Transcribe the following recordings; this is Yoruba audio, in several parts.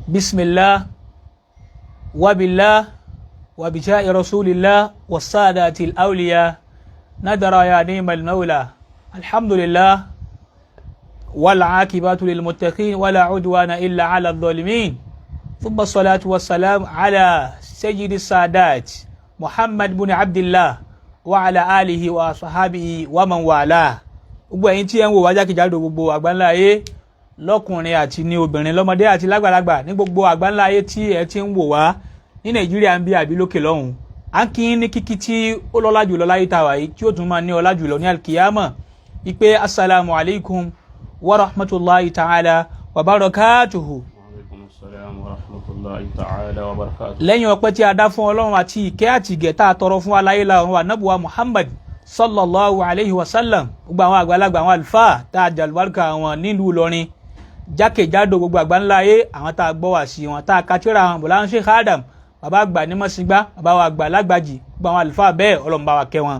bismillah wabillah وبجاء رسول الله والسادة الأولياء ندر يا نعم المولى الحمد لله والعاقبة للمتقين ولا عدوان إلا على الظالمين ثم الصلاة والسلام على سيد السادات محمد بن عبد الله وعلى آله وصحابه ومن والاه. gbogbo ẹ̀yin tí ẹ ń wò wá jákèjádò gbogbo àgbáńlá ayé lọ́kùnrin àti ní obìnrin lọ́mọdé àti lágbàlagbà ní gbogbo àgbáńlá ayé tí ẹ ti ń wò wá ní nàìjíríà ń bí àbí lókè lọ́hùn à ń kí ní kíkí tí ó lọ́lá jùlọ láyé tàwa yìí tí ó tún máa ní ọlá jùlọ ní alkiyama ipe assalamu alaikum wa rahmatulahi ta'ala wa barakatuhu. lẹ́yìn ọpẹ́ tí a dá fún ọlọ́run àti ìkẹ́ àti ìgẹ̀ tá a tọrọ fún aláyé làwọn anábùwà muhammad sallallahu alayhi wa sallam gbogbo àwọn àgbàlagbà àwọn àlùfáà tá a jàlùbáríkà àwọn nílùú Ìlọrin jákèjádò gbogbo àgbáńlá ayé àwọn tá a gbọ́ wá sí wọn tá a kátìrà àwọn bọ̀lá ń Sheikh Adam bàbá àgbà ní mọ́sígbá bàbá wa àgbà lágbàjì gbogbo àwọn àlùfáà bẹ́ẹ̀ ọlọ́mùbá wa kẹ́ wọn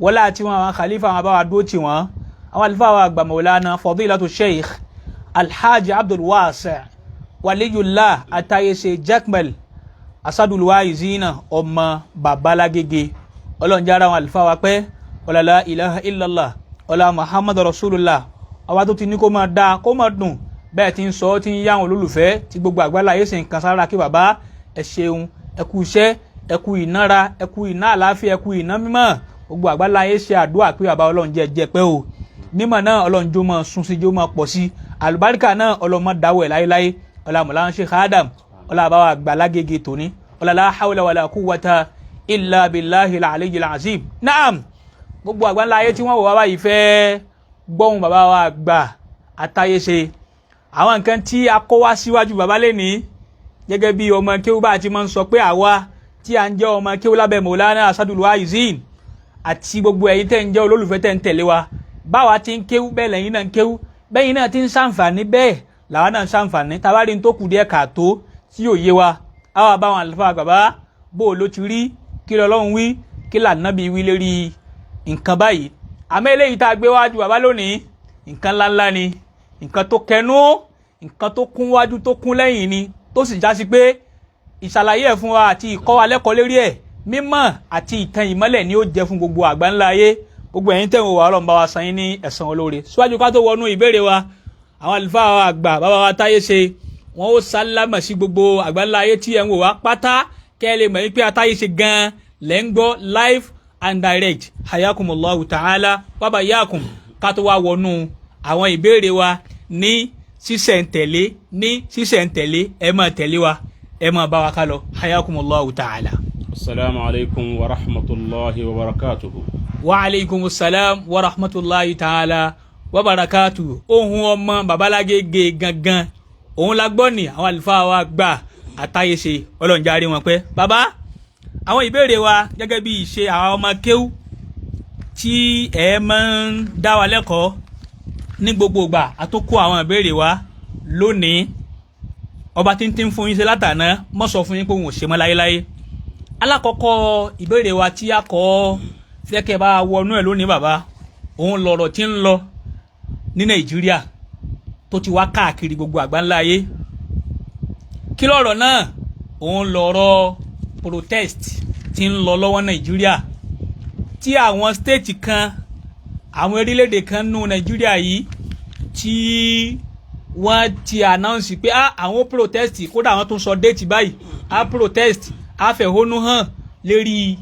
wọlé àti wọn àwọn khalifa àwọn bàbá dúró tì wọn àwọn àlùfáà wa àgbà Maulana Fadilatu Sheikh Alhaji Abdul Wasi' Waliyullah Atayese Jakmal Asadul Waizina ọmọ babalágége ọlọ́njára àwọn àlùfáà wa pẹ́ ọlọ́lá ilaha illallah ọlá Muhammad Rasulullah àwa tó ti ní kó máa dáa kó máa dùn bẹ́ẹ̀ ti ń sọ tí ń yá àwọn olólùfẹ́ tí gbogbo àgbálá ayé sì ń kan sára kí bàbá ẹ ṣeun ẹ kú iṣẹ́ ẹ kú ìnára ẹ kú ìná àláfíà ẹ kú ìná mímọ́ gbogbo àgbálá ayé ṣe àdúrà pé bàbá ọlọ́run jẹ́ pẹ́ o mímọ́ náà ọlọ́run jó máa sún sí jó máa pọ̀ sí àlùbáríkà náà ọlọ́run máa dáwọ̀ ẹ̀ láéláé ọlá Mawlana Sheikh Adam ọlá àbáwá àgbà lágége tòní ọlá la hawla wala quwwata illa billahil aliyyil azim. Naam gbogbo àgbálá ayé tí wọ́n wò wá báyìí fẹ́ gbọ́hùn bàbá wa àgbà Atayese àwọn nǹkan tí a kó wá síwájú bàbá lẹ́ni gẹ́gẹ́ bí ọmọ kéwú bá ti máa ń sọ pé àwa tí a ń jẹ́ ọmọ kéwú lábẹ́ Maulana Asadul Waizin àti gbogbo ẹ̀yin tẹ́ ń jẹ́ olólùfẹ́ tẹ́ ń tẹ̀lé wa báwa ti ń kéwú bẹ́ẹ̀ lẹ́yìn náà ń kéwú bẹ́yìn náà ti ń ṣàǹfààní bẹ́ẹ̀ làwa náà ń ṣàǹfààní tàbárí tó kù díẹ̀ káàtó tí yóò yé wa àwa báwọn àlùfáà bàbá bó o ló ti rí kí lọ́lọ́run wí kí lànàbí wí lérí nǹkan báyìí àmọ́ eléyìí tá a gbé wájú bàbá lónìí nǹkan ńláńlá ni nǹkan tó kẹnu nǹkan tó kún wájú tó kún lẹ́yìn ni tó sì já sí pé ìṣàlàyé ẹ̀ fún wa àti ìkọ́ wa lẹ́kọ̀ọ́ lérí ẹ̀ mímọ̀ àti ìtàn ìmọ́lẹ̀ ni ó jẹ́ fún gbogbo àgbáńlá ayé gbogbo ẹ̀yin tẹ̀wọ̀n wa Ọlọ́run bá wa san yín ní ẹ̀san olóore. Síwájú ká tó wọnú ìbéèrè wa àwọn àlùfáà wa àgbà bàbá wa Atayese wọn ó sálámà sí gbogbo àgbáńlá ayé tí ẹ̀ ń wò wá pátá kẹ́ ẹ lè mọ̀ wípé Atayese gan lẹ́ ń gbọ́ live and direct hayakumullahu ta'ala bàbá yakum ká tó wá wọnú àwọn ìbéèrè wa ní sísẹ̀ntẹ̀lé ẹ máa tẹ̀lé wa ẹ máa bá wa ká lọ hayakumullahu ta'ala. Assalamu alaikum wa rahmatullahi wa barakatuhu. Wa alaikum salam wa rahmatullahi ta'ala wa barakatuhu. Ohun ọmọ babalágége gangan òun la gbọ́ ní àwọn àlùfáà wa gbà Atayese ọlọ́njáre wọn pẹ́. Bàbá àwọn ìbéèrè wa gẹ́gẹ́ bí ìṣe àwọn ọmọ kéwú tí ẹ máa ń dá wa lẹ́kọ̀ọ́ ní gbogbo ìgbà àtúnkó àwọn ìbéèrè wa lónìí ọba tí ń tí ń fún yín ṣe látàná mọ́ sọ fún yín pé òun ò ṣe mọ́ láyéláyé. Alákọ̀ọ́kọ́ ìbéèrè wa tí a kọ́ fẹ́kẹ́ bá wọnú ẹ̀ lónìí bàbá òun lọ̀rọ̀ tí ń lọ ní Nàìjíríà tó ti wá káàkiri gbogbo àgbáńlá ayé. Kí lọ̀rọ̀ náà? Òun lọ̀rọ̀ protest tí ń lọ lọ́wọ́ Nàìjíríà tí àwọn stéètì kan àwọn orílẹ̀-èdè kan nù Nàìjíríà yìí tí wọ́n ti announce pé àwọn protest kódà àwọn tó ń sọ déètì báyìí protest fẹ̀hónú hàn lérí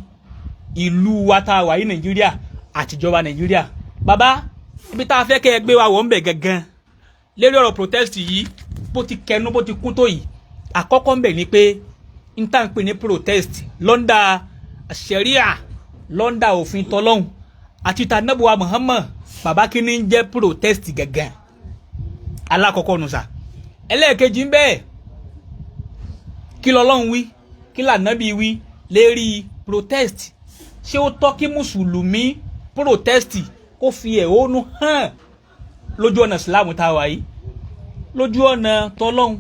ìlú wa tá a wà yìí Nàìjíríà àtijọba Nàìjíríà. Bàbá ibi tá a fẹ́ kẹ́ ẹ gbé wa wọ̀ ń bẹ̀ gangan lérí ọ̀rọ̀ protest yìí bó ti kẹnu bó ti kún tó yìí àkọ́kọ́ ń bẹ̀ ni pé n tá n pè ní protest lọ́ndà ṣẹ̀ríà lọ́ndà òfin tọ́lọ́hùn àti tànàbùwà Muhammad bàbá kí ni ń jẹ́ protest gangan alákọ̀ọ́kọ́ nù sà. Ẹlẹ́ẹ̀kejì ń bẹ́ẹ̀ kí lọ́lọ́hùn wí kí lànàbí wí lérí protest ṣé ó tọ́ kí mùsùlùmí protest kó fi ẹ̀hónú hàn lójú ọ̀nà Islam tá a wà yìí lójú ọ̀nà tọ́lọ́hùn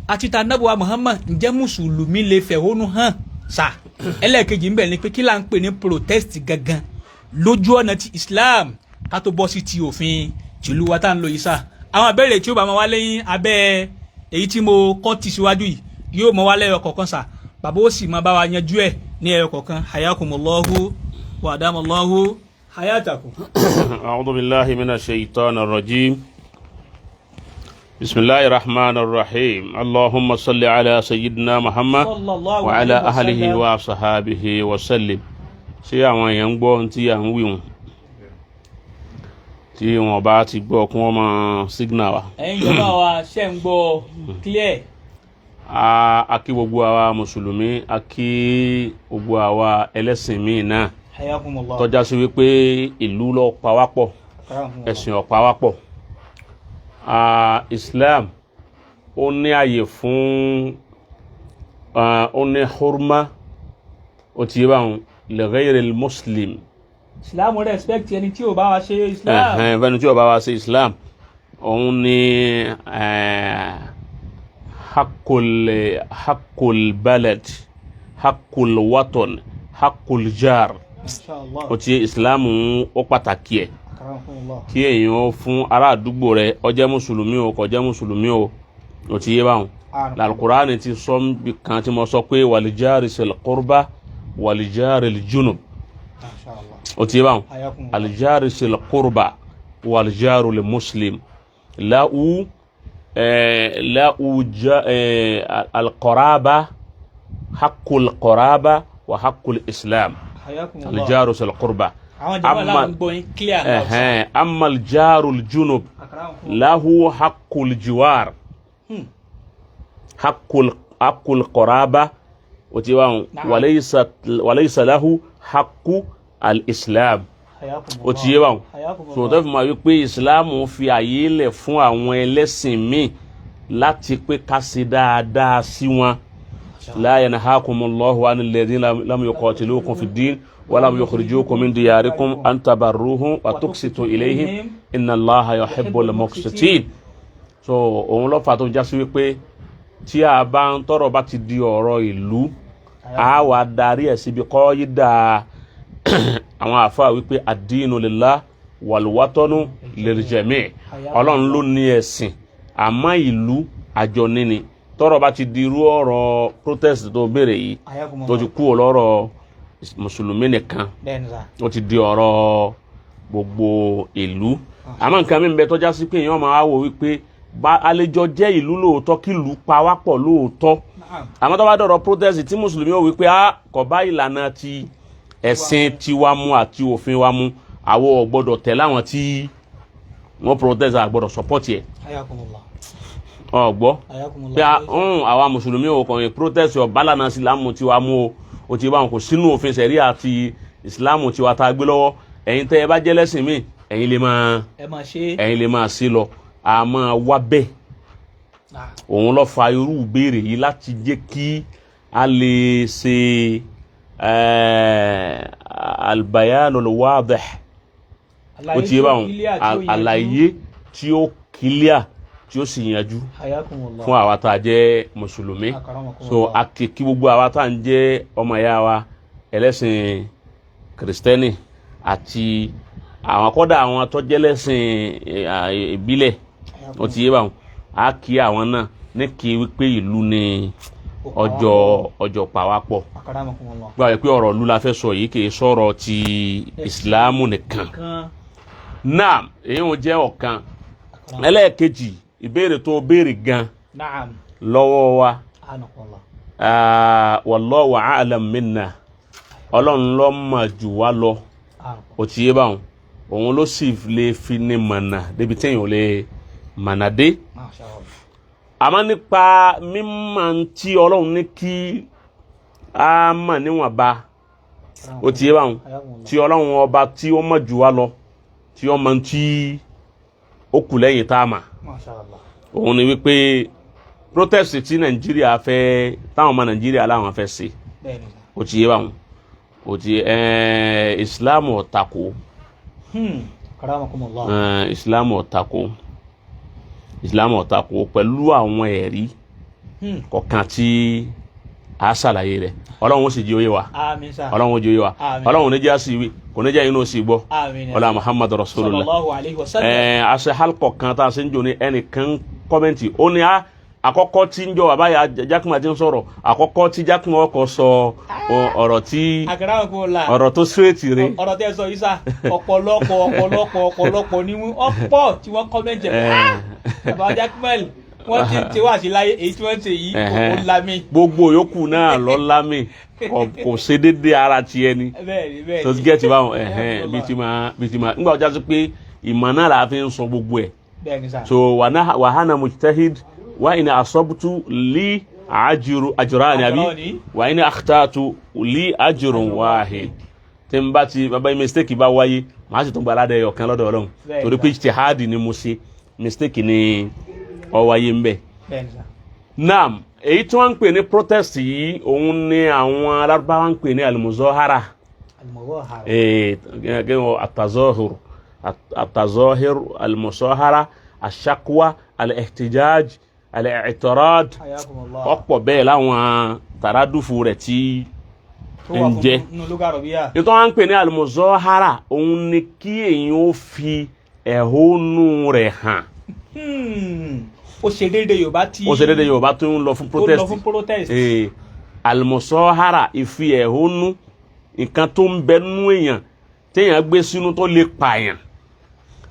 àti tànàbùwà Muhammad ǹjẹ́ mùsùlùmí lè fẹ̀hónú hàn sà. Ẹlẹ́ẹ̀kejì ń bẹ̀ ni pé kí là ń pè ní protest gangan lójú ọ̀nà ti Islam ká tó bọ́ sí ti òfin tìlú wa tá ń lò yìí sà. Àwọn ìbéèrè tí ó bá máa wá lẹ́yìn abẹ́ èyí tí mo kọ́ ti síwájú yìí yóò mọ wá lẹ́yọ kọ̀ọ̀kan sà bàbá ó sì máa bá wa yanjú ẹ̀ ní ẹyọ kọ̀ọ̀kan hayakumullahu wa adamallahu hayatakum. a'udhu billahi minash shaitanir rajim. bismillahir rahmanir rahim. allahumma salli ala sayyidina muhammad wa ala ahlihi wa sahabihi wa sallim. ṣé àwọn èèyàn ń gbọ́ tí à ń wí wọn tí wọn bá ti gbọ́ kí wọ́n máa signal wa. ẹ̀yin jọba wa ṣe ń gbọ́ clear. a kí gbogbo àwa mùsùlùmí a kí gbogbo àwa ẹlẹ́sìn míì náà hayakumullah. tọ́já sí wípé ìlú ló pa wá pọ̀ ẹ̀sìn ò pa wá pọ̀. Islam ó ní àyè fún ó ní hurma ó ti yé báwọn li ghayril muslim. Islam respect ẹni tí ò bá wa ṣe Islam. ẹni tí ò bá wa ṣe Islam òun ni hakul balad hakul watan hakul jar. ó ti Islam ó pàtàkì ẹ̀ kí èèyàn fún ará àdúgbò rẹ̀ ó jẹ́ mùsùlùmí o kò jẹ́ mùsùlùmí o ó ti yé báwọn. Al-Qur'an ti sọ kan tí mo sọ pé walijari sil qurba walijari l junub ó ti yé báwọn. alijari sil qurba walijaru l muslim lahu al-qaraba haqqul qaraba wa haqqul islam. الجار ذو القربى أما الجار الجنوب له حق الجوار حق القرابة وليس له حق الإسلام. ó ti yé báwọn so tó fi máa wí pé Islam fi àyè lẹ̀ fún àwọn ẹlẹ́sìn míì láti pé ká ṣe dáadáa sí wọn. لا ينهاكم الله عن الذين لم يقاتلوكم في الدين ولم يخرجوكم من دياركم أن تبروهم وتقسطوا إليهم إن الله يحب المقسطين. so òun ló fà tó já sí wípé tí a bá ń tọrọ bá ti di ọ̀rọ̀ ìlú a wà darí ẹ̀ síbi kọ́ yí da àwọn àfáà wípé ad-dinu lillah wal watanu lil jami'. Ọlọ́run ló ní ẹ̀sìn àmọ́ ìlú àjọ níní. Tọ́rọ̀ bá ti di irú ọ̀rọ̀ protest tó béèrè yìí tó ti kú ọlọ́rọ̀ mùsùlùmí nìkan ó ti di ọ̀rọ̀ gbogbo ìlú. àmọ́ nǹkan mi ń bẹ tọ́já sí pé èèyàn máa wò wípé àlejò jẹ́ ìlú lóòótọ́ kí ìlú pa wá pọ̀ lóòótọ́. àmọ́ tó bá dọ̀rọ̀ protest tí mùsùlùmí ó wípé kò bá ìlànà ti ẹ̀sìn tiwa mu àti òfin wa mu àwọn ò gbọ́dọ̀ tẹ̀lé àwọn tí wọ́n protest àgbọ́dọ̀ support yẹ. ọgbọ́ bí àwa mùsùlùmí ò kàn protest ọ̀ bálànà sílámù tí wàá mú o ti bá wọn kò sínú òfin sẹ̀rí àti ìsìlámù tí wàá ta gbé lọ́wọ́. ẹ̀yin tẹ́ ẹ bá jẹ́ lẹ́sìn míì ẹ̀yin lè máa ṣe lọ a máa wá bẹ́ẹ̀. òun ló fa irú ìbéèrè yìí láti jẹ́ kí a lè ṣe albayanul wadih o ti bá wọn àlàyé tí ó kílíà tí ó sì yanjú fún àwa tá a jẹ́ mùsùlùmí. so a kì kí gbogbo àwa tá a ń jẹ́ ọmọ ìyá wa ẹlẹ́sìn kìrìsìtẹ́nì àti àwọn kọ́dà àwọn tó jẹ́ lẹ́sìn ìbílẹ̀ ó ti yé báwọn a kí àwọn náà ní kí wípé ìlú ni ọjọ́ pàwápọ̀. gbà wípé ọ̀rọ̀ ìlú la fẹ́ sọ yìí kì í sọ̀rọ̀ ti ìsìlámù nìkan. náà èyí ò jẹ́ ọ̀kan. ẹlẹ́ẹ̀kejì ìbéèrè tó béèrè gan lọ́wọ́ wa wallahu a'lam minna ọlọ́run ló mọ̀ jù wá lọ ó ti yé báwọn òun ló sì lè fi ní mọ̀nà débi téèyàn ò lè mọ̀nà dé. àmọ́ nípa mímọ̀ tí ọlọ́run ní kí a mọ̀ níwọ̀nba ó ti yé báwọn tí ọlọ́run ọba tí ó mọ̀ jù wá lọ tí ó mọ̀ tí ó kù lẹ́yìn tá a mà. òun ni wípé protest tí Nàìjíríà fẹ́ táwọn ọmọ Nàìjíríà láwọn fẹ́ ṣe ó ti yé báwọn ó ti Islam ò tako Islam ò tako pẹ̀lú àwọn ẹ̀rí kọ̀ọ̀kan tí a ṣàlàyé rẹ̀ ọlọ́run ó sì jẹ́ òye wa ọlọ́run ó jẹ́ òye wa ọlọ́run ní jẹ́ àṣìwí kò ní jẹ́ inú ó sì gbọ́ ọlá Muhammad Rasulullah. àṣẹ halkọ̀ kan tá a ṣe ń jò ní ẹnìkan kọ́mẹ́ntì ó ní àkọ́kọ́ tí ń jọ bàbá yà Jákàmá ti ń sọ̀rọ̀ àkọ́kọ́ tí Jákàmá ọkọ̀ sọ ọ̀rọ̀ tí ọ̀rọ̀ tó straight rẹ̀. ọ̀rọ̀ tẹ́ sọ yìí sá ọ̀pọ̀lọpọ̀ ni ọ̀pọ̀ tí wọ́n kọ́mẹ́ntì bàbá Jákàmá wọ́n ti wá sí láyé èyí tí wọ́n ń ṣe yìí kò lámì. gbogbo yòókù náà lọ lámì kò ṣe déédéé ara tiẹ̀ ni tó ti gẹ́tì báwọn bí ti máa nígbà ọjà sí pé ìmọ̀ náà la fi ń sọ gbogbo ẹ̀. so wàhánà mujtahid wa in asabtu li ajrani abi wa in akhtatu li ajrun wahid tí n bá ti bàbá mistake bá wáyé màá sì tún gba aládé ọ̀kan lọ́dọ̀ Ọlọ́run torí pé ijtihadi ni mo ṣe mistake ni ó wáyé ń bẹ. naam èyí tí wọ́n ń pè ní protest yìí òun ni àwọn alárúbáwá ń pè ní al-muzahara التظاهر المصاهرة الشكوى الاحتجاج الاعتراض ọ̀pọ̀ bẹ́ẹ̀ láwọn tàràdùfù rẹ̀ tí ń jẹ́ ètò wọn ń pè ní al-muzahara òun ni kí èyàn ó fi ẹ̀hónú rẹ̀ hàn. ó ṣe déédéé Yorùbá tó ń lọ fún protest al-muzahara ìfi ẹ̀hónú nǹkan tó ń bẹ nínú èèyàn téèyàn gbé sínú tó lè pààyàn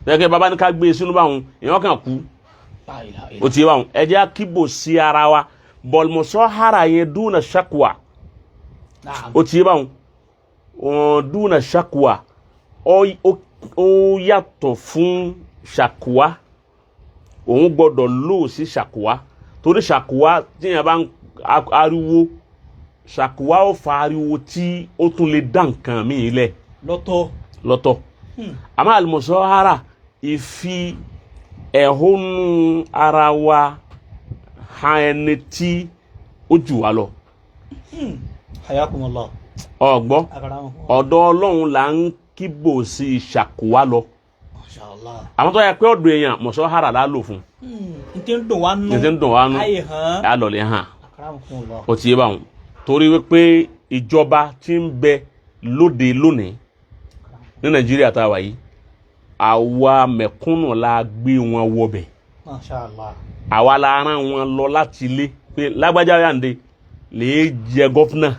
gẹ́gẹ́ bàbá ní ká gbé sínú báwọn èèyàn kàn kú ó ti yé báwọn ẹ jẹ́ kíbò sí ara wa bọ̀lmọ̀sọ́hárà yẹn dúnà ṣàkùwà ó ti yé báwọn dúnà ṣàkùwà ó yàtọ̀ fún ṣàkùwà òun gbọ́dọ̀ lò sí ṣàkùwà torí ṣàkùwà téèyàn bá ń ariwo ṣàkùwà ó fa ariwo tí ó tún lè dá nǹkan míì lẹ̀ lọ́tọ̀ àmọ́ al-muzahara ìfi ẹ̀hónú ara wa hàn ẹni tí ó jù wá lọ. Hayakumullah. ọ̀gbọ́ ọ̀dọ̀ Ọlọ́run là ń kíbò sí ṣàkùwá lọ. àwọn tó yẹ pé ọ̀dọ̀ èèyàn muzahara la lò fún. n ti ń dùn wá nú ayé hàn alọ̀lẹ̀ hàn ó ti yé báwọn torí wípé ìjọba tí ń bẹ lóde lónìí ní Nàìjíríà tá a wà yìí àwa mẹ̀kúnnù la gbé wọn wọbẹ̀. Mashallah. àwa la rán wọn lọ láti ilé pé lágbájá yànde lè jẹ gọ́fúnà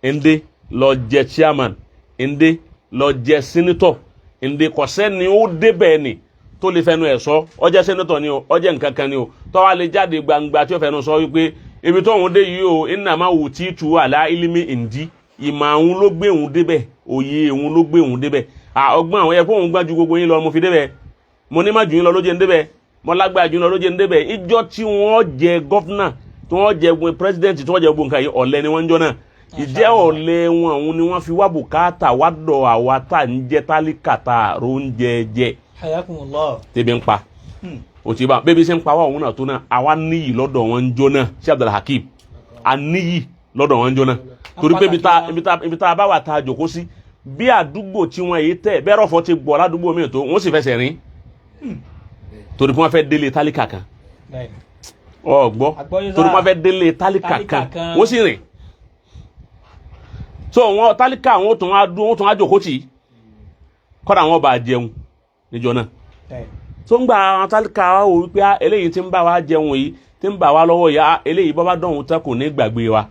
ndé lọ jẹ chairman ndé lọ jẹ senator ndé kò sẹ́ni ó débẹ̀ ni tó lè fẹnu ẹ̀ sọ ó jẹ́ senator ni o ó jẹ́ nǹkan kan ni o tó wá lè jáde gbangba tí ó fẹnu sọ wípé ibi tó òun dé yìí o innama utitu ala ilmi indi ìmọ̀ àwọn ló gbé òun débẹ̀ òye òun ló gbé òun débẹ̀ ọgbọ́n àwọn ẹ̀fọ́ òun gbájú gbogbo yín lọ mo fi débẹ̀ mo ní má jù yín lọ ló jẹ́ ń débẹ̀ mo lágbára jù yín lọ ló jẹ́ ń débẹ̀ ìjọ tí wọ́n jẹ gọ́fúnà tí wọ́n jẹ pírẹsidẹ́ǹtì tí wọ́n jẹ gbogbo nǹkan yìí ọ̀lẹ ni wọ́n ń jọ náà ìjẹ́ ọ̀lẹ wọn òun ni wọ́n fi wá bùkátà wá dọ̀ àwa tá ń jẹ tálíkà tá róúnjẹ jẹ. Hayakumullah. tẹ́bi ń pa òtí bá bébí ṣe ń pa wá òun náà tó náà àwa níyì lọ́dọ̀ wọn ń jọ náà sí Abdul Hakim a níyì lọ́dọ̀ wọn ń jọ náà torí pé ibi tá a bá wà tá a jòkó sí bí àdúgbò tí wọ́n yìí tẹ̀ bẹ́ẹ̀ rọ̀fọ̀ ti gbọ́ ládùúgbò mi tó wọ́n sì fẹsẹ̀ rìn torí pé wọ́n fẹ́ délé tálíkà kan ọ̀gbọ́ torí pé wọ́n fẹ́ délé tálíkà kan wọ́n sì rìn so wọn tálíkà wọn tún á dún wọn tún á jòkó tì í kọ́dà wọn bá jẹun níjọ náà so ń gba àwọn tálíkà wa wò wípé eléyìí tí ń bá wa jẹun yìí tí ń bá wa lọ́wọ́ yá eléyìí bá bá dọ̀hún tẹ́ kò ní gbàgbé wa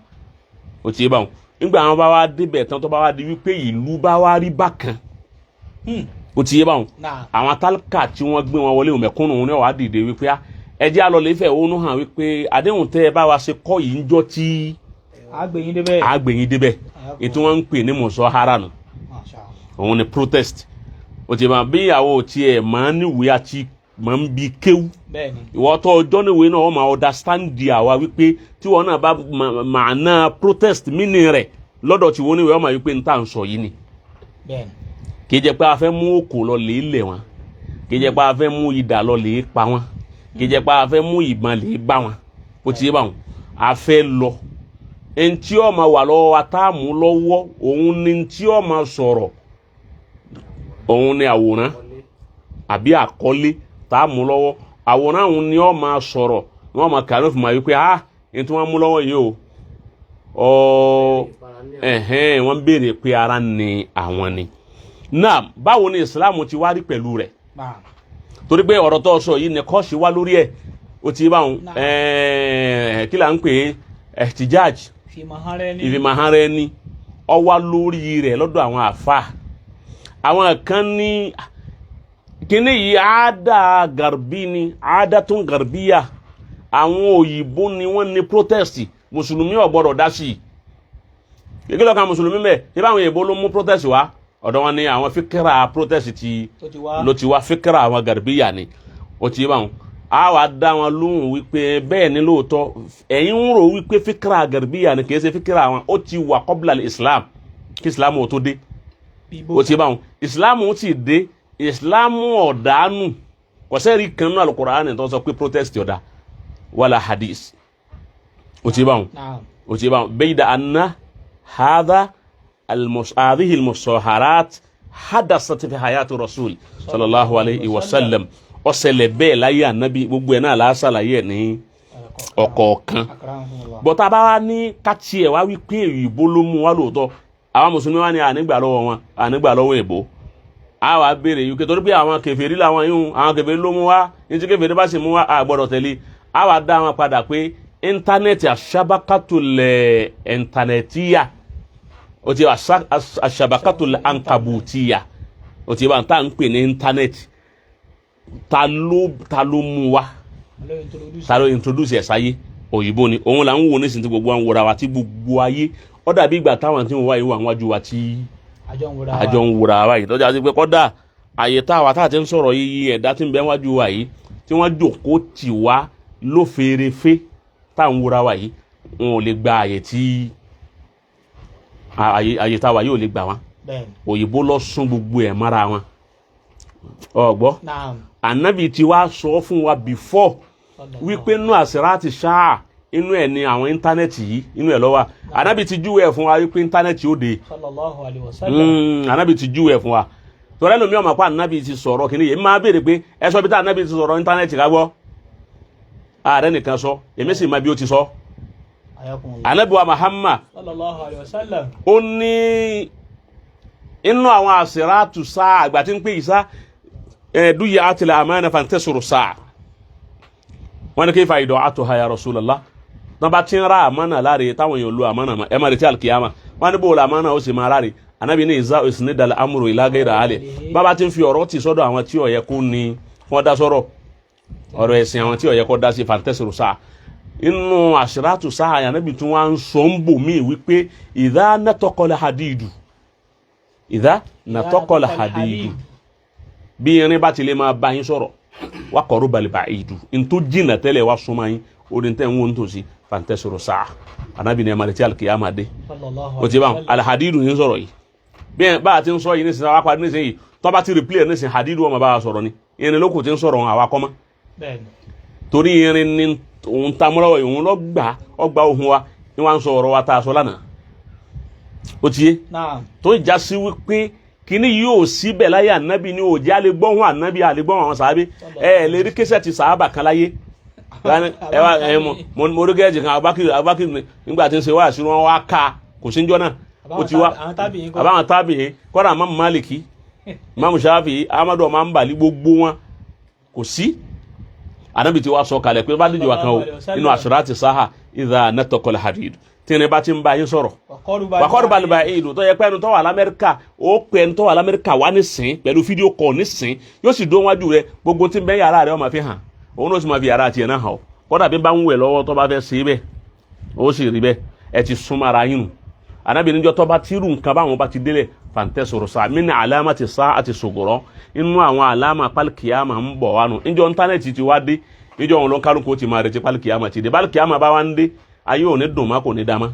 ó ti yé báwọn nígbà àwọn bá wá débẹ̀ tán tó bá wá di wípé ìlú bá wá rí bákan ó ti yé báwọn àwọn tálíkà tí wọ́n gbé wọn wọlé mẹ̀kúnnù ní ọ̀wá dìde wípé ẹjẹ́ àlọ́lẹ̀ ìfẹ́ òun hàn wípé àdéhùn tẹ́ ẹ bá wa ṣe kọ́ yìí ń jọ tí àgbẹ̀yìn débẹ̀ ètò wọn ń pè ní muzahara nù òun ni protest ó ti máa bí ìyàwó tiẹ̀ máa ń níwèé àti máa ń bi kéwú ìwọ tó ọjọ́ níwèé náà wọ́n máa understand di àwa wípé tí wọ́n náà bá máa ná protest mínì rẹ̀ lọ́dọ̀ tí wọ́n níwèé wọ́n máa wípé n tà ń sọ yìí ni kì í jẹ́ pé a fẹ́ mú òkò lọ lè lẹ̀ wọ́n kì í jẹ́ pé a fẹ́ mú idà lọ lè pa wọ́n kì í jẹ́ pé a fẹ́ mú ìbọn lè bá wọn ó ti yé báwọn a fẹ́ lọ ẹni tí ó máa wà lọ́wọ́ wa tá a mú lọ́wọ́ òun ni tí ó máa sọ̀rọ̀ òun ni àwòrán àbí àkọlé tá a mú lọ́wọ́ àwòrán òun ni ó máa sọ̀rọ̀ wọ́n máa kà ló fi máa wí pé ẹni tí wọ́n mú lọ́wọ́ yìí o wọ́n béèrè pé ara ni àwọn ni náà báwo ni Islam ti wá rí pẹ̀lú rẹ̀ torí pé ọ̀rọ̀ tó sọ yìí ni kọ́ọ̀ṣì wá lórí ẹ̀ ó ti bá wọn kí là ń pè ihtijaj ìfìmọ̀hánra ẹni ó wà lórí rẹ̀ lọ́dọ̀ àwọn àfà àwọn kan ní kíní yìí àádá garbi ni àádátún garbiya àwọn òyìnbó ni wọ́n ní protest mùsùlùmí ò gbọ́dọ̀ dá sí gẹ́gẹ́ lọ́kàn mùsùlùmí bẹ́ẹ̀ tí báwọn òyìnbó ló mú protest wá ọ̀dọ̀ wọn ni àwọn fíkẹ́rà protest ló ti wá fíkẹ́rà àwọn garbiya ni ó ti bá wọn a wá dá wọn lóhùn wípé bẹ́ẹ̀ ni lóòótọ́ ẹ̀yin ń rò wípé fíkẹ́rà garbiya ni kìí ṣe fíkẹ́rà wọn ó ti wà qabla islam kí islam ò tó dé ó ti bá wọn islam ó ti dé islam ọ̀dánù kò sẹ́rí kan nínú al-Qur'an tó sọ pé protest ọ̀dà wala hadith ó ti bá wọn ó ti bá wọn bayda anna hadha هذه المصاهرات حدثت في حياة الرسول صلى الله عليه وسلم ọ̀sẹ̀lẹ̀ bẹ́ẹ̀ láyé ànábì gbogbo ẹ̀ náà lásàlàyé ẹ̀ ní ọ̀kọ̀ọ̀kan bọ́tà bá wá ní káàtì ẹ̀ wá wípé ìbò ló mú wá lóòótọ́ àwọn mùsùlùmí wá ní ànígbà lọ́wọ́ wọn ànígbà lọ́wọ́ ìbò a wá béèrè yìí torí pé àwọn kèfèrí làwọn yìí àwọn kèfèrí ló mú wá ní tí kèfèrí bá sì mú wá a gbọ́dọ̀ tẹ̀lé a wá dá wọn padà pé íńtánẹ́ẹ̀tì àṣàbákàtúlẹ̀ íńtánẹ́ẹ̀tìyà ó ti àṣàbákàtúlẹ̀ ankabutiya ó ti bá ń tà ń pè ní íńtánẹ́ẹ̀tì ta ló mú wá ta ló introduce ẹ̀ sáyé òyìnbó ni òun là ń wò nísìnyí tí gbogbo àwọn wòra wa tí gbogbo ayé ó dàbí ìgbà táwọn tí wọ́n wá ìwà wájú wa tí àjọ ń wòra wa yìí tọ́jà sí pé kọ́dà àyè táwa tá a ti ń sọ̀rọ̀ yìí ẹ̀dá tí ń bẹ wájú wa yìí tí wọ́n jòkó tì wá ló fèrèfé tá à ń wòra wa yìí wọn ò lè gba àyè táwa yìí ò lè gbà wọn òyìnbó lọ sún gbogbo ẹ̀ mára wọn ọgbọ́ anabi ti wá sọ fún wa before wípé nú àsìráàtì ṣáà inú ẹ̀ ní àwọn íńtánẹ́ẹ̀tì yìí inú ẹ̀ lọ́wọ́ anabi ti júwe ẹ̀ fún wa wípé íńtánẹ́ẹ̀tì ó de sallallahu alaihi wasallam anabi ti júwe ẹ̀ fún wa tọ́lá ẹlòmí ọmọ pa anabi ti sọ̀rọ̀ kìíní yìí máa béèrè pé ẹ sọ bí tá anabi ti sọ̀rọ̀ íńtánẹ́ẹ̀tì ká gbọ́ ààrẹ nìkan sọ èmi sì máa bí ó ti sọ anabi wa Muhammad sallallahu alaihi wasallam ó ní inú àwọn àsìráàtù sáà àgbà tí ń pè ìsá duya atila amana fantasuru saa wọ́n kay fa idu'atuha ya rasulullah na ba tin ra amana láre táwọn èyàn lo amana ma e ma reti alkiyama wọ́n bo la amana ó sì ma láre Ànábì ní iza usnida al amru ila ghayra ali baba tin fi ọ̀rọ̀ ti sọ́dọ̀ àwọn tí ó yẹ kó ní wọ́n dá sọ̀rọ̀ ọ̀rọ̀ ẹ̀sìn àwọn tí ó yẹ kó dá sí fantasuru saa inú ashratu saa ya Ànábì tún wá ń sọ nbo mi wí pé idha nataqala hadidu bí irin bá ti lè máa bá yín sọ̀rọ̀ wá kọ̀rọ̀ balìbà ìdù ntó jìnnà tẹ́lẹ̀ wá súnmọ́ yín orin tẹ́ ń wọ́n tó sí fàǹtẹ́sọ̀rọ̀ sáà Ànábì ní ẹ̀mọ́lẹ̀ tí alkiyama dé o ti bá wọn alhadidu ní sọ̀rọ̀ yìí bí bá a ti ń sọ yìí nísìnyí àwọn apàdé nísìnyí tó bá ti replay nísìnyí hadidu wọn bá a sọ̀rọ̀ ni irin lóko ti ń sọ̀rọ̀ wọn àwa kọ́mọ́ torí irin ní òun tamúlọ́wọ́ òun lọ ọgbà ohun wa ni wọ́n sọ ọ̀rọ̀ wa tá a sọ lánàá o ti yé tó ìjà sí wípé kini yóò síbẹ̀ láyé ànábì ní òjì àlegbọ́hún ànábì àlegbọ́hún àwọn sàábé lè rí késẹ̀ ti sàábà kan láyé mo rí gẹ́ẹ̀jì kan abákìrì nígbà tí ń ṣe wá àṣírí wọn wá ká kò sí njọ́ náà ó ti wá àbáwọn tábìyìn kọ́ra Imam Maliki Imam Shafi'i Ahmadu ọmọ àmbàlí gbogbo wọn kò sí ànábì ti wá sọ kalẹ̀ pé bá díjọ kan o nínú àṣírátì sáà idha nataqal hadid tí ní bá ti ń bá yín sọ̀rọ̀ wàkọ́rù balùbà ìlú tó yẹ pé ẹnu tó wà l'Amẹ́ríkà ó pè ẹnu tó wà l'Amẹ́ríkà wá nísìn pẹ̀lú fídíò kọ̀ nísìn yóò sì dó wájú rẹ gbogbo tí ń bẹ́ yàrá rẹ ó máa fi hàn òun ló sì máa fi yàrá tiẹ̀ náà hàn ọ́ kọ́dà bí bá ń wẹ̀ lọ́wọ́ tó bá fẹ́ ṣe bẹ́ẹ̀ ó sì rí bẹ́ẹ̀ ẹ ti súnmọ́ ara yín nù Ànábì níjọ́ tó bá tírù nǹkan báwọn bá ti délẹ̀ fàǹtẹ́sọ̀rọ̀ sáà mí ní àlámà ti sá àti sògòrọ́ inú àwọn àlámà pálíkìyàmà ń bọ̀ wánu níjọ́ íńtánẹ́ẹ̀tì ti wá dé níjọ́ òun ló ń kálukú ti máa retí pálíkìyàmà ti dé pálíkìyàmà bá wá ń dé ayé ò ní dùn má kò ní dá má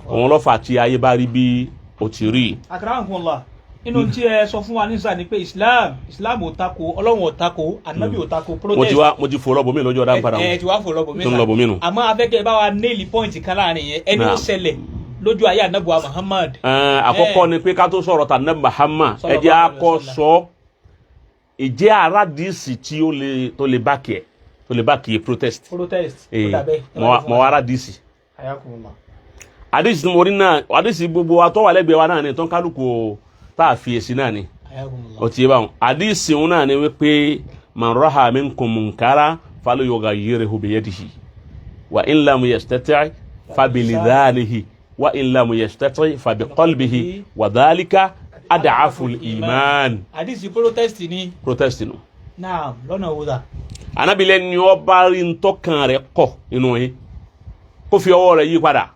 òun lọ fà tí ayé bá rí bí o ti rí. akramakumullah inú tí ẹ sọ fún wa nísà ni pé islam ò tako Ọlọ́run ò tako Ànábì ò tako protest. mo ti fò rọ́bù mi lọ́jọ́ ọ̀dà ń padà wọn. ti wá fò rọ́bù mi sá àmọ́ afẹ́kẹ́ bá wa nail point kan láàrin yẹn ẹni ó ṣẹlẹ̀ lójú ayé Ànábì wa Muhammad. àkọ́kọ́ ni pé ká tó sọ̀rọ̀ tà Ànábì Muhammad ẹ jẹ́ akọ́ sọ ìjẹ́ aládìsí tí tó lè bá kì í protest. mọ̀ wá aládìsí. àdìsí mo rí náà àdìsí gbogbo wa tó wà lẹ́gbẹ̀ẹ́ wa náà ni tó ń kálukú tá a fi èsì náà ni ó ti yé báwọn àdìsí òun náà ni wípé man raha minkum munkara falyughayyirhu biyadihi wa in lam yastati' fabilisanihi wa in lam yastati' fabiqalbihi wa dhalika ad'afu al-iman. àdìsí protest ni. naam lọ́nà wo dà. anábìlẹ̀ ni ó bá rí ntọ́kàn rẹ̀ kọ̀ inú yín kó fi ọwọ́ rẹ̀ yí padà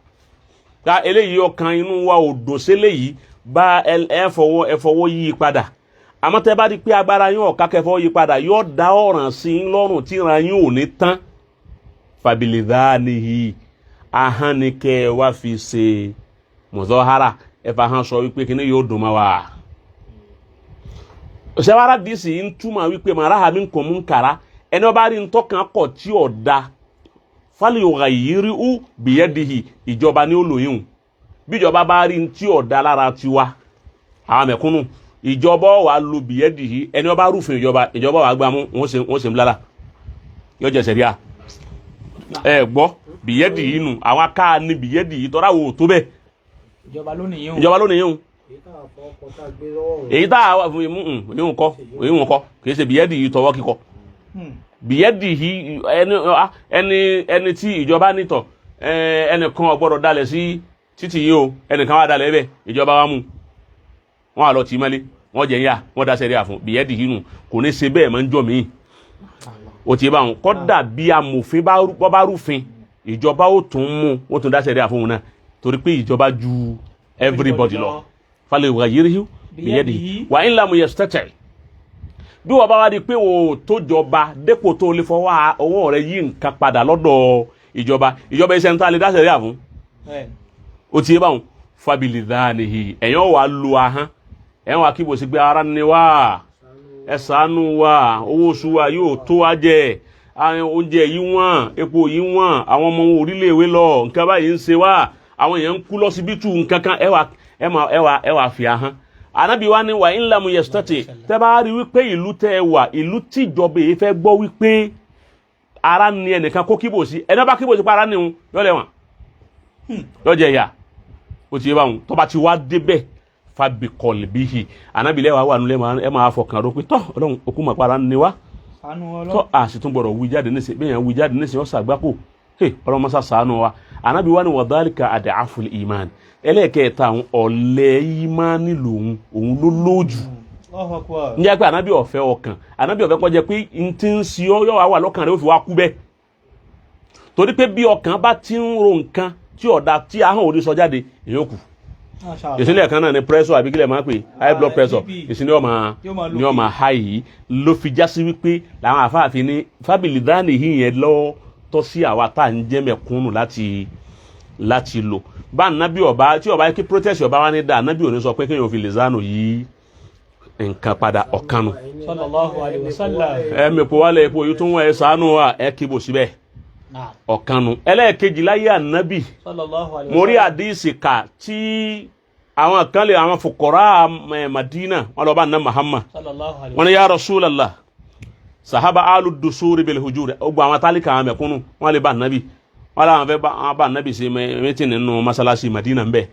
ká eléyìí ọkàn inú wa ò dòṣẹ́lẹ̀ yìí bá ẹ fọwọ́ yí padà àmọ́ tẹ́ bá di pé agbára yín ọ̀ka kẹfọ́ yí padà yóò dá ọ̀ràn sí yín lọ́rùn tí ìran yín ò ní tán fabilidhanihi ahọ́n ni kẹ́ ẹ wá fi ṣe muzahara ẹ fà hàn sọ wípé kíní yóò dùn mọ́ wa. òṣèwárà dìísì ń túmọ̀ wípé màráhà minkum munkara ẹni wọ́n bá rí ntọ́kàn kọ̀ tí ò da falyughayyirhu biyadihi ìjọba ní olóyún bí ìjọba bá rí tí ò da lára tiwa àwọn mẹ̀kúnnù ìjọba wà lu biyadihi ẹni wọ́n bá rúfin ìjọba wà gbámú wọ́n sì ń lára yóò jẹ́ sẹ́ríà ẹ gbọ́ biyadihi nù àwọn aká ní biyadihi tọ́ra wò tó bẹ́ẹ̀ ìjọba lónìí yìí èyí tá a fún ìhun kọ́ kì í ṣe biyadihi tọwọ́ kíkọ́ biyadihi ẹni tí ìjọba nítọ̀ ẹnìkan ò gbọ́dọ̀ dalẹ̀ sí títì yìí o ẹnìkan wà dalẹ̀ ẹbẹ̀ ìjọba wa mú wọn àlọ́ tì mọ́lé wọn jẹ̀ ń yà wọn dá sẹ́ríà fún biyadihi nù kò ní ṣe bẹ́ẹ̀ máa ń jọ mí o ti bá wọn kọ́dà bí amòfin bá rúfin ìjọba ó tún mú wọn tún dá sẹ́ríà fún wọn náà torí pé ìjọba ju everybody lọ falyughayyirhu biyadihi wa in lam yastati' bí wọ́n bá wá di pé wò tó jọba dépò tó lè fọwọ́ ọwọ́ rẹ̀ yí nǹkan padà lọ́dọ̀ ìjọba iṣẹ́ ń tà lè dá sẹ́ríà fún o ti bá wọn fabilidhanihi ẹ̀yàn wà lu ahọ́n ẹ̀yàn wà kíbo sí pé ara ni wá ẹ ṣàánú wa owó oṣù wa yóò tó wá jẹ oúnjẹ yìí wọ́n epo yìí wọ́n àwọn ọmọ orílẹ̀ èwe lọ nǹkan báyìí ń ṣe wá àwọn èèyàn ń kú lọ́sibítù nǹkan kan ẹ wà fi ahọ́n anabi wa ni wa in lam yastati tẹ́ bá rí wípé ìlú tẹ́ wà ìlú tíjọba yìí fẹ́ gbọ́ wípé ara ni ẹnìkan kó kíbo sí ẹni bá kíbo sí pa ara ni òun yọ lẹ́wọ̀n yọ jẹ ìyà ó ti yé báwọn tó bá ti wá débẹ̀ fabiqalbihi anabi lẹ́wà wà nílẹ̀ ẹ máa fọkàn rò pé tọ́ ọlọ́run okú mọ̀ para ni wá tọ́ àṣìtún gbọ́dọ̀ wí jáde níṣẹ́ bẹ́ẹ̀ yẹn wí jáde níṣẹ́ ọ̀sà àgbákò ọlọ́run mọ́sá sàánú wa anabi wa ni wa dhalika ad'aful iman ẹlẹ́ẹ̀kẹta àwọn ọ̀lẹ́ ìmánì lòun òun ló lójú ń jẹ́ pé anabi ọ̀fẹ́ ọkàn anabi ọ̀fẹ́ kọjá pé n ti ń si ọ́ yọ̀ wá lọ́kàn rẹ̀ ó fi wá kú bẹ́ẹ̀ torí pé bí ọkàn bá ti ń ro nǹkan tí ọ̀dà tí ahọ́n òde sọ jáde èyí ó kù ìsìnlẹ̀ kan náà ni pressure àbí kílẹ̀ máa ń pè high blood pressure ìsìnlẹ̀ ọmọ high yìí ló fi já sí wípé làwọn àfáàfin ní fabilidhanihi yẹn lọ́ọ́ tọ́ sí àwa tá à ń jẹ́ mẹ̀kúnnù láti lò bá nábì ọba tí ọba kí protest ọba wa ní dá nábì òní sọ pé kéèyàn fi lizanu yí nǹkan padà ọ̀kanu. sallallahu alaihi wasallam. ẹ mẹ̀pọ̀ wálé epo yìí tó ń wọ ẹ ṣàánú wa ẹ kí bò síbẹ̀ ọ̀kanu. ẹlẹ́ẹ̀kejì láyé ànábì mo rí àdìsí kà tí àwọn kan lè àwọn fukara Madina wọn lọ bá ná Muhammad wọn ni ya Rasulallah sahaba alu dusuri bil hujur ogbo àwọn tálíkà àwọn mẹ̀kúnnù wọn lè bá ànábì wọn làwọn fẹ́ bá ànábì ṣe mẹtìn nínú masalasi Madina ń bẹ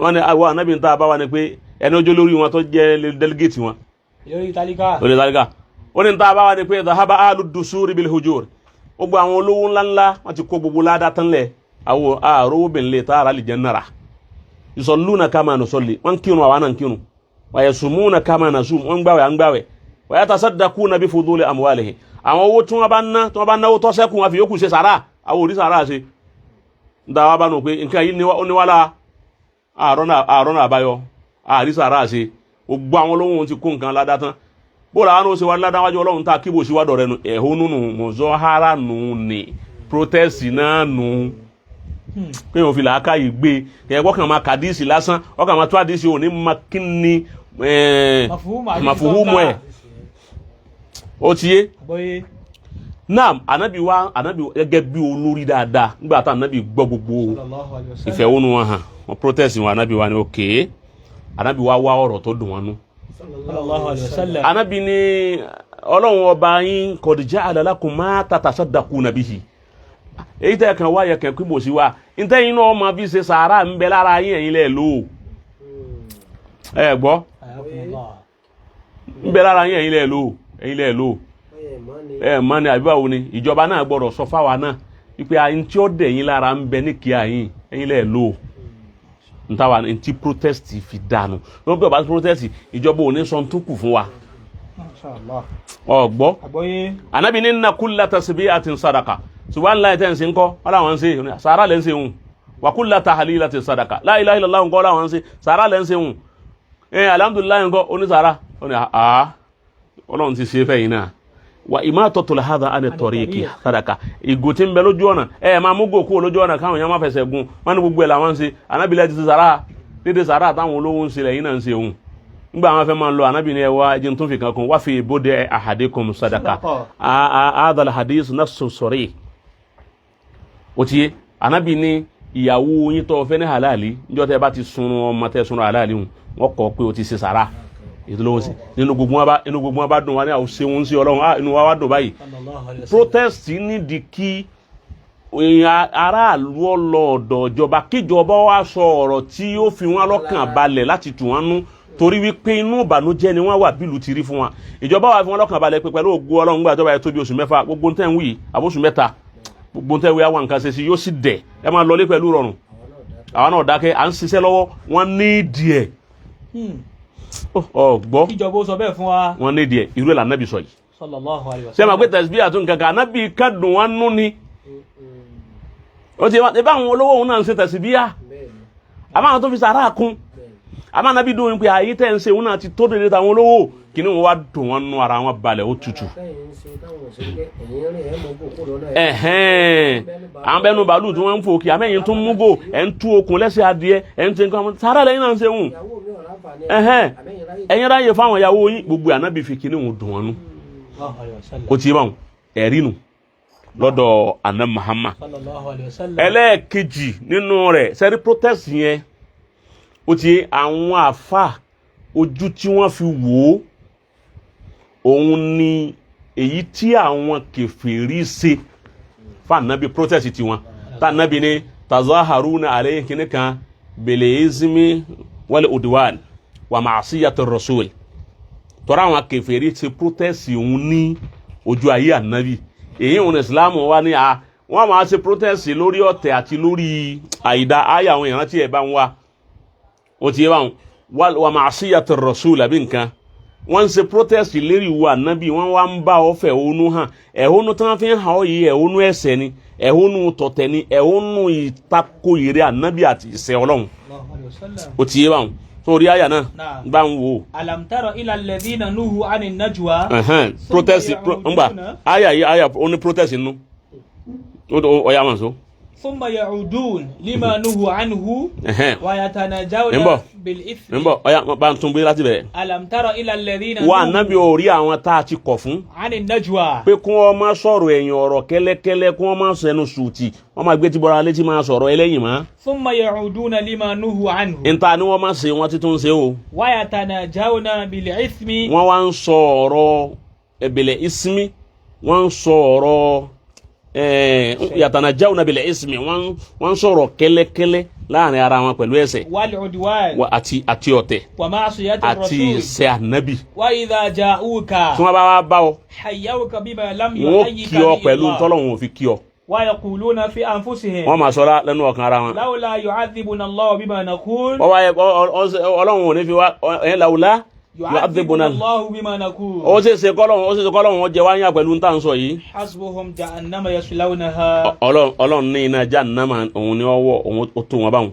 wọn ni àwọn ànábì ń ta bá wa ni pé ẹni ojú lórí wọn tó jẹ́ delegate wọn lórí tálíkà wọn ni ń ta bá wa ni pé sahaba alu dusuri bil hujur ogbo àwọn olówó ńláńlá wọn ti kó gbogbo ládàá tán lẹ̀ àwọn àrówó bẹ̀ńlẹ̀ tá ara lè jẹ́ nára yusalluna kama nusalli wọn kírun àwọn náà kírun wa yasumuna kama nasum wọn gbàwẹ̀ à ń gbàwẹ̀ wa yatasaddaquna bi fuduli amwalihi àwọn owó tí wọ́n bá náwó tó ṣẹ́kù wọn fi yókù ṣe sàrà àwọn orí sàrà ṣe nda wa bá nù pé nǹkan yìí ní wàhálà àárọ̀nà àbáyọ àrí sàrà ṣe gbogbo àwọn olóhùn ti kó nǹkan ládá tán bó làwọn ó ṣe wá ládá wájú ọlọ́run tá kíbò síwádọ̀ rẹ nù ẹ̀hónú nù muzahara nù ní protest náà nù pé òun fi làákà yìí gbé ẹ̀gbọ́n kan máa kàdíìsì lásán ọkàn máa tó àdíìsì òní makíní màfúhùmù ẹ̀ ó ti yé naam anabi gẹ́gẹ́ bí olórí dáadáa nígbà tá anabi gbọ́ gbogbo ìfẹ̀hónú wọn hàn wọn protest wọn anabi wa ni òkè anabi wa wá ọ̀rọ̀ tó dùn wọn nú anabi ni ọlọ́run ọba yín qad ja'ala lakum ma tatasaddaquna bihi èyí tẹ́ kan wáyẹ kẹ́ kí bò sí wa ntẹ́yìn náà ma fi ṣe sàárà ń bẹ lára yín ẹ̀yin lẹ́ lò ẹ gbọ́ ń bẹ lára yín ẹ̀yin lẹ́ lò ẹ mọ̀ ni àbí báwo ni ìjọba náà gbọ́dọ̀ sọ fáwa náà wípé àyìn tí ó dẹ̀ yín lára ń bẹ ní kí àyìn ẹ̀yin lẹ́ẹ̀ lò ó ntáwa ní ti protest fi dànù lọ́wọ́ bí ọba protest ìjọba ò ní sọ tó kù fún wa ọgbọ́ anabi ní nna kulla tasbihatin sadaqa subhanallahi tẹ́ ń ṣe ńkọ́ ọ̀là wọn ń ṣe sàárà lẹ́ ń ṣe hùn wa kulla tahlilatin sadaqa la ilaha illallah ńkọ́ ọ̀là wọn ń ṣe sàárà lẹ́ ń ṣe hùn alhamdulilayi ńkọ́ onísàárà ọlọ́run ti ṣe fẹ́yìn náà wa imatatul hadha ani tariqi sadaqa ìgò tí ń bẹ lójú ọ̀nà máa mú gò kúrò lójú ọ̀nà káwọn èèyàn máa fẹsẹ̀ gun wọn ní gbogbo ẹ̀ làwọn ń ṣe anábìlẹ̀ ti ṣe sàárà dédé sàárà táwọn olówó ń ṣe lẹ́yìn náà ń ṣe hùn nígbà àwọn afẹ́ máa ń lọ anábìlẹ̀ ẹwà ẹjẹ tó fi kankan wá fi bóde ahadikum sadaqa adal hadith nafsu sarih ó ti yé anábìlẹ̀ ìyàwó yín tó fẹ́ ní halali níjọ́ tẹ́ bá ti sun ọmọ tẹ́ sun halali hùn wọ́n kọ́ pé o ti ṣe sàárà ìdúró sí inú gbogbo wọn bá dùn wá ní àwọn ṣeun sí ọlọ́run inú wa wá dùn báyìí protest nídìí kí aráàlú ọlọ́ọ̀dọ̀ ìjọba kíjọba wá sọ ọ̀rọ̀ tí ó fi wọn lọ́kàn balẹ̀ láti tù wọ́n nú torí wípé inú ìbànújẹ́ ni wọ́n wà bílù ti rí fún wa ìjọba wà fi wọn lọ́kàn balẹ̀ pé pẹ̀lú ògo ọlọ́run gbà ìjọba yẹn tó bí oṣù mẹ́fà gbogbo tẹ́ ń wí àbóṣù mẹ́ta gbogbo tẹ́ ń wí àwọn nǹkan ṣe sí yóò sì dẹ̀ ẹ máa lọlé pẹ̀lú rọrùn àwọn náà dákẹ́ à ń ṣiṣẹ́ lọ́wọ́ wọ́n ní díẹ̀ ọgbọ́ kíjọba ó sọ bẹ́ẹ̀ fún wa wọ́n ní díẹ̀ irú ẹ̀ là nábì sọ yìí sallallahu alaihi ṣé wasallam máa gbé tẹ̀síbí àtún kankan nábì kádùn wọn nú ni ó ti bá àwọn olówó òun náà ń ṣe tẹ̀síbí à àmọ́ àwọn tó fi sàárà kún àmọ́ nábì dùn pé àyè tẹ̀ ń ṣe òun náà ti tó dédé táwọn olówó kìíní wọn wá dùn wọn nú ara wọn balẹ̀ ó tutù àwọn bẹnu bàálù tí wọ́n ń fòkè àmẹ́yìn tó ń múgò ẹ̀ ń tú okùn lẹ́sẹ̀ adìẹ ẹ̀ ń tẹ́ nǹkan sàárà lẹ́yìn náà ń ṣe hùn ẹ̀yin ráyè fáwọn ìyàwó yín gbogbo ànábì fi kìíní wọn dùn wọn nú ó ti bá wọn ẹ̀rí nù lọ́dọ̀ àná Muhammad ẹlẹ́ẹ̀kejì nínú rẹ̀ sẹ́rí protest yẹn ó ti àwọn àfà ojú tí wọ́n fi wò ó òun ni èyí tí àwọn kèfèrí ṣe fànàbí protest tiwọn tànàbí ni tazaharuna alayhi kìíní kan bèlè ezimi wal udwan wa ma'siyati rasul tọ́ra àwọn kèfèrí ti protest òun ní ojú ayé ànábì èyí òun ìsìláàmù wa ní wọ́n máa ṣe protest lórí ọ̀tẹ̀ àti lórí àìdá ayé àwọn èèyàn tí ẹ̀ bá ń wá ó ti yé báwọn wa ma'siyati rasul àbí nǹkan wọ́n ń ṣe protest lérí ìwà ànábì wọ́n wá ń bá ọ fẹ̀hónú hàn ẹ̀hónú tí wọ́n fi ń hàn ọ́ yìí ẹ̀hónú ẹ̀ṣẹ̀ ni ẹ̀hónú tọ̀tẹ̀ ni ẹ̀hónú ìtakò ìrẹ́ ànábì àti ìṣẹ́ ọlọ́run ó ti yé báwọn sórí àyà náà bá ń wò. alam tara ila alladhina nuhu anin najwa. protest ngba àyà yìí àyà ó ní protest nínú ọ̀yà wọn so. thumma ya'udun lima nuhu anhu wa yatanajawna bil ithmi. nbọ ọ̀yà bá ń tún bí láti bẹ̀rẹ̀. alam tara ila alladhina. wà nábì orí àwọn tá a ti kọ̀ fún. anin najwa. pé kí wọ́n máa sọ̀rọ̀ ẹ̀yìn ọ̀rọ̀ kẹ́lẹ́kẹ́lẹ́ kí wọ́n máa sẹnu sùtì wọ́n máa gbé tí bọ́ra létí máa sọ̀rọ̀ ẹlẹ́yìn mọ́. thumma ya'uduna lima nuhu anhu. níta ni wọ́n máa ṣe wọ́n ti tún ṣe o. wa yatanajawna bil ithmi. wọ́n wá ń sọ ọ̀rọ̀ bil ismi wọ́n ń sọ ọ̀rọ̀ yatanajawna bil ismi wọ́n sọ̀rọ̀ kẹ́lẹ́kẹ́lẹ́ láàrin ara wọn pẹ̀lú ẹ̀ṣẹ̀ wal udwan àti ọ̀tẹ̀ wa ma'siyati rasul àti ìṣẹ̀ ànábì. wa idha ja'uka. tí wọ́n bá wá bá ọ. hayyawka bima lam wọ́n kí ọ pẹ̀lú tọ́lọ́hun ò fi kí ọ. wa yaquluna fi anfusihim. wọ́n máa sọ lẹ́nu ọkàn ara wọn. lawla yu'adhibuna Allahu bima naqul. ọlọ́run ò ní fi wá lawla yu'adhibuna Allahu bima naqul. ó sì ṣe kọ́lọ́run ó jẹ wáyà pẹ̀lú ń tà ń sọ yìí. hasbuhum jahannama yaslawnaha. ọlọ́run ní iná jahannama òun ni ọwọ́ òun ó tó wọn báwọn.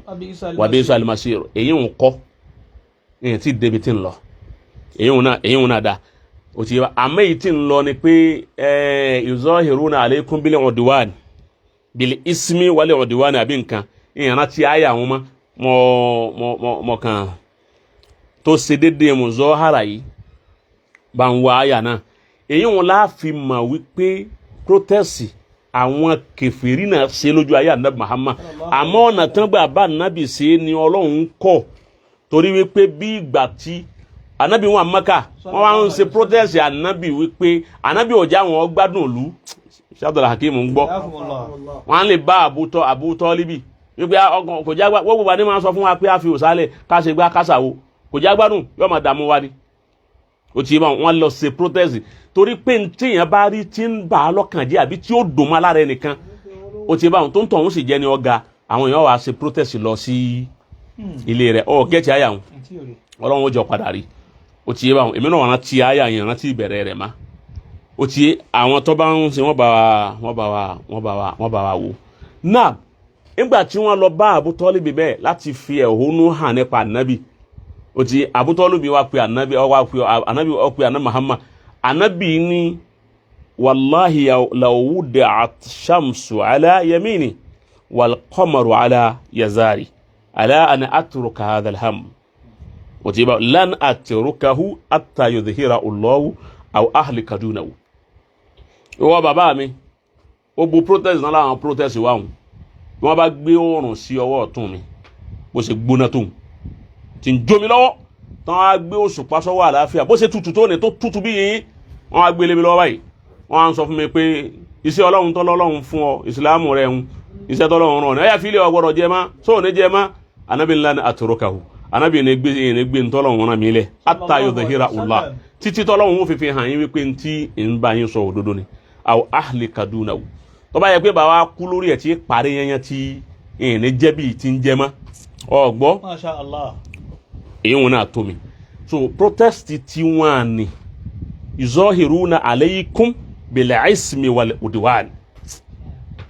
wa bi'sal masir èyí ń kọ́ èyí tí débi tí ń lọ èyí ń náà dá ó ti yẹ àmọ́ èyí tí ń lọ ni pé yuzahiruna alaykum bil udwan bil ismi wal udwan àbí nǹkan ìyẹn láti àyà wọn mọ́ kàn tó ṣe déédéé muzahara yìí bá ń wá àyà náà èyí wọn láàfin mọ̀ wípé protest àwọn kèfèrí náà ṣe lójú ayé ànábì Muhammad àmọ́ ọ̀nà tán gbà bá ànábì ṣe ni Ọlọ́run kọ̀ torí wípé bí ìgbà tí ànábì wọn Mákà wọ́n wá ń ṣe protest ànábì wípé ànábì ọjà wọn gbádùn ìlú Abdul Hakim ń gbọ́ wọ́n lè bá Abu Talibi wípé kò jágbá wọ́n gbogbo adé máa sọ fún wa pé a fi òsálẹ̀ ká ṣe gbá kásàwó kò jágbádùn yóò máa dààmú wa ni ó ti yé báwọn wọ́n lọ ṣe protest torí pé tíyẹn bá rí tí ń bà á lọ́kàn jẹ́ àbí tí ó dùn mọ́ lára ẹnìkan ó ti yé báwọn tó ń tọ̀hún sì jẹ́ ní ọ̀gá àwọn èèyàn wá ṣe protest lọ sí ilé rẹ̀ ọ̀ gẹ́tì àyà wọn ọlọ́run ó jọ padà rí ó ti yé báwọn èmi náà rántí àyà yẹn rántí ìbẹ̀rẹ̀ rẹ̀ má ó ti yé àwọn tó bá ń ṣe wọ́n bá wa wò náà nígbà tí wọ́n lọ bá Abu Talib bẹ́ẹ̀ láti fi ẹ̀hónú hàn nípa ànábì ó ti Abu Talib wá pe ànábì ó pe ànábì Muhammad ànábì ní wallahi law wudi'at shamsu ala yamini wal qamaru ala yazari ala an atruka hadha al-ham ó ti bá lan atrukahu hatta yudhhira Allahu aw ahlika dunahu ó bàbá mi ó bu protest náà láwọn protest wà hùn wọ́n bá gbé oòrùn sí ọwọ́ ọ̀tún mi bó ṣe gbóná tó tí ń jó mi lọ́wọ́ tán á gbé òṣùpá sọ́wọ́ àlàáfíà bó ṣe tutù tó ní tó tutù bí yìnyín wọ́n á gbé lé mi lọ́wọ́ báyìí wọ́n á ń sọ fún mi pé iṣẹ́ ọlọ́run tọ́lọ́run fún ọ ìsìlámù rẹ̀ ń iṣẹ́ tọ́lọ́run rán ọ ẹ̀yà fílẹ̀ ọgbọ́dọ̀ jẹ má sóò ní jẹ má anábì ńlá ní àtòrókàwù anábì ní gbé ntọ́lọ́run rán mi lẹ̀ hatta yudhhira Allah títí tọ́lọ́run ó fi hàn yín wípé ntí ń bá yín sọ òdodo ni aw ahlika dunahu tó bá yẹ pé bàbá kú lórí ẹ̀ tí parí yẹn tí ní jẹ́bi tí ń jẹ́ mọ́ ọgbọ́ Masha Allah èyí wọn náà tó mi so protest tí wọ́n ní yuzahiruna alaykum bil ismi wal udwan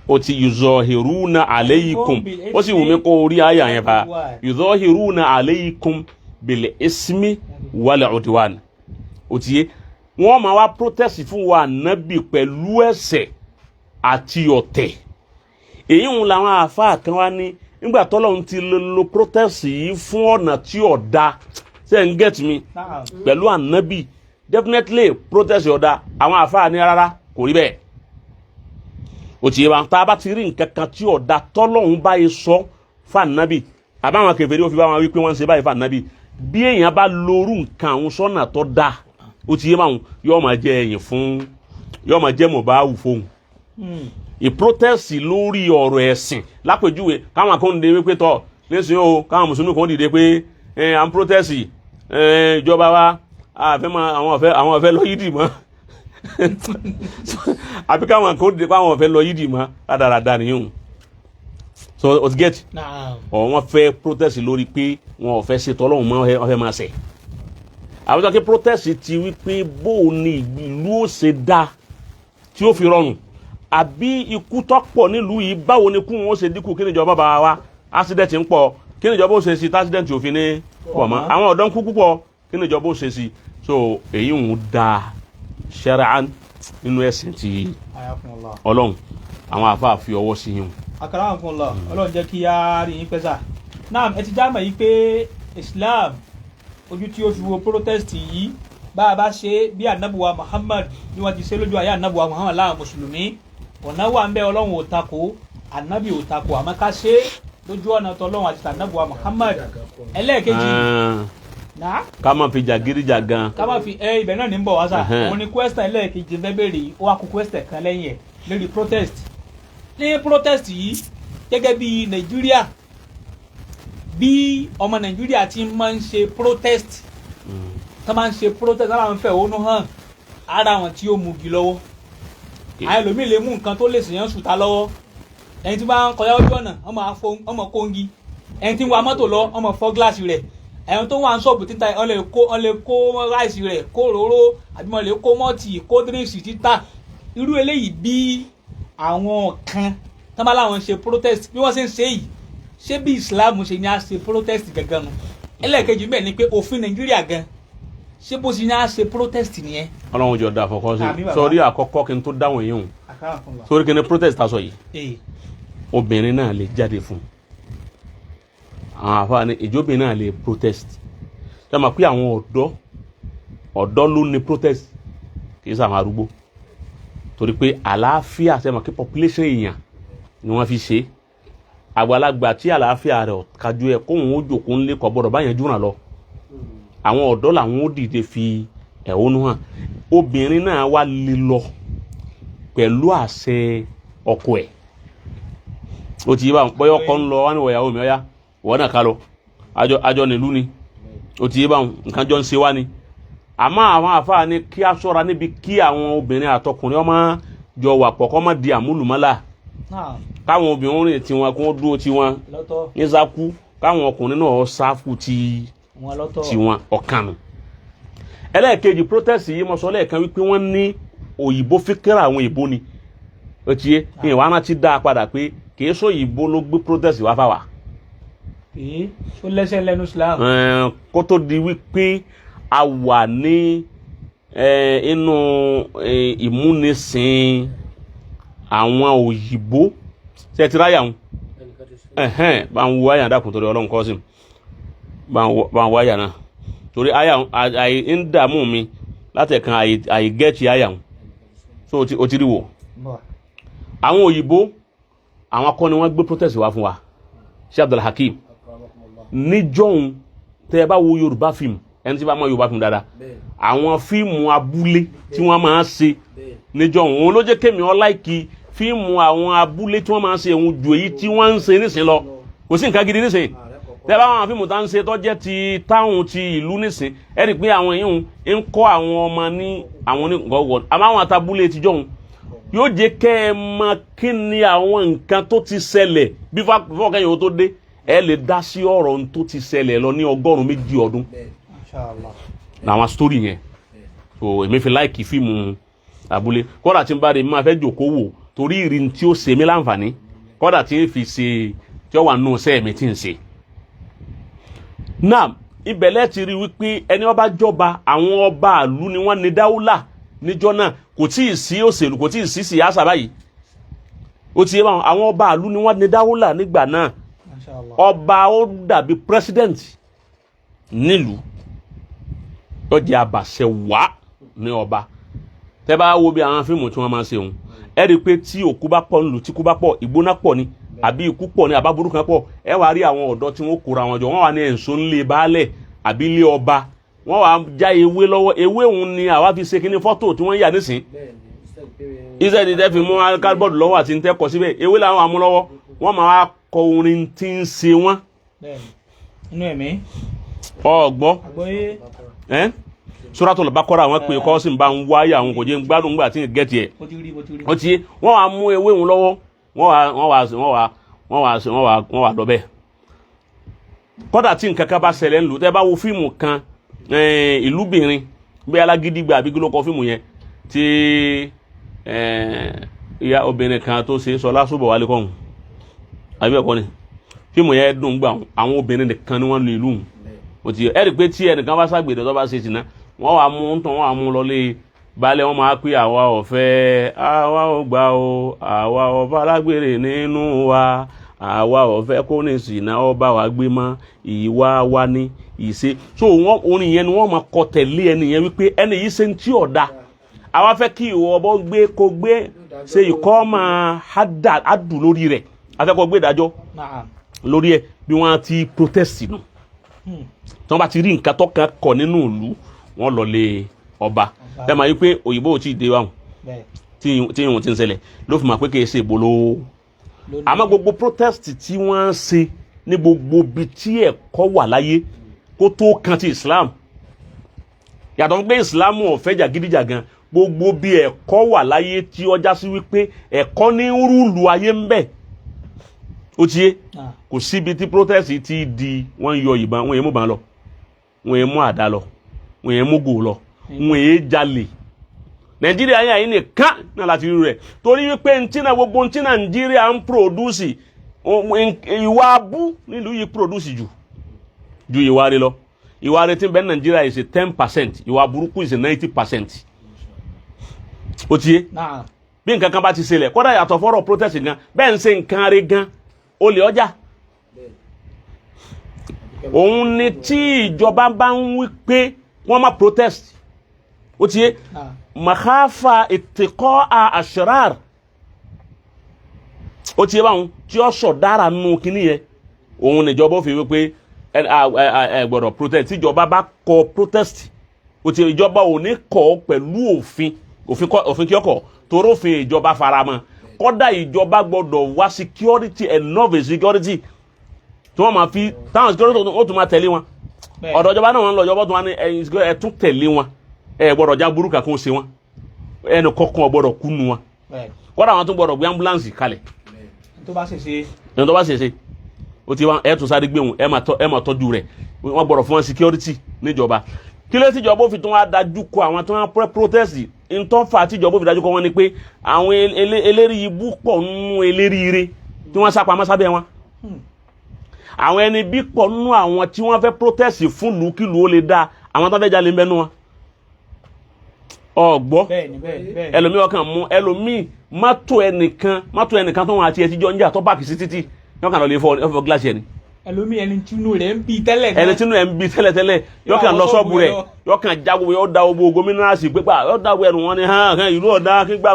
ó ti yuzahiruna alaykum ó sì wù mí kó orí àyà yẹn bá yuzahiruna alaykum bil ismi wal udwan ó ti yé wọ́n máa wá protest fún wa nábì pẹ̀lú ẹ̀ṣẹ̀ àti ọ̀tẹ̀ èyí ń làwọn àáfàá kan wá ní nígbà tọ́lọ́run ti lo protest yìí fún ọ̀nà tí ọ̀dà ṣe ń get me pẹ̀lú ànábì definitely protest ọ̀dà àwọn àáfàá ní rárá kò rí bẹ́ẹ̀ ó ti yé wa tá a bá ti rí nǹkan kan tí ọ̀dà tọ́lọ́run báyìí sọ fún ànábì àbáwọn kèfèrí ó fi bá wọn wí pé wọ́n ń ṣe báyìí fún ànábì bí èèyàn bá lorú nǹkan àwọn sọ́nà tó dáa ó ti yé máa yóò máa jẹ ẹ̀yìn fún yóò máa jẹ́ mọ̀báwù fóun ìprotest lórí ọ̀rọ̀ ẹ̀sìn lápèjúwe káwọn kan dìde wípé tọ́ lẹ́sìn o káwọn mùsùlùmí kan dìde pé à ń protest ìjọba wa àfẹ́ máa àwọn ọ̀fẹ́ lọ yídì mọ́ àbí káwọn kan dìde pé àwọn ọ̀fẹ́ lọ yídì mọ́ rádaràda nìyẹn so o ti get ọ̀ wọ́n fẹ́ protest lórí pé wọn ò fẹ́ ṣe tọ́lọ́hún mọ́ wọ́n fẹ́ máa ṣe àwọn tó kí protest ti wípé bó ni ìlú ó ṣe dá tí ó fi rọrùn àbí ikú tó pọ̀ nílùú yìí báwo ni kú wọn ó ṣe dínkù kí ni ìjọba bá wa accident ń pọ̀ kí ni ìjọba ó ṣe sí accident òfin ní pọ̀ mọ́ àwọn ọ̀dọ́ ń kú púpọ̀ kí ni ìjọba ó ṣe sí so èyí ń da ṣẹ́ràn nínú ẹ̀sìn ti ọlọ́run àwọn àfáà fi ọwọ́ sí yín. àkàrà fún ọlọ ọlọ́run jẹ́ kí á rí yín pẹ́sà náà ẹ ti já mọ̀ yìí pé Islam ojú tí ó fi wo protest yìí bá a bá ṣe bí anabuwa Muhammad bí wọ́n ti ṣe lójú ayé anabuwa Muhammad láwọn mùsùlùmí ọ̀nà wà ń bẹ ọlọ́run ò takò anabi ò takò àmọ́ ká ṣe lójú ọ̀nà tọ́lọ́run àti anabuwa Muhammad ẹlẹ́ẹ̀kejì náà. ká má fi jàgídíjà gan. ká má fi ibẹ̀ náà ní bọ̀ wá sà òun ni question ẹlẹ́ẹ̀kejì fẹ́ bèrè ó wá kú question kan lẹ́yìn ẹ̀ lórí protest ní protest yìí gẹ́gẹ́ bí Nàìjíríà bí ọmọ Nàìjíríà ti máa ń ṣe protest tó máa ń ṣe protest lára wọn fẹ́ òun hàn ara wọn tí ó mugi lọ́wọ́ àìlòmíì lè mú nǹkan tó lè ṣèyàn sùtá lọ́wọ́ ẹni tí bá ń kọjá ojú ọ̀nà ọmọ kóńgì ẹni tí ń wa mọ́tò lọ ọmọ fọ́ gíláàsì rẹ̀ ẹni tó wà ń ṣọ́ọ̀bù títa ọ lè kó ráìsì rẹ̀ kó òróró àbí mo lè kó mọ́ọ̀tì kó dírìsì títà irú eléyìí bí àwọn kan tó bá láwọn ṣe protest bí wọ́n ṣe ń ṣe yìí ṣé bí Islam ṣe ní a ṣe protest gangan nu ẹlẹ́ẹ̀kejì bẹ́ẹ̀ ni pé òfin Nàìjíríà gan ṣé bó ṣe ní a ṣe protest nìyẹn. Ọlọ́run jọ da àkọ́kọ́ sí sọrí àkọ́kọ́ kí n tó dáhùn yìí hùn sórí kí ni protest ta sọ yìí obìnrin náà lè jáde fún àwọn àfáàní ìjóbìnrin náà lè protest ṣé máa pé àwọn ọ̀dọ́ ló ní protest kì í sàwọn arúgbó torí pé àlàáfíà ṣé máa kí population èèyàn ni wọ́n fi ṣe àgbàlagbà tí àlàáfíà rẹ̀ kájú ẹ̀ kóhun ó jòkó ńlé kọ́ gbọ́dọ̀ báyẹn jùràn lọ àwọn ọ̀dọ́ làwọn ó dìde fi ẹ̀hónú hàn obìnrin náà wá lè lọ pẹ̀lú àṣẹ ọkọ ẹ̀ ó ti yé báwọn bọ́yọ̀ ọkọ ń lọ wá ní ìwọ̀yàwó mi ọ̀yá wọ́n náà ká lọ àjọ nílùú ni ó ti yé báwọn nǹkan jọ ń ṣe wá ni àmọ́ àwọn àfáà ní kí a ṣọ́ra níbi kí àwọn obìnrin àtọkùnrin ọmọ jọ wà pọ̀ kọ́ mọ́ di àmúlùmọ́là káwọn obìnrin rìn tiwọn kí wọ́n dúró tiwọn ní sákú káwọn ọkùnrin náà sáfù tiwọn ọ̀kanù. ẹlẹ́ẹ̀kejì protest yìí mo sọ lẹ́ẹ̀kan wípé wọ́n ní òyìnbó fíkẹ́rà àwọn òyìnbó ni ó ti yé ìwà náà ti dá a padà pé kì í sọ òyìnbó ló gbé protest wá fáwa. ó lẹ́sẹ̀ lẹ́nu Islam. kó tó di wípé a wà ní inú ìmúnisìn àwọn òyìnbó ṣe ti ráyà wọn bá ń wo àyà dákun torí Ọlọ́run kọ́ sí bá ń wo àyà náà torí àyà àyè ń dààmú mi látẹ̀kan àyè gẹ́ẹ̀tì àyà wọn so o ti rí wò. àwọn òyìnbó àwọn akọni wọn gbé protest wá fún wa ṣé Abdul Hakim níjọ́hun tẹ́ ẹ bá wo Yorùbá fíìmù ẹni tí bá mọ Yorùbá fíìmù dáadáa àwọn fíìmù abúlé tí wọ́n máa ń ṣe níjọ́hun òun ló jẹ́ kémi ọ láìkí fíìmù àwọn abúlé tí wọ́n máa ń ṣe òun ju èyí tí wọ́n ń ṣe nísìn lọ kò sí nǹkan gidi nísìn tẹ́ bá àwọn fíìmù tá ń ṣe tó jẹ́ ti táwọn ti ìlú nísìn ẹ rí i pé àwọn èèyàn ń kọ́ àwọn ọmọ ní àwọn onígbọ̀wọ̀ àmọ́ àwọn àtàbúlé tíjọ́hun yóò jẹ́ kẹ́ ẹ mọ̀ kí ni àwọn nǹkan tó ti ṣẹlẹ̀ bí fọ́kẹ́yìn ó tó dé ẹ lè dá sí ọ̀rọ̀ tó ti ṣẹlẹ̀ lọ ní 120 ọdún làwọn story yẹn so èmi fi láìkì fíìmù abúlé kódà tí n bá rí mi máa fẹ́ jòkó wò torí ìrìn tí ó ṣe mí láǹfààní kódà tí n fi ṣe tí ó wà nù sẹ́ẹ̀ mi tí n ṣe. náà ibẹ̀lẹ̀ ti rí wípé ẹni ọba jọba àwọn ọba àlú ni wọ́n ní dáúlà níjọ́ náà kò tí ì sí òṣèlú kò tí ì sí síyáṣà báyìí ó ti yé wọn àwọn ọba àlú ni wọ́n ní dáúlà nígbà náà ọba ó dàbí president nílùú ó jẹ́ àbàṣẹ wá ní ọba tẹ́ bá wo bí àwọn fíìmù tí wọ́n máa ń ṣe òun ẹ rí i pé tí òkú bá pọ̀ nílùú tí kú bá pọ̀ ìgbóná pọ̀ ni àbí ikú pọ̀ ni àbá burúkú kan pọ̀ ẹ wá rí àwọn ọ̀dọ́ tí wọ́n kóra wọn jọ wọ́n wà ní ẹ̀ǹso ńlẹ̀ baálẹ̀ àbí ilé ọba wọ́n wà já ewé lọ́wọ́ ewé òun ni àwa fi ṣe kíní fọ́tò tí wọ́n yà nísìn iṣẹ́ ni tẹ́ fi mú kálbọ̀dù lọ́wọ́ àti tẹ́ kọ síbẹ̀ ewé làwọn àmú lọ́wọ́ wọ́n máa wá kọ orin tí ń ṣe wọ́n. inú ẹ̀mí. ọgbọ́n Suratul Baqara àwọn pè kọ́ sí bá ń wáyà àwọn kò jẹ́ ń gbádùn gbà tí ń gẹ́tì ẹ̀ ó ti yé wọ́n wá mú ewé òun lọ́wọ́ wọ́n wá lọ bẹ́ẹ̀ kódà tí nǹkan kan bá ṣẹlẹ̀ ńlù tẹ́ bá wo fíìmù kan ìlúbìnrin bí Alágídígbà àbí kílókọ fíìmù yẹn tí ìyá obìnrin kan tó ṣe Ṣọlá Ṣóbọ̀wálé kọ́hún àbí ẹ̀kọ́ ni fíìmù yẹn dùn gbà àwọn obìnrin nìkan ni wọ́n lu ìlú ó ti yẹ ẹ rí i pé tí ẹnìkan bá ṣàgbèrè tó bá ṣe sí náà wọ́n wà mú ń tàn wọ́n wà mú lọlé balẹ̀ wọ́n máa pé àwa ọ̀fẹ́ àwa ò gbà o àwa ọ̀fẹ́ alágbèrè nínú wa àwa ọ̀fẹ́ kó ní ìsìnà ọba wa gbé mọ́ ìwà wa ní ìṣe so wọ́n orin yẹn ni wọ́n máa kọ tẹ̀lé ẹni yẹn wípé ẹni yìí ṣe ń tí ọ̀dà àwa fẹ́ kí ìwọ ọbọ̀ gbé kó gbé ṣe ìkọ́ máa hádùn lórí rẹ̀ afẹ́kọ̀ gbé ìdájọ́ lórí ẹ̀ bí wọ́n ti protest nù tí wọ́n bá ti rí nǹkan tó kàn kọ̀ nínú ìlú wọ́n lọ lé ọba ẹ máa yí pé òyìnbó ò tí ì dé wa tí ìwọ̀n ti ń ṣẹlẹ̀ ló fi máa pé kì í ṣe ìbolo àmọ́ gbogbo protest tí wọ́n ń ṣe ní gbogbo ibi tí ẹ̀kọ́ wà láyé kó tó kan ti Islam yàtọ̀ pé Islam ò fẹ́ jàgídíjàgan gbogbo bí ẹ̀kọ́ wà láyé tí ọjà sí wípé ẹ̀kọ́ ní rúùlù ayé ń bẹ ó ti yé kò síbi tí protest ti di wọ́n yọ ìbọn wọ́n yẹ mú bàn lọ wọ́n yẹ mú àdá lọ wọ́n yẹ mú gò lọ wọ́n yẹ jalè Nàìjíríà yẹn àyín nìkan náà láti rí rẹ̀ torí wípé ntina gbogbo ntí Nàìjíríà ń produce ìwà abú nílùú yìí produce ju ìwà rẹ̀ lọ ìwà rẹ̀ tí ń bẹ Nàìjíríà is 10% ìwà burúkú is 90%. ó ti yé bí nǹkan kan bá ti ṣẹlẹ̀ kódà yàtọ̀ fọ́rọ̀ protest gan bẹ́ẹ̀ ń ṣe nǹkan rẹ̀ gan olè ọjà òun ni tí ìjọba bá ń wí pé wọ́n má protest ó ti yé makhafa ìtìkọ́ àṣírár ó ti yé báwọn tí ó sọ dára nù kíní yẹn òun níjọba ó fi wí pé ẹ gbọ́dọ̀ protest tí ìjọba bá kọ protest ó ti yé ìjọba ò ní kọ pẹ̀lú òfin kí ọkọ̀ toró òfin ìjọba faramọ́ kódà ìjọba gbọ́dọ̀ wá security enough security tí wọ́n máa fi táwọn security ó tún máa tẹ̀lé wọn ọ̀dọ̀ ìjọba náà wọ́n lọ ìjọba tó wá ní ẹ tún tẹ̀lé wọn ẹ gbọ́dọ̀ já burúkú kan ṣe wọn ẹnu kọ̀ọ̀kan gbọ́dọ̀ kú nu wọn kódà àwọn tó gbọ́dọ̀ gbé ambulance kalẹ̀ tó bá ṣèṣe ó ti wá ẹ tún sáré gbé wọn ẹ máa tọ́jú rẹ̀ wọ́n gbọ́dọ̀ fún wọn security níjọba kí ló tíjọba ó fi tún wá dájú kọ àwọn tó wọ́n protest ntọ́fà tíjọba ó fi dájú kọ wọn ni pé àwọn eléri ibú pọ̀ nínú eléri ire tí wọ́n sápamọ́ sábẹ́ wọn àwọn ẹni bí pọ̀ nínú àwọn tí wọ́n fẹ́ protest fún lùkìlù ó lè dá àwọn tó fẹ́ jalè ń bẹ́nu wọn ọgbọ́ ẹlòmíì ọkàn mú ẹlòmíì mọ́tò ẹnìkan tó wọn àti ẹtí jọ ń jà tó báàkì sí títì yọkàn lọ lè fọ gíláàsì ẹni ẹlòmíì ẹni tínú rẹ̀ ń bí tẹ́lẹ̀ yọkàn lọ sọ́ọ̀bù rẹ̀ yọkàn jáwó yọ da owó gómìnà sí pípa yọ da owó ẹnu wọn ni hàn ìlú ọ̀dà kígbà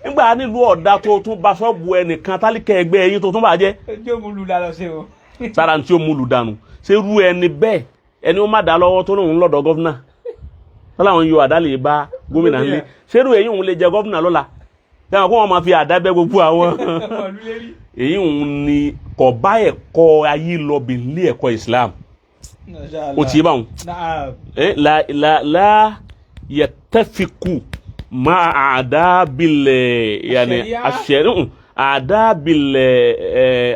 nígbà nílùú ọ̀dà tó tún bá sọ́ọ̀bù ẹnìkan tálíkẹ́ ẹgbẹ́ ẹyin tó tún bàjẹ́ sára tí ó múlù dànù ṣé rú ẹni bẹ́ẹ̀ ẹni ó má dá lọ́wọ́ tó lóun lọ́dọ̀ gọ́fúnà tọ́láwọn yóò àdá lè bá gómìnà ńlẹ̀ ṣé rú èyí òun lè jẹ gọ́fúnà lọ́la dáhùn kó wọn máa fi àdá bẹ́ gbogbo àwọn èyí òun ni kò bá ẹ̀kọ́ ayé lọ bí ilé ẹ̀kọ́ Islam ó ti yé báwọn la yattafiqu ma adabil yani ashari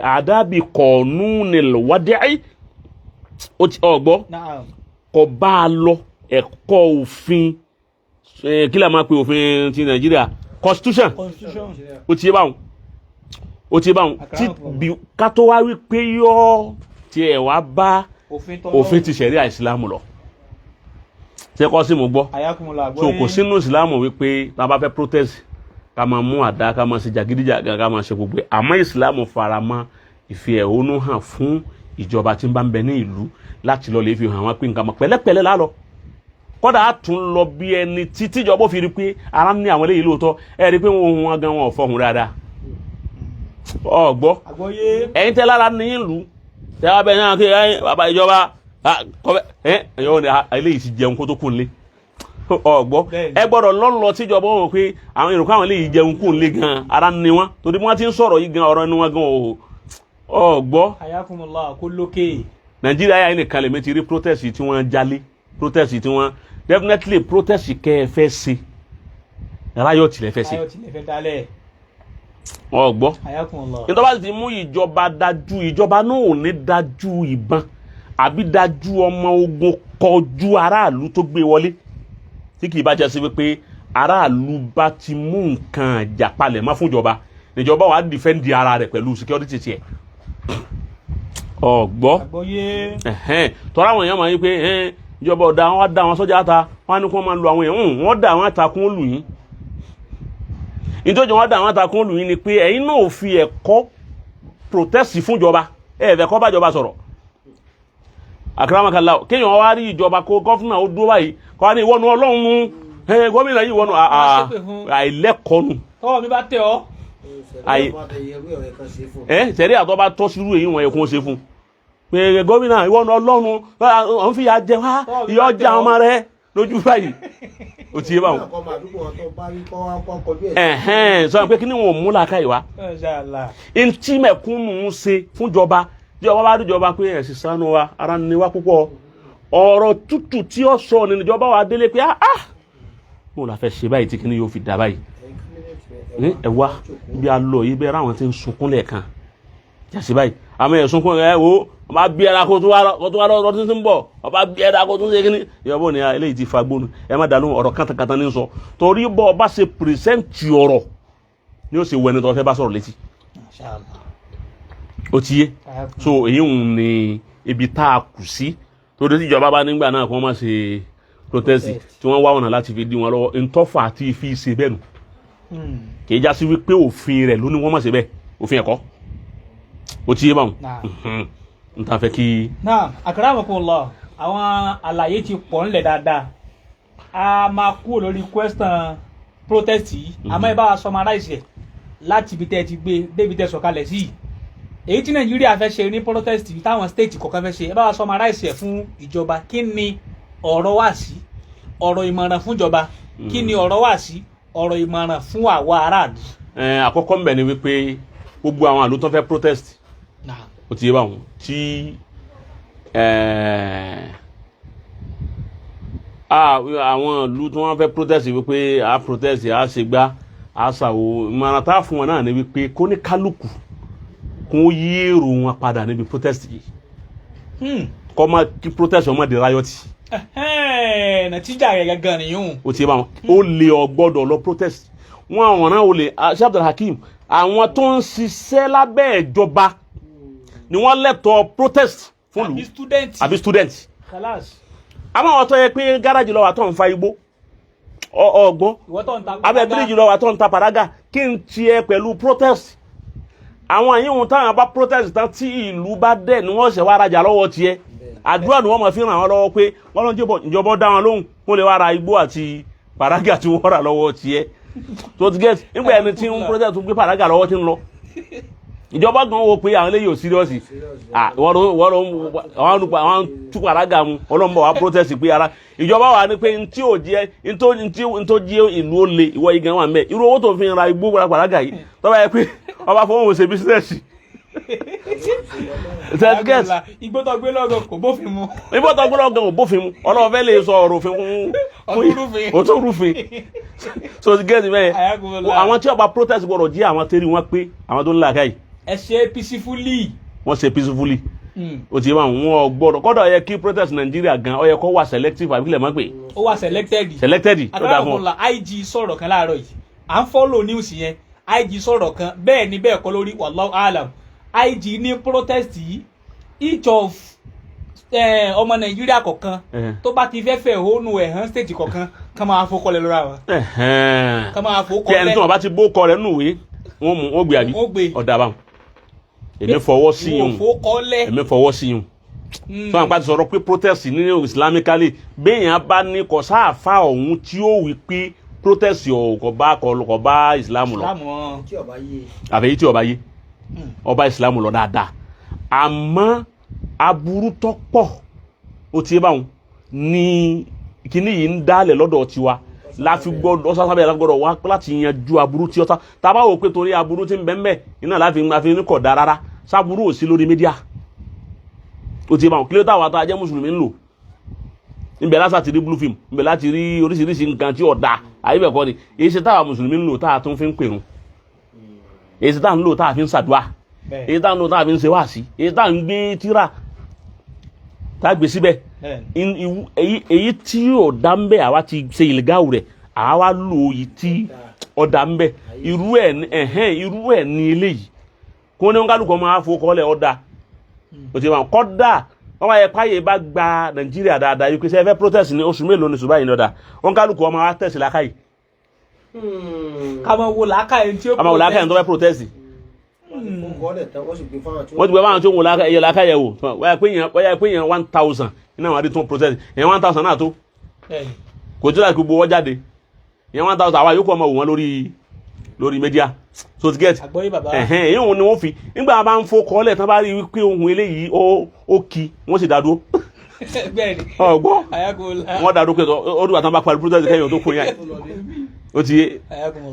adabi qanunil wadi'i ó ti ọgbọ́ kò bá a lọ ẹ̀kọ́ òfin kí la máa pe òfin ti Nàìjíríà constitution ó ti yé báwọn tí ká tó wá wí pé yọ tiẹ̀ wá bá òfin ti ṣẹ̀ríà ìsìlámù lọ ṣé kọ́ sí mo gbọ́ so kò sínú ìsìlámù wípé tá a bá fẹ́ protest ká máa mú àdá ká máa ṣe jàgídíjàgà ká máa ṣe gbogbo àmọ́ ìsìlámù fara mọ́ ìfi ẹ̀hónú hàn fún ìjọba tí ń bá ń bẹ ní ìlú láti lọ lè fi hàn wọ́n pé nǹkan mọ̀ pẹ̀lẹ́pẹ̀lẹ́ lálọ́ kódà á tún lọ bí ẹni tíjọba fi rí pé ara ní àwọn eléyìí lóòótọ́ ẹ rí pé wọn gan wọn ò fọhùn dáadáa ọgbọ́ ẹ̀yin tẹ́ lára ní ìlú tẹ́ wá bẹ náà kí bàbá ìjọba ẹ̀yọ́ ni eléyìí ti jẹun kó tó kún lé ọgbọ́ ẹ gbọ́dọ̀ lọ́nlọ tíjọba wọn pé àwọn èrò káwọn eléyìí jẹun kún lé gan ara ní wọn torí wọ́n ti ń sọ̀rọ̀ yìí gan ọ̀rọ̀ ni wọ́n gan ọgbọ́ Nàìjíríà yà nìkan lè mẹ́tì rí protest tí wọ́n jalè protest tí wọ́n definitely protest kẹ́ ẹ fẹ́ ṣe riot lẹ fẹ́ ṣe ọgbọ́ nítorí bá ti mú ìjọba dájú ìjọba náà ò ní dájú ìbọn àbí dájú ọmọ ogun kọjú aráàlú tó gbé wọlé tí kì í bá jẹ́ sí wípé aráàlú bá ti mú nǹkan ìjà palẹ̀ mọ́ fúnjọba níjọba wàá dìfẹ́ǹdì ara rẹ̀ pẹ̀lú security tiẹ̀ ọgbọ́ tọ́ra àwọn èèyàn máa ń pé ìjọba ọ̀dà wọn dá àwọn sọ́jà ta wọn á ní kí wọ́n máa lu àwọn èèyàn wọ́n dá àwọn àtàkùn lù yín ìjọba wọn dá àwọn àtàkùn lù yín ni pé ẹ̀yin náà ò fi ẹ̀kọ́ protest fúnjọba ẹ̀ẹ́dẹ̀kọ́ bájọba sọ̀rọ̀ àkàràmàkàlà kéèyàn wá rí ìjọba kó gọ́fúnà ó dúró báyìí kọ́ wá ní ìwọ́nu ọlọ́run gómìnà yìí ìwọ́nu àìlẹ́kọ̀ọ́nù. tọ́wọ́ mi bá tẹ̀ ọ́. tẹ̀lé àtọ́ bá tọ́ sírú èyí wọn ẹ̀kún ṣe fún pé gómìnà ìwọ́nu ọlọ́run òun fi yà jẹ wá ìyá ọjà ọmọ rẹ lójú báyìí ó ti yé báwọn. sọ pé kí ni wọn ò mú làákàyè wá. ntí mẹ̀kúnnù ń ṣe fúnjọba jọba bá dìjọba pé ẹ̀sìn sánú wa ara ni wá púpọ̀ ọ̀rọ̀ tútù tí ó sọ ní ìjọba wa délé pé mo là fẹ́ ṣe báyìí tí kíní yóò fi dà báyìí ẹ wá bí a lọ yìí bẹ́ẹ̀ ráwọn tí ń sunkún lẹ́ẹ̀kan jàsí báyìí àmọ́ ẹ̀ sunkún ẹ̀ wo ọba bí ẹ̀rá kó tó wá lọ́dún tí ń bọ̀ ọba bí ẹ̀rá kó tó ń ṣe kíní ìyàbọ̀ ni eléyìí ti fa gbónú ẹ má dànù ọ̀rọ̀ kàtàkàtà ní sọ torí bọ́ ọba ṣe pìrìsẹ́ǹtì ọ̀rọ̀ ni ó ṣe wẹni tó fẹ́ bá sọ̀rọ̀ létí ó ti yé so èyí ń ní ibi tá a kù sí torí tí ìjọba bá nígbà náà kí wọ́n má ṣe protest tí wọ́n wá ọ̀nà láti fi dí wọn lọ́wọ́ ntọ́fà àti fi ṣe bẹ́ẹ̀ nù kì í já sí wípé òfin rẹ̀ ló ní wọ́n má ṣe bẹ́ẹ̀ òfin ẹ̀kọ́ ó ti yé báwọn n ta fẹ́ kí. náà akramakumullah àwọn àlàyé ti pọ̀ ńlẹ̀ dáadáa a máa kúrò lórí question protest yìí àmọ́ ẹ bá wa summarize ẹ̀ láti ibi tẹ́ ẹ ti gbé débi tẹ́ sọ̀kalẹ̀ sí yìí èyí tí nàìjíríà fẹ́ ṣe ní protest yìí táwọn state kọ̀ọ̀kan fẹ́ ṣe ẹ bá wa summarize ẹ̀ fún ìjọba kí ni ọ̀rọ̀ wà sí ọ̀rọ̀ ìmọ̀ràn fún ìjọba kí ni ọ̀rọ̀ wà sí ọ̀rọ̀ ìmọ̀ràn fún àwa aráàlú. àkọ́kọ́ ń bẹ̀ ni wípé gbogbo àwọn àlọ́ tó fẹ́ protest ó ti yé báwọn tí àwọn ìlú tí wọ́n fẹ́ protest wípé a protest a ṣe gbá a ṣàwò ìmọ̀ràn tá a fún wọn náà ni wípé kó ní kálukú kó yí èrò wọn padà níbi protest yìí kọ́ máa kí protest wọn máa di riot. nàtíjà rẹ̀ gangan nìyún. o ti bá wọn ó lè ọgbọ́dọ̀ lọ protest wọn àwọn náà ó lè Sheikh Abdul Hakeem àwọn tó ń ṣiṣẹ́ lábẹ́ ìjọba ni wọ́n lẹ́tọ̀ọ́ protest fún lu àbí student. àmọ́ àwọn tó yẹ pé gáràjì lọ́wọ́ àtọ̀ ń fa igbó ọgbọ́n abẹ́ bíríjì lọ́wọ́ àtọ̀ ń ta pàrágà kí n tiẹ̀ pẹ̀lú protest. àwọn àyẹ̀wò táwọn bá protest tán tí ìlú bá dẹ̀ ni wọ́n ṣẹ̀ wá rajà lọ́wọ́ tiẹ̀ àdúrà ni wọ́n máa fi ràn wọ́n lọ́wọ́ pé wọ́n lọ́n ìjọba dá wọn lóhùn wọ́n lè wá ra igbó àti pàrágà tí wọ́n rà lọ́wọ́ tiẹ̀ tó ti gẹ́t nígbà ẹni tí ń protest tó gbé pàrágà lọ́wọ́ tí ń lọ ìjọba gan wo pé àwọn eléyìí ò síríọ́sì wọ́n tú pàrágà mu ọlọ́mọ wa protest pé ara ìjọba wa ni pé ntí ò jẹ́ ntó jẹ́ ìlú ó le ìwọ igi wà mẹ́ irú owó tó fi ra igbó pàrágà yìí tó bá yẹ pé ọba fọwọ́n ṣe bísíǹsì. igbó tó gbé lọ́gàn kò bófin mu. igbó tó gbé lọ́gàn kò bófin mu ọlọ́wọ́ fẹ́ lè sọ ọ̀rọ̀ òfin fún ọtún rúfin so ti gẹ́sì bẹ́ẹ̀ àwọn tí ọba protest gbọ́dọ̀ jí àwọn tẹ́rí wọn pé àwọn tó ń là káyì. ẹ ṣe peacefully. wọ́n ṣe peacefully o ti máa wọn gbọ́dọ̀ kọ́dọ̀ yẹ kí protest Nàìjíríà gan ó yẹ kó wà selective àbí kílẹ̀ máa pè. ó wà selected. selected tó dáa fún ọ. IG sọ̀rọ̀ kan láàárọ̀ yìí à ń follow news yẹn IG sọ̀rọ̀ kan bẹ́ẹ̀ ni bẹ́ẹ̀ kọ́ lórí wallahu alam IG ní protest yìí each of ọmọ Nàìjíríà kọ̀ọ̀kan tó bá ti fẹ́ fẹ̀hónú ẹ̀hán state kọ̀ọ̀kan ká máa fọkọlẹ̀ lọ́ra wọn. ká máa fọkọlẹ̀. kí ẹni tí wọn bá ti bó kọ rẹ nùwé wọn gbé àbí ọ̀dà báwọn èmi fọwọ́ sí yún èmi fọwọ́ sí yún tó àwọn pàtó sọ̀rọ̀ pé protest ní islamically béèyàn bá ní kò sáàfà ọ̀hún tí ó wí pé protest kò bá islam lọ àbẹ̀yí tí ọba yé ọba islam lọ dáadáa àmọ́ aburú tó pọ̀ ó ti yé báwọn ní kíní yìí ń dálẹ̀ lọ́dọ̀ tiwa láfi gbọ́dọ̀ ọ̀sásábẹ́ láfi gbọ́dọ̀ wá láti yanjú aburú tí ọ̀tá tábà wò pé torí aburú tí ń bẹ́ẹ̀ iná láfi ní kọ̀ dá rárá sáburú ò sí lórí mídíà ó ti yé báwọn kílódé táwọn àtàjẹ́ mùsùlùmí ń lò níbẹ̀ láti rí blue film níbẹ̀ láti rí oríṣiríṣi nǹkan tí ọ̀dà àyíbẹ̀kọ́ ni èyí ṣe táwọn mùsùlùmí ń lò táà tún fi ń pèrún èyí ṣe táà ń lò táà fi ń ṣàdúà èyí táà ń lò táà fi ń ṣe wáàsí èyí táà ń gbé tírà táà gbé síbẹ̀ èyí tí ọ̀dà ń bẹ̀ àwa ti ṣe ìlgáwù rẹ̀ àwa lò yìí tí ọ̀dà ń bẹ̀ irú ẹ̀ ní eléyìí kó ní wọn kálukọ máa fọkọlẹ̀ ọ̀dà ó ti máa kọ́ dà wọ́n máa yẹ páyé bá gba Nàìjíríà dáadáa yìí pé ṣe fẹ́ protest ní oṣù mélòó ní ṣùgbọ́n yìí lọ́dà wọ́n kálukú ọmọ wa tẹ̀sí lákàyè. kàmá wo làákàyè tí ó protest. kàmá wo làákàyè tó fẹ́ protest. wọ́n ti gbé báwọn tí ó wò làákàyè wò wọ́n yà pé yẹn 1000 iná àwọn adé tó protest yẹn 1000 náà tó kò tí ó láti gbowó jáde yẹn 1000 àwa yòókù ọmọ wò wọ́n lórí media so to get èyí òun ni wọ́n fi nígbà bá ń fọkọọ́lẹ̀ tán bá rí wípé ohun eléyìí ó kí wọ́n sì dádúró ọgbọ́n wọ́n dádúró pé ọdún àtàn bá parí protest kẹ́yìn tó kó yẹn ó ti yé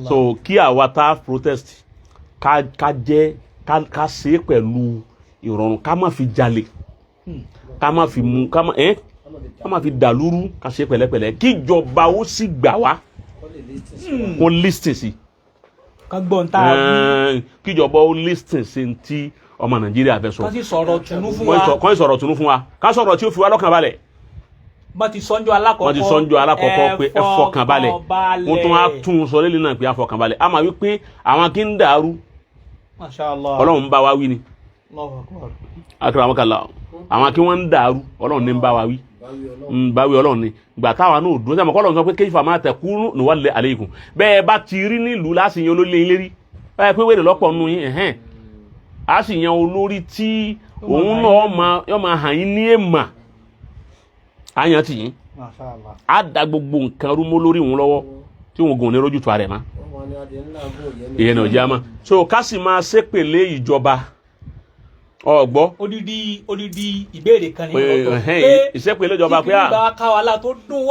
so kí àwa tá protest ká ṣe é pẹ̀lú ìrọ̀rùn ká má fi jalè ká má fi mú ká má fi dàlúrú ká ṣe é pẹ̀lẹ́pẹ̀lẹ́ kíjọba ó sì gbà wá kó listen sí kagbọn tá a wí. kíjọba ó listen sí ti ọmọ Nàìjíríà fẹ́ sọ. kán sì sọ̀rọ̀ tùnú fún wa. kán sì sọ̀rọ̀ tùnú fún wa ká sọ̀rọ̀ tí ó fi wá lọ́kàn balẹ̀. wọ́n ti sọ́njọ́ alákọ̀ọ́kọ́ pé ẹ fọkàn balẹ̀ wọ́n tún á tún sọ lélẹ̀ náà pé ẹ fọkàn balẹ̀ a máa wí pé àwọn kí ń dàrú Ọlọ́run bá wa wí ni. akramakallah àwọn kí wọ́n ń dàrú Ọlọ́run ní ń bá wa wí báwí Ọlọ́run ni gbà táwa náà dúró sẹ́mi kọ́lọ́run sọ pé kéfà máa tẹ̀kú níwálẹ̀ alaykum bẹ́ẹ̀ bá ti rí nílùú láti yan olórí ilé rí báyìí pé wèrè lọ́pọ̀ nù yín á sì yan olórí tí òun náà yọ máa hàn yín ní èèmà á yan tì yín á da gbogbo nǹkan rúmọ́ lórí òun lọ́wọ́ tí òun gùn ní rójú tó rẹ̀ mọ́ ìyẹn náà jẹ́ àmọ́ so ká sì máa ṣépèlé ìjọba ọgbọ odidi ìbéèrè kan ní ọgbọ pé ìṣépè lójọba pé ìgbà kawala tó dùn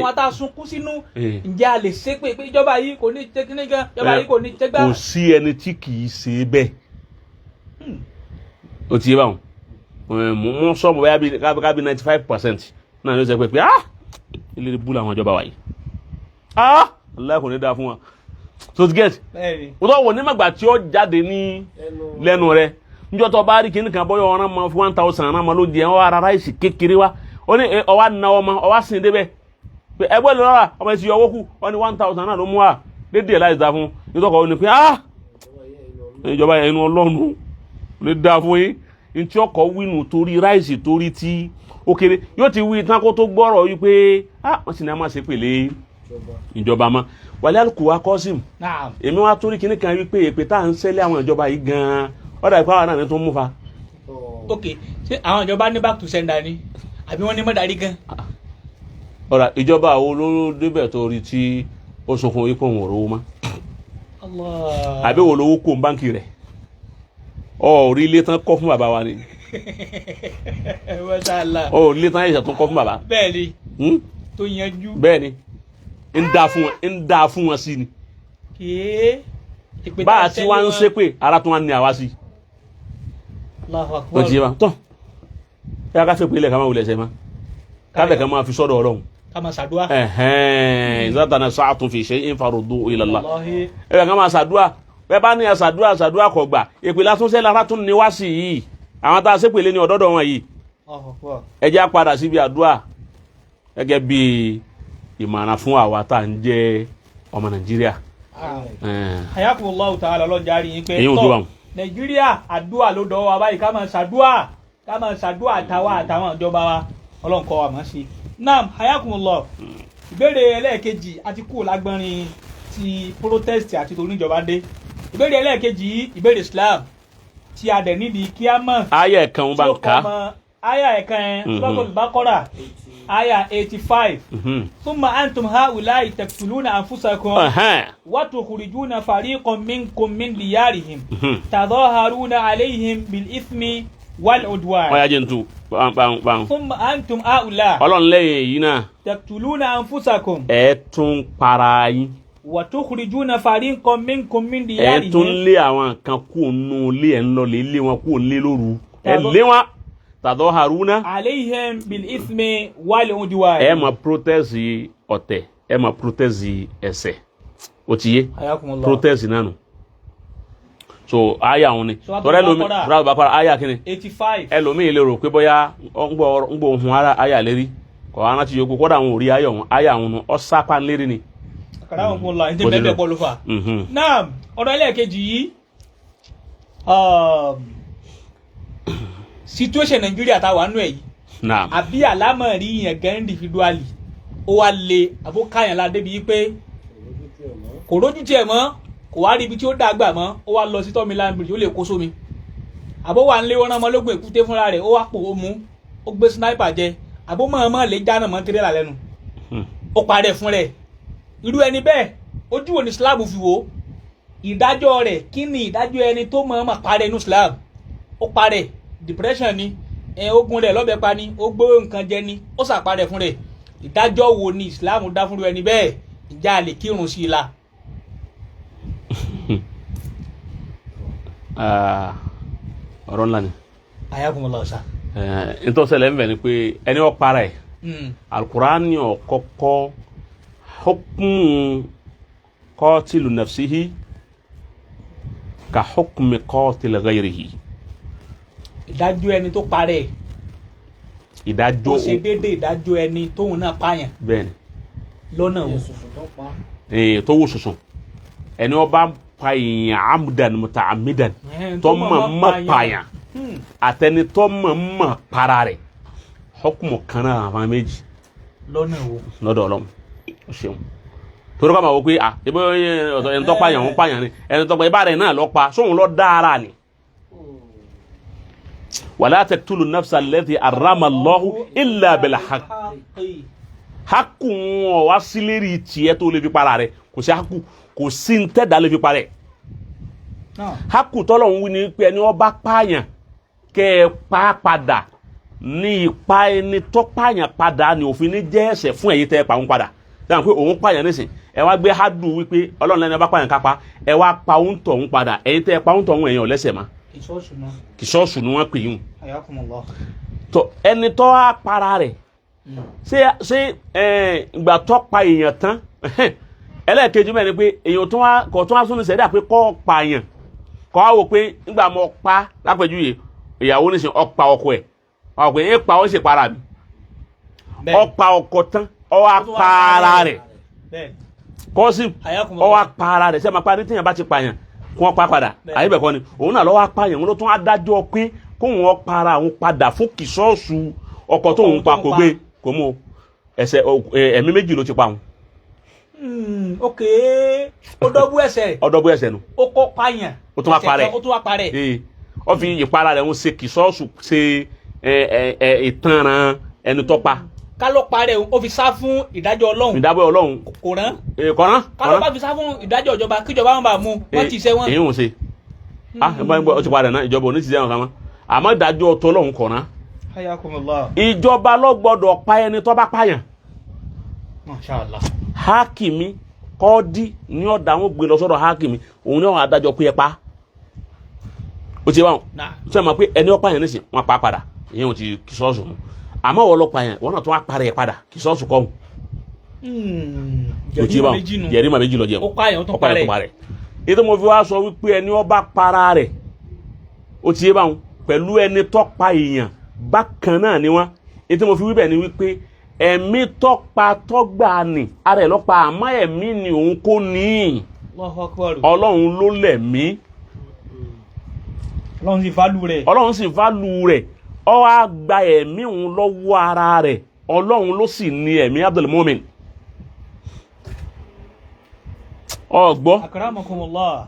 wá tá a sunkún sínú ǹjẹ́ a lè ṣépè pé ìjọba yìí kò ní tẹkíníkà ìjọba yìí kò ní tẹgbà. kò sí ẹni tí kì í ṣe bẹ́ẹ̀ o ti yé báwọn mo sọ mo bá bí 95% náà ló ṣe pé ilé búlà àwọn ìjọba wáyé Allah kò ní dáa fún wa so to get o tó wọ ní màgbà tí ó jáde ní lẹ́nu rẹ̀ níjọ́ tó bá rí kíní kan bọ́yọ̀ ọ̀ràn mọ́ fún 1000 ọ̀ràn mọ́ ló jẹ́ ọ́ ara ráìsì kékeré wa ó ní ọwá na ọmọ ọwá sin débẹ̀ pé ẹgbẹ́ ló rárá ọmọ ìsì ọwọ́ kù ó ní 1000 náà ló mú wa dédé ẹ̀ láì dá fún nítorí ó ní pé ìjọba ẹnu ọlọ́run lè dá fún yín ní tí ọkọ̀ wínú torí ráìsì torí tí ó kéré yóò ti wí tán kó tó gbọ́rọ̀ yìí pé wọ́n sì ní a máa ṣe pèlè ìjọba mọ́ wàlẹ́ àlùkò wa kọ́sìm èmi wá torí kíní kan wípé èpè tá à ń ṣẹlẹ̀ àwọn ìjọba yìí gan-an ọ̀dà ìpá wa náà ní tó ń mú fa. ok ṣé àwọn ìjọba ní back to sender ni àbí wọ́n ní mọ́dàrí gan. ọ̀rà ìjọba àwọn olóró débẹ̀ tó rí tí ó sunkún wípé òun ò rówó mọ́ àbí wo lówó kó báńkì rẹ̀ orí ilé tán kọ́ fún bàbá wa ni orí ilé tán ẹ̀ṣẹ̀ tó kọ́ fún bàbá. bẹ́ẹ̀ni tó yanjú. bẹ́ẹ̀ni ń dá fún wọn sí ni bá a ti wá ń ṣe pé ara tó wá ní àwa sí. tó ti yé wa tán ẹ ká fẹ́ pé ilẹ̀ ká máa wulẹ̀ sẹ́ ma káfẹ́ ká máa fi sọ́dọ̀ ọlọ́run. ká máa ṣàdúrà. ìzátànà sa'atun fi shay'in farudduhu ila Allah. ẹ ká máa ṣàdúrà bẹ́ẹ̀ bá ní ẹ ṣàdúrà kọ̀ gbà èpè látúnṣe lára tún ní wá sí yìí àwọn tá a ṣe pèlè ní ọ̀dọ́dọ̀ wọn yìí. ẹ jẹ́ á padà síbi àdúrà gẹ́gẹ́ bí ìmọ̀ràn fún àwa tá à ń jẹ́ ọmọ Nàìjíríà. Hayakumullahu ta'ala lọ́jà rí yín pé tọ́ Nàìjíríà àdúrà ló dọ̀wọ́ wa báyìí ká máa ṣàdúrà àtàwọn ìjọba wa Ọlọ́run kọ́ wa mọ̀ sí. Naam Hayakumullahu ìbéèrè ẹlẹ́ẹ̀kejì àti kúrò lágbọ́nrin ti protest àti toníjọba dé. Ìbéèrè ẹlẹ́ẹ̀kejì ìbéèrè Islam tí a dẹ̀ nídìí kí a mọ̀. Aya ẹ̀kan ń bá ń ká. Aya ẹ̀kan Suratul Baqara aya 85. Thumma antum haula'i taqtuluna anfusakum wa tukhrijuna fariqan minkum min diyarihim tadhaharuna alayhim bil ithmi wal udwan. Oya jentu bang. Thumma antum haula'i. Ọlọ́run lẹ́yìn èyí náà. Taqtuluna anfusakum. Ẹ tún para yín. Wa tukhrijuna fariqan minkum min diyarihim. Ẹ tún lé àwọn kan kú nù lé ẹ̀ ń lọ lé wọn kú lé lóru. Ẹ lé wọn. Tadhaharuna alayhim bil ithmi wal udwan. Ẹ máa protest ọ̀tẹ̀ ẹ máa protest ẹ̀ṣẹ̀ ó ti yé protest náà nù so aya òun ni tọ́rẹ́ lomi Suratul Baqara aya kìíní 85 ẹlòmíì lè rò pé bóyá ń gbọ́ ohun ara aya lérí kọ́ ara ti yòókù kọ́dà àwọn òrí aya òun ọ sápá lérí ni. àkàrà àwọn ọmọ ọlá ẹni tí bẹ́ẹ̀ bẹ́ẹ̀ bọ́ ló fà. náà ọ̀rọ̀ ẹlẹ́ẹ̀kejì yìí situation Nàìjíríà tá wà nù ẹ̀ yìí àbí àlámọ̀rí yẹn gan individually ó wá lé àbókáyàn la débi yìí pé kò rójú tiẹ̀ mọ́ kò wá rí ibi tí ó dàgbà mọ́ ó wá lọ sí Tọ́mílán bridge ó lè kó sómi àbó wà ń lé wọn náà mọ́ lógun èkúté fúnra rẹ̀ ó wá pò ó mú ó gbé sniper jẹ àbó mọ̀ọ́mọ́ lè jáná mọ́ tírélà lẹ́nu ó parẹ́ fún rẹ̀ irú ẹni bẹ́ẹ̀ ojú wo ni Islam fi wò ìdájọ́ rẹ̀ kí ni ìdájọ́ ẹni tó mọ̀ọ́mọ́ parẹ́ inú Islam ó parẹ́ depression ni ogun rẹ̀ lọ́bẹ̀ pa ni ó gbé nǹkan jẹ ni ó sàparẹ́ fún rẹ̀ ìdájọ́ wo ni Islam dá fún ẹni bẹ́ẹ̀ ìjà lè kírun sí i la. ọ̀rọ̀ ńlá ni. ayakumullah sa. ntọ́sẹ̀lẹ̀ ń bẹ̀ ni pé ẹni wọ́n para ẹ̀ alukurani ọ̀kọ́kọ́ hukmu qatilu nafsihi ka hukmi qatil ghayrihi. ìdájọ́ ẹni tó parẹ́ ìdájọ́ ó ṣe déédéé ìdájọ́ ẹni tóun náà pààyàn. bẹ́ẹ̀ni. lọ́nà wo. tó wò sùsùn ẹni wọ́n bá pa èèyàn amúdàn muta'ammidan tó mọ̀ pààyàn àtẹni tó mọ̀ para rẹ̀ hukumu kan náà àwọn méjì. lọ́nà wo. lọ́dọ̀ Ọlọ́run ó ṣeun torí ká máa wọ pé ibo ẹni tó pààyàn ń pààyàn ni ẹni tó pa ibà rẹ̀ náà lọ pa sóhun lọ dára ni. wala taqtulu nafsa allati harrama Allahu illa bil haqq. haku wọn wá sílérí tiẹ̀ tó lè fi para rẹ̀ kò sí haku kò sí ń tẹ́dá lè fi parẹ́. haku tọ́lọ̀ ń wí ni pé ẹni wọ́n bá pààyàn kẹ́ ẹ pa padà ní ipa ẹni tó pààyàn padà ni òfin ní jẹ́ ẹ̀ṣẹ̀ fún ẹ̀yin tẹ́ ẹ pa òun padà dáhùn pé òun pààyàn nísìn ẹ wá gbé hádùn wípé Ọlọ́run lẹ́ni bá pààyàn kápá ẹ wá pa òun tọ̀ òun padà ẹ̀yin tẹ́ ẹ pa òun tọ̀ òun ẹ̀yin ọ̀lẹ́sẹ̀ ma kìsọ́ọ̀sù ni wọ́n pè yín. tó ẹni tó wá para rẹ̀ ṣé ìgbà tó pa èèyàn tán ẹlẹ́ẹ̀kejì mẹ́rin pé èèyàn tó wá sún ní sẹ́dá pé kọ́ pa èèyàn kọ́ wá wò pé nígbà mo pa lápẹ̀júwe ìyàwó níṣẹ́ ọ̀pá ọkọ ẹ̀ wọ́n pè é pa ó sì para mi ọ̀pá ọkọ tán ọwọ́ para rẹ̀ kọ́sí ọwọ́ para rẹ̀ sẹ́ẹ̀ máa parí tíyẹn bá ti pààyàn kí wọ́n pa padà àyè bẹ̀ kọ́ ni òun náà lọ́wọ́ apààyàn ló tún adájọ́ pé kóun ọ para òun padà fún kìsọ́ọ̀sù ọkọ tóun pa kò gbé kò mú ẹsẹ̀ ẹ̀mí méjì ló ti pa òun. ok ọdọgbú ẹsẹ̀ nu. ó kọ́ pààyàn ó tún wá parẹ́ ó fi ìpara rẹ̀ ń ṣe kìsọ́ọ̀sù ṣe ìtanràn ẹni tó pa. kálọ̀ parẹ́ ó fi sá fún ìdájọ́ Ọlọ́run. kò rán. kálọ̀ bá fi sá fún ìdájọ́ ìjọba kíjọba wọn bá mú wọn ti ṣe wọn. èyí ń ṣe ó ti padà náà ìjọba ò ní ti ṣe wọn kan mọ́ àmọ́ ìdájọ́ ọ̀tọ̀ Ọlọ́run kò rán. ìjọba ló gbọ́dọ̀ pa ẹni tó bá pààyàn. Mashallah. Hákìmí kọ́ọ́dí ní ọ̀dà wọn gbé lọ sọ́dọ̀ hákìmí òun ní ọ̀hún adájọ́ pé ẹ pa. ó ti wá wọn sọ ma pé ẹni ọ̀pá yẹn nísìn wọn pa padà ìyẹn ò ti kìsọ́ọ̀sù mu àmọ́ wọ́n lọ́pàá yẹn wọ́n náà tún wá parẹ́ padà kìsọ́ọ̀sù kọ́ mu. ó ti wá wọn jẹ̀rí màá méjì lọ jẹun ọ̀pá yẹn tó parẹ́. ètò mo fi wá sọ wípé ẹni ọba para rẹ̀ ó ti yé báwọn pẹ̀lú ẹni tó pa èèyàn bákan náà ni wọ́n ètò mo fi wí bẹ́ẹ̀ ni wípé ẹ̀mí tọ́pa tọ́gbà ni ara ẹ̀ lọ́pa àmọ́ ẹ̀mí ni òun kò ní Ọlọ́run ló lẹ̀mí. Ọlọ́run sì fálù rẹ̀ ó wá gba ẹ̀mí òun lọ́wọ́ ara rẹ̀ Ọlọ́run ló sì ní ẹ̀mí Abdul Mumin. ọgbọ́ Akramakumullah.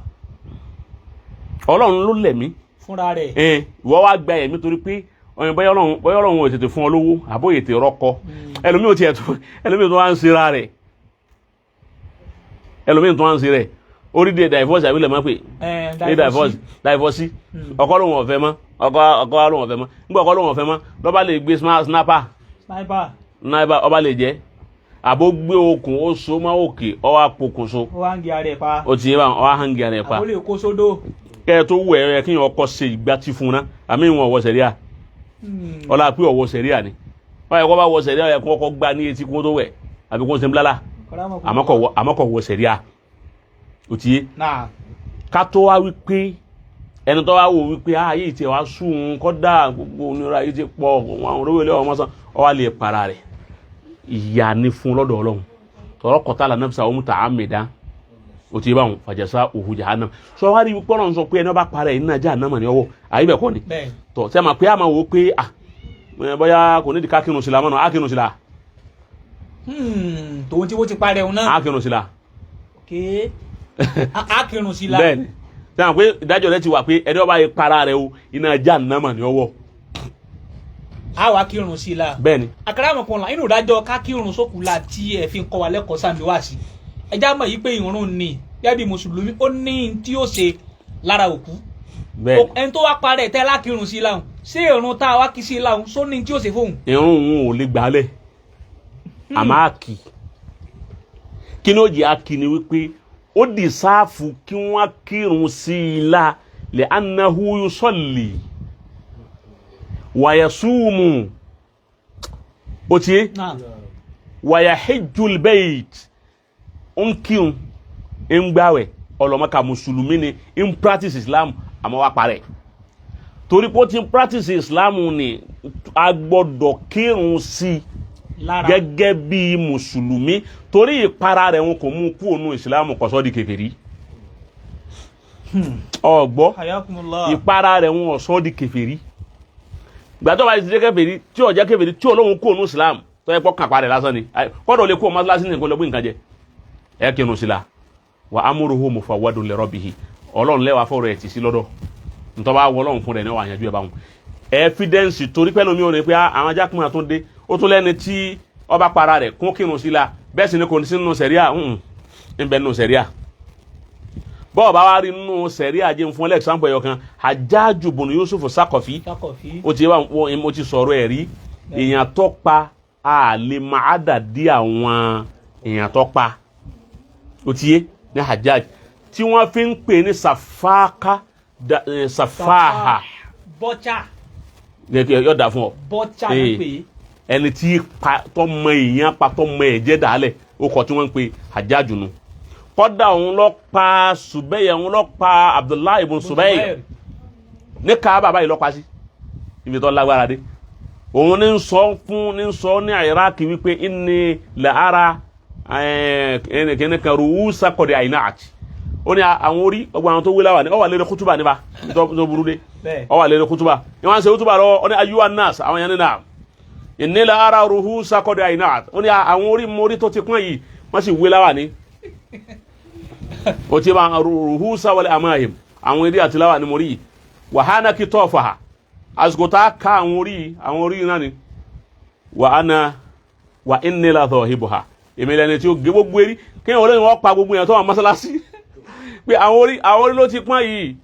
Ọlọ́run ló lẹ̀mí fúnra rẹ̀. ìwọ wá gba ẹ̀mí torí pé bóyá Ọlọ́run ò tètè fún ọ lówó àbó ètè rọ́kọ ẹlòmíì tó wá ń ṣera rẹ̀ orí de divorce àbí lè má pè ní divorce ọkọ lòun ọ̀fẹ́ mọ́ ọkọ lòun ọ̀fẹ́ mọ́ nígbà ọkọ lòun ọ̀fẹ́ mọ́ lọ́ba lè gbé sniper ọba lè jẹ́ àbó gbé okùn ó so mọ́ òkè ọwọ́ apokùnso ó ti yé wa ọwọ́ hangi ara ẹ̀ pa kẹ́ ẹ tó wù ẹ kí yẹn ọkọ ṣe ìgbà tí fún un ná àmì ìwọ̀n ọ̀wọ́ sẹ̀ríà ọlá pé ọ̀wọ́ sẹ̀ríà ni wọ́n yẹ kó bá wọ sẹ̀ríà yẹ kó kọ́ gbá ní etí kó tó wẹ̀ àbí kó ṣe ń blálà àmọ́kọ̀ wọ sẹ̀ríà ó ti yé ká tó wá wípé ẹni tó wá wò wípé ayé ìtẹ̀ wá sùn kọ́dà gbogbo onírà yìí ti pọ̀ àwọn olówó ilé ọmọ sàn ọ wá lè para rẹ̀ ìyá ni fún lọ́dọ̀ Ọlọ́run tọ̀rọ̀ kọ́tà nafsa òun tà á mẹ́dá ó ti yé báwọn fàjẹsà òhù jahannam sọ wá rí wípé Ọlọ́run sọ pé ẹni ọba para ẹ̀ nínú jahannam ní ọwọ́ àyè bẹ̀ kọ́ ni tọ̀ sẹ́ ma pé a máa wò ó pé bóyá kò ní di ká kírun sí la mọ́nà á kírun sí la. tòun tí wọ́n ti parẹ́ òun náà. á kírun sí la. á kírun sí la. bẹ́ẹ̀ni sẹ́ ma pé ìdájọ́ rẹ ti wà pé ẹni ọba yẹ para rẹ o iná jahannam ní ọwọ́. a wá kírun sí la. bẹ́ẹ̀ni. Akramakumullah inú ìdájọ́ ká kírun sókù la tí ẹ fi ń kọ́ wa lẹ́kọ̀ọ́ sàmì wá sí ẹjá mọ̀ yìí pé ìrun ni gẹ́gẹ́ bí mùsùlùmí ó ní tí ó ṣe lára òkú. bẹ́ẹ̀ni. ẹni tó wá parẹ́ tẹ́ lákírun sí láhùn ṣé ìrun tá a wá kí sí láhùn só ní tí ó ṣe fóun. ìrun òun ò lè gbálẹ̀ àmọ́ àkì kí ni ó jẹ́ àkì ni wípé ó di sáàfù kí wọ́n kírun sí i la lè anahu yusalli wa yasumu ó ti yé wa yahijjul bayt ń kírun ń gbàwẹ̀ ọlọ́mọka mùsùlùmí ni ń practice Islam àmọ́ wá parẹ́ torí pé ó ti ń practice Islam ni a gbọ́dọ̀ kírun sí gẹ́gẹ́ bí mùsùlùmí torí ìpara rẹ̀ wọn kò mú kú ònú Islam kò sọ di kèfèrí ọgbọ́ ìpara rẹ̀ wọn sọ di kèfèrí gbàtọ́ bá ti jẹ́ kèfèrí tí ó jẹ́ kèfèrí tí olóhun kú ònú Islam tó yẹ pọ́ kàpá rẹ̀ lásán ni kọ́dọ̀ lè kú ọmọ lásán ní nǹkan lọ́gbìn nǹkan jẹ ẹ kírun sí la wa amruhu mufawwadun li rabbihi Ọlọ́run lẹ́wà fọ́rọ̀ ẹ̀ tì sí lọ́dọ̀ ntọ́ bá wọ Ọlọ́run fún rẹ̀ ní wàá yanjú ẹ̀ báwọn evidence torí pẹ́lú mi ò ní pé àwọn ajákùnrin àtúndé ó tún lẹ́ni tí ọba para rẹ̀ kún kírun sí la bẹ́ẹ̀ sì ni kò ní sí nínú sẹ̀ríà ń bẹ nínú sẹ̀ríà bọ́ọ̀ bá wá rí nínú sẹ̀ríà jẹ́ fún example ẹ̀yọ kan Hajjaju bùnú Yusuf Saqafi ó ti wá mo ti sọ̀rọ̀ ẹ̀ rí èèyàn tó pa àlè máa dàdí àwọn èèyàn tó pa ó ti yé ní Hajjaj tí wọ́n fi ń pè ní sàfáàhà bọ́chà yóò dà fún ọ bọ́chà ló pè ẹni tí tọmọ èèyàn pa tọmọ ẹ̀jẹ̀ dàálẹ̀ ó kọ tí wọ́n ń pe Hajjaju nù. kọ́dà òun lọ pa Subayr, òun lọ pa Abdullahi ibn Subayr ní Kaaba báyìí lọ pa sí ibi tó lágbára dé. òun ní sọ ní Iraq wípé inni la ara kẹ́nìkan ru'usa qad ayna'at. ó ní àwọn orí ọgbà àwọn tó wí láwà ní ọwà lérè kútùbà níbà tó burú dé ọwà lérè kútùbà ní wọ́n ṣe kútùbà lọ. ó ní ayyuhan nas àwọn yẹn ní náà inni la ara ru'usa qad ayna'at. ó ní àwọn orí mórí tó ti pọ́n yìí wọ́n sì wí láwà ní. ó ti bá ru'usa wal amahim àwọn eré àti láwà ní mórí yìí wa hanaki tofaha àsìkò tá a ká àwọn orí náà ni wa inni la dhahibuha èmi lẹni tí ó gé gbogbo eré kí wọ́n lẹ́yìn wọ́n pa gbogbo yẹn tó wà mọ́sálásí pé àwọn orí ló ti pọ́n yìí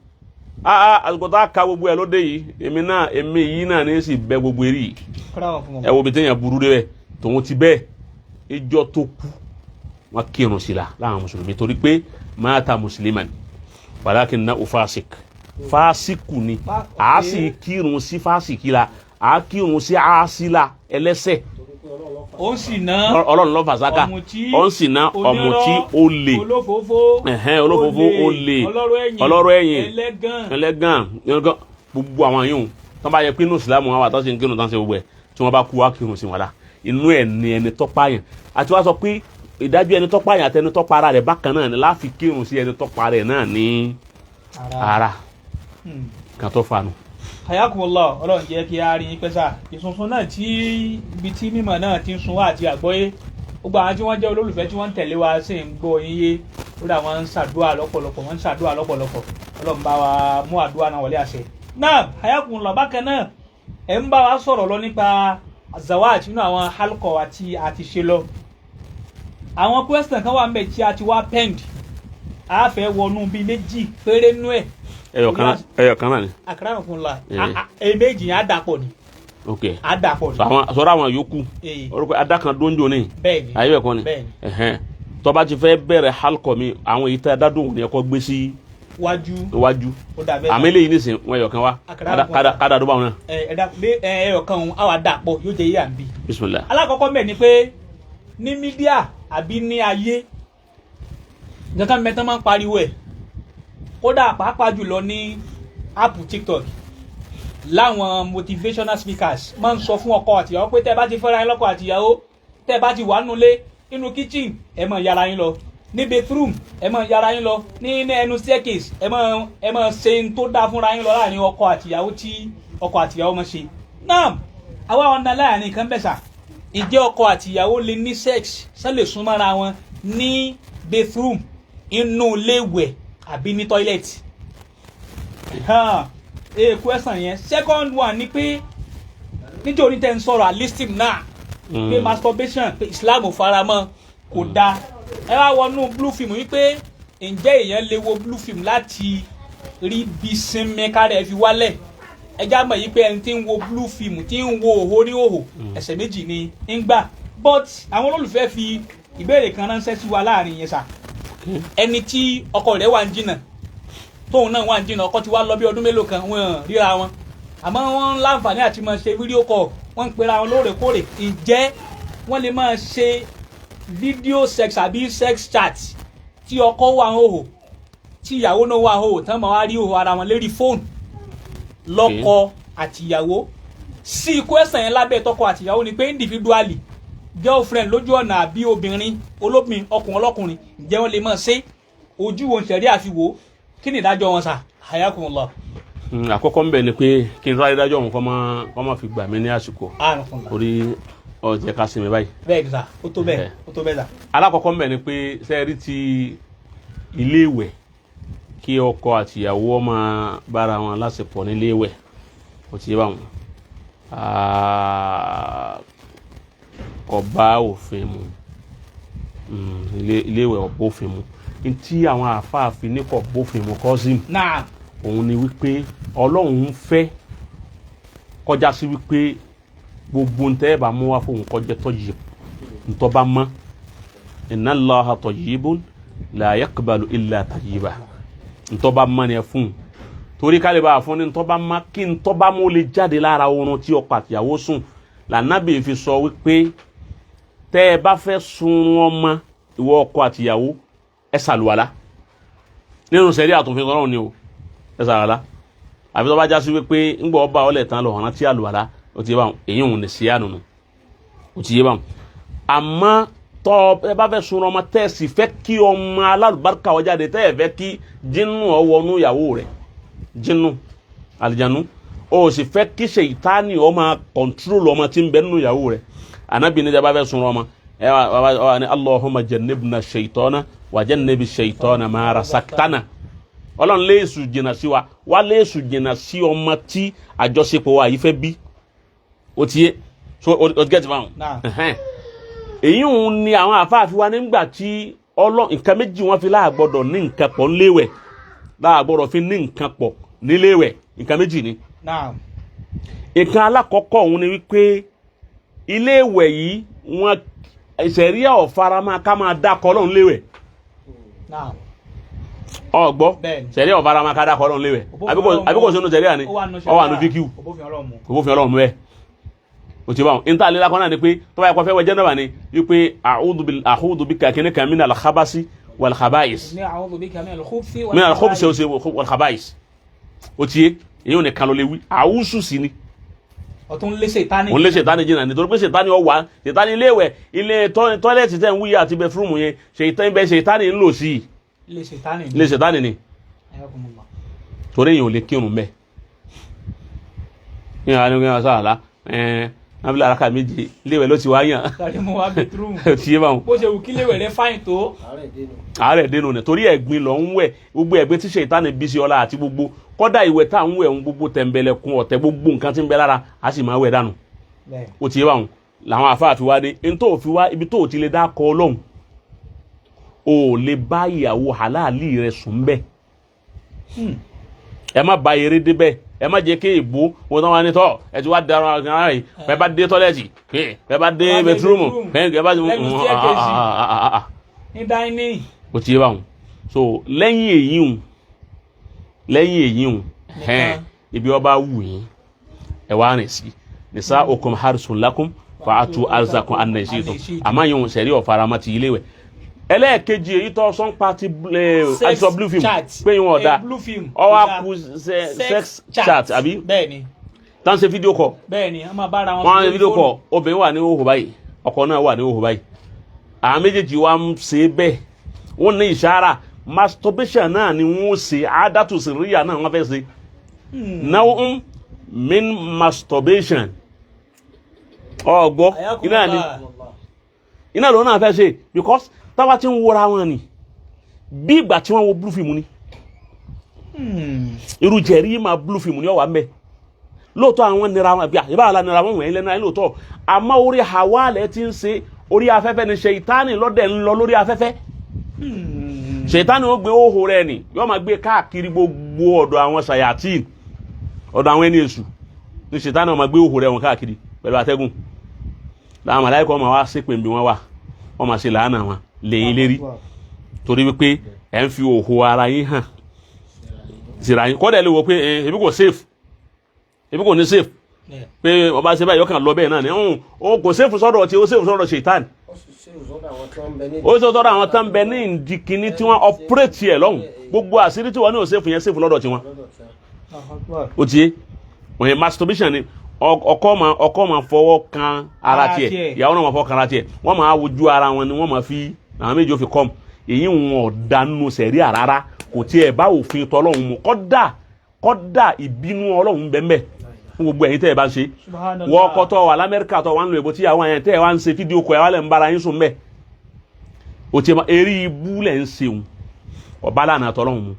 àsìkò tá a ká gbogbo ẹ̀ lóde yìí èmi yìí náà ní sì bẹ́ gbogbo eré yìí. ẹ wo bí téèyàn burú dé bẹ́ẹ̀ tòun ti bẹ́ẹ̀ ìjọ tó kú wọn kírun sí la láwọn mùsùlùmí torí pé mata musliman walakinnahu fasik fásikù ni a sì kírun sí fásikì la a kírun sí àásìlà ẹlẹ́ṣẹ̀. ó sì ná Ọlọ́run ló fàṣákà ó sì ná ọ̀mùtí olè olófòfó olè ọlọ́rọ̀ ẹ̀yìn ẹlẹ́gàn gbogbo àwọn yòówù tó bá yẹ pé inú ìsìlámù wọn wà tó ṣe ń kírun tó ń ṣe gbogbo ẹ̀ tí wọ́n bá kú wá kírun sí wọn la inú ẹ̀ ní ẹni tó pààyàn àti wá sọ pé ìdájọ́ ẹni tó pààyàn àti ẹni tó para rẹ̀ bákan náà ni láfi kírun sí ẹni tó para rẹ̀ náà ní ara kan tó fanu. Hayakumullah Ọlọ́run jẹ́ kí a rí yín pẹ́sà ìsunsun náà tí ibi tí mímọ̀ náà ti ń sun wá àti àgbọ́yé gbogbo àwọn tí wọ́n jẹ́ olólùfẹ́ tí wọ́n ń tẹ̀lé wa sì ń gbọ́ yín yé ó dà wọ́n ń ṣàdúrà lọ́pọ̀lọpọ̀ Ọlọ́run bá wa mú àdúrà náà wọlé àṣẹ. náà Hayakumullah bákan náà ẹ̀ ń bá wa sọ̀rọ̀ lọ nípa zawaj nínú àwọn halkọ̀ àti ṣe lọ. àwọn question kan wà ń bẹ̀ tí a ti wá pend a fẹ́ wọnú bíi méjì péré nú ẹ̀. ẹyọ kan náà ni. Akramakumullah méjì yẹn á dàpọ̀ ni. ok á dàpọ̀ ni. sọ̀rọ̀ àwọn yòókù orúkọ adakan dóńjó ni. bẹ́ẹ̀ni ayé bẹ̀ kọ́ ni. bẹ́ẹ̀ni tó bá ti fẹ́ bẹ̀rẹ̀ halkọ̀ mi àwọn èyí tẹ́ ẹ dádùn ni ẹ kọ́ gbé sí. wájú àmì lẹ́yìn nísìnyí wọn ẹyọ kan wá kádà dó bá wọn náà. ẹyọ kan òun àwa dàpọ̀ yóò jẹ́ yíyà ń bí. bismillah. alákọ̀ọ́kọ́ mẹ́ ni pé ní mídíà àbí ní ayé nǹkan mẹ́ta máa ń pariwo ẹ̀ kódà pàápàá jùlọ ní app TikTok láwọn motivational speakers máa ń sọ fún ọkọ àtìyàwó pé tẹ́ bá ti fẹ́ra yín lọ́kọ àtìyàwó tẹ́ bá ti wà nulẹ̀ nínú kitchen ẹ máa yára yín lọ ní bathroom ẹ máa yára yín lọ ní ẹnu staircase ẹ máa ṣe ń tó dáa fúnra yín lọ láàrin ọkọ àtìyàwó tí ọkọ àtìyàwó máa ṣe. náà àwa ọ̀nà láàrin kan bẹ́sà ìjẹ́ ọkọ àtìyàwó lè ní sex sálè súnmọ́ra wọn ní bathroom inú ilé ìwẹ̀ àbí ní toilet. Question yẹn. Second one ni pé nítorí tẹ́ ń sọ̀rọ̀ alistim náà pé masturbation pé Islam ò faramọ́ kò dáa. ẹ wá wọnú blue film wípé ǹjẹ́ èèyàn lè wo blue film láti rí bí sinmi kárẹ̀ fi wálẹ̀. ẹ já mọ̀ yí pé ẹni tí ń wo blue film tí ń wo òhò ní òhò ẹ̀ṣẹ̀ méjì ni ń gbà. But àwọn olólùfẹ́ fi ìbéèrè kan ránṣẹ́ sí wa láàrin yẹn sà. ẹni tí ọkọ rẹ̀ wà ń jìnnà tóun náà wà ń jìnnà ọkọ ti wá lọ bí ọdún mélòó kan wọn ríra wọn àmọ́ wọ́n láǹfààní àti máa ṣe fídíò kọ wọ́n ń pera wọn lóòrèkóòrè. ǹjẹ́ wọ́n lè máa ṣe fídíò sex àbí sex chat tí ọkọ wà ń hòhò tí ìyàwó náà wà ń hòhò tán máa wá rí hòhò ara wọn lérí fóònù lọ́kọ àtìyàwó. sí question yẹn lábẹ́ tọkọ àtìyàwó ni pé individually girlfriend lójú ọ̀nà àbí obìnrin olóbìnrin ọkùnrin ọlọ́kùnrin ǹjẹ́ wọ́n lè máa ṣe ojú wo ṣẹ̀rí àfiwò kí ni ìdájọ́ wọn sà Hayakumullah. àkọ́kọ́ ń bẹ̀ ni pé kí n sáré dájọ́ wọn kọ́ máa fi gbà mí ní àsìkò orí ọ̀jẹ̀ ká sinmi báyìí. bẹ́ẹ̀ ni sà ó tó bẹ́ẹ̀ sà. alákọ̀ọ́kọ́ ń bẹ̀ ni pé sẹ́ẹ̀rí ti ilé ìwẹ̀ kí ọkọ àtìyàwó máa bára wọn láṣepọ̀ nílé ìwẹ̀ ó ti yé báwọn kò bá òfin mu ilé ìwẹ̀ ò bófin mu ntí àwọn àfáàfin ní kò bófin mu kọ́sìm òun ni wípé Ọlọ́run ń fẹ́ kọjá sí wípé gbogbo ntẹ́ ẹ̀ bá mú wá fóun kọjá tọ́yì ntọ́ bá mọ́ inna Allaha tayyibun la yaqbalu illa tayyiba ntọ́ bá mọ́ ni ẹ fún un torí ká lè bá a fún ni ntọ́ bá mọ́ kí ntọ́ bá mọ́ lè jáde lára oorun tí ọkọ àtìyàwó sùn lànàbì fi sọ wípé tẹ́ ẹ bá fẹ́ sun ọmọ ìwọ ọkọ àtìyàwó ẹ ṣàlùwàlá nínú sẹ́rí àtúnfin Ọlọ́run ni o ẹ ṣàlùwàlá àfi tó bá já sí wípé ńgbọ́ ọba ọlẹ̀ tán lọ ọ̀ràn tí àlùwàlá ó ti yé báwọn èyí òun lè ṣe ànùnù ó ti yé báwọn àmọ́ tọ́ ẹ bá fẹ́ sun ọmọ tẹ́ ẹ sì fẹ́ kí ọmọ alálùbáríkà ó jáde tẹ́ ẹ fẹ́ kí jinnu ó wọnú ìyàwó rẹ̀ jinnu àlìjánu ó sì fẹ́ kí ṣèyítánì ó máa kọ̀ntrol ọmọ tí ń bẹ nínú ìyàwó rẹ̀ Ànábì ní tẹ́ bá fẹ́ sun ọmọ ẹ wà ní Allahumma jannibna shaytana wa jannibi shaytana ma razaqtana Ọlọ́run léèsù jìnnà sí wa wá léèsù jìnnà sí ọmọ tí àjọṣepọ̀ wa yìí fẹ́ bí ó ti yé so ó gẹ́tì báwọn èyí òun ni àwọn àfáàfin wa nígbà tí nǹkan méjì wọn fi láàgbọ́dọ̀ ní nǹkan pọ̀ níléèwẹ̀ láàgbọ́dọ̀ fi ní nǹkan pọ̀ níléèwẹ̀ nǹkan méjì ni. nǹkan alákọ̀ọ́kọ́ òun ni wípé iléèwẹ̀ yìí wọn ìṣẹ̀ríà ọ̀farama ká máa dákọ̀ Ọlọ́run léèwẹ̀ ọgbọ́ ṣẹ̀ríà ọ̀farama ká dákọ̀ Ọlọ́run léèwẹ̀ àbíkò sínú ṣẹ̀ríà ni ọwọ́ àánú fíkíù òbófin Ọlọ́run mú ẹ o ti báwọn níta àlelá kan náà ni pé tó bá yẹ kó fẹ́ wẹ jẹ́nàbà ni wípé a'udhu bika kíní kan min al-khabasi wal-khaba'is min al-khubuthi wal-khaba'is o ti yé èyí ò ní kan ló lè wí àwùsù sí ni ọ̀tún lé ṣètánì òun lé ṣètánì jìnnà nítorí pé ṣètánì ọ̀wà ṣètánì iléèwẹ̀ ilé tọ́lẹ̀tì tẹ̀ ń wúyà àti bẹfúrúmù yẹn ṣètánì ń lò sí ilé ṣètánì ni torí èyàn ò lè kírun bẹ́ẹ̀ yíyan á ní kí wọ́n sáà abúlé araka méje léwẹ̀ ló ti wá yàn ti yé báwọn. bó ṣe wù kí léwẹ̀ rẹ fáyìn tó. àárẹ̀ dénú ni torí ẹ̀gbin lọ ń wẹ̀ gbogbo ẹ̀gbin tí ṣètánì bí sí ọlá àti gbogbo kọ́dà ìwẹ̀ tá à ń wẹ̀ ń gbogbo tẹ̀m̀bẹ̀lẹ̀kun ọ̀tẹ̀ gbogbo nǹkan tí ń bẹ lára a sì máa wẹ̀ dànù. ó ti yé báwọn làwọn àfáà fi wá dé n tó fi wá ibi tó ti lè dá kọ Ọlọ́run o lè bá ìyàwó halali rẹ sùn bẹ́ẹ̀ ẹ má ba eré dé bẹ́ẹ̀ ẹ má jẹ́ kí ìbò wọn tán wá ní tọ́ ẹ ti wá dára ara yìí ẹ bá dé tọ́lẹ́tì ẹ bá dé bẹtúrúmù ẹ bá ní dáínì. o ti yé báwọn so lẹ́yìn èyí hùn ibi ọba wù yín ẹ wá rìn sí nisa'ukum harsun lakum fa'atu arzakum anna shi'tum àmọ́ yìí hùn sẹ̀rí ọ̀farama ti ilé wẹ̀ ẹlẹ́ẹ̀kejì èyí tó sọ́n pa ti àìsàn blue film pé yín wọ́n ọ̀dà ọwọ́ kú sex chat àbí tán ṣe fídíò kọ wọ́n ṣe fídíò kọ obìnrin wà ní òhò báyìí ọkọ náà wà ní òhò báyìí àwọn méjèèjì wa ń ṣe bẹ́ẹ̀ wọ́n ní ìṣára masturbation náà ni wọ́n ṣe àádátù síríyà náà wọ́n fẹ́ ṣe náà min masturbation ọgbọ́ iná ló náà fẹ́ ṣe because táwa ti ń wọra wọn ni bí ìgbà tí wọ́n wo blue film ni irú jẹ̀rí máa blue film ni ó wà mẹ́ lóòótọ́ àwọn nira wọn bí àyíbá àlá nira wọn wọ̀nyí lẹ́nu ayé lóòótọ́ àmọ́ orí hawalẹ̀ ti ń ṣe orí afẹ́fẹ́ ni ṣèyítánì lọ́dẹ̀ ń lọ lórí afẹ́fẹ́ ṣèyítánì ó gbé òhò rẹ̀ ni yóò máa gbé káàkiri gbogbo ọ̀dọ̀ àwọn ṣàyàtìn ọ̀dọ̀ àwọn ẹni èṣù ní ṣèyítánì ó máa gbé òhò rẹ̀ wọn káàkiri pẹ̀lú atẹ́gùn láwọn màláíkà máa wá ṣépè bí wọ́n wà wọ́n máa ṣe làánà wọn lẹ́yìn lérí torí wípé ẹ̀ ń fi òhò ara yín hàn síra yín kọ́dẹ̀ lè wò pé ebi kò safe ebi kò ní safe pé ọba ṣe báyìí ọkàn lọ bẹ́ẹ̀ náà ni ó kò safe sọ́dọ̀ tí ó safe sọ́dọ̀ ṣètàn ó sọ sọ́dọ̀ àwọn tán bẹ ní ìdíkíní tí wọ́n operate ẹ̀ lọ́hùn gbogbo àṣírí tí wọ́n ní ò safe yẹn safe lọ́dọ̀ tiwọn ó ti yé wọ́n yẹn masturbation ni ọkọ máa fọwọ́ kan ara tiẹ̀ ìyàwó náà máa fọwọ́ kan ara tiẹ̀ wọ́n máa wojú ara wọn ni wọ́n máa fi àwọn méjì ó fi kọ́m èyí wọn ọ̀dánù sẹ̀rí àrárá kò tiẹ̀ bá òfin tọ́lọ́hún mu kọ́dà ìbínú ọlọ́hún bẹ́ẹ̀ fún gbogbo ẹ̀yin tẹ́ ẹ bá ń ṣe wọ́n ọkọ tọ́ wà lamẹ́ríkà tọ́ wà ń lo èbó tí àwọn ẹ̀yẹn tẹ́ ẹ wá ń ṣe fídíò kọ́ ẹ wá lẹ̀ ń bára yín sùn bẹ́ẹ̀ o ti eré ibú lẹ̀ ń ṣeun ọba lánàá tọ́lọ́hún mu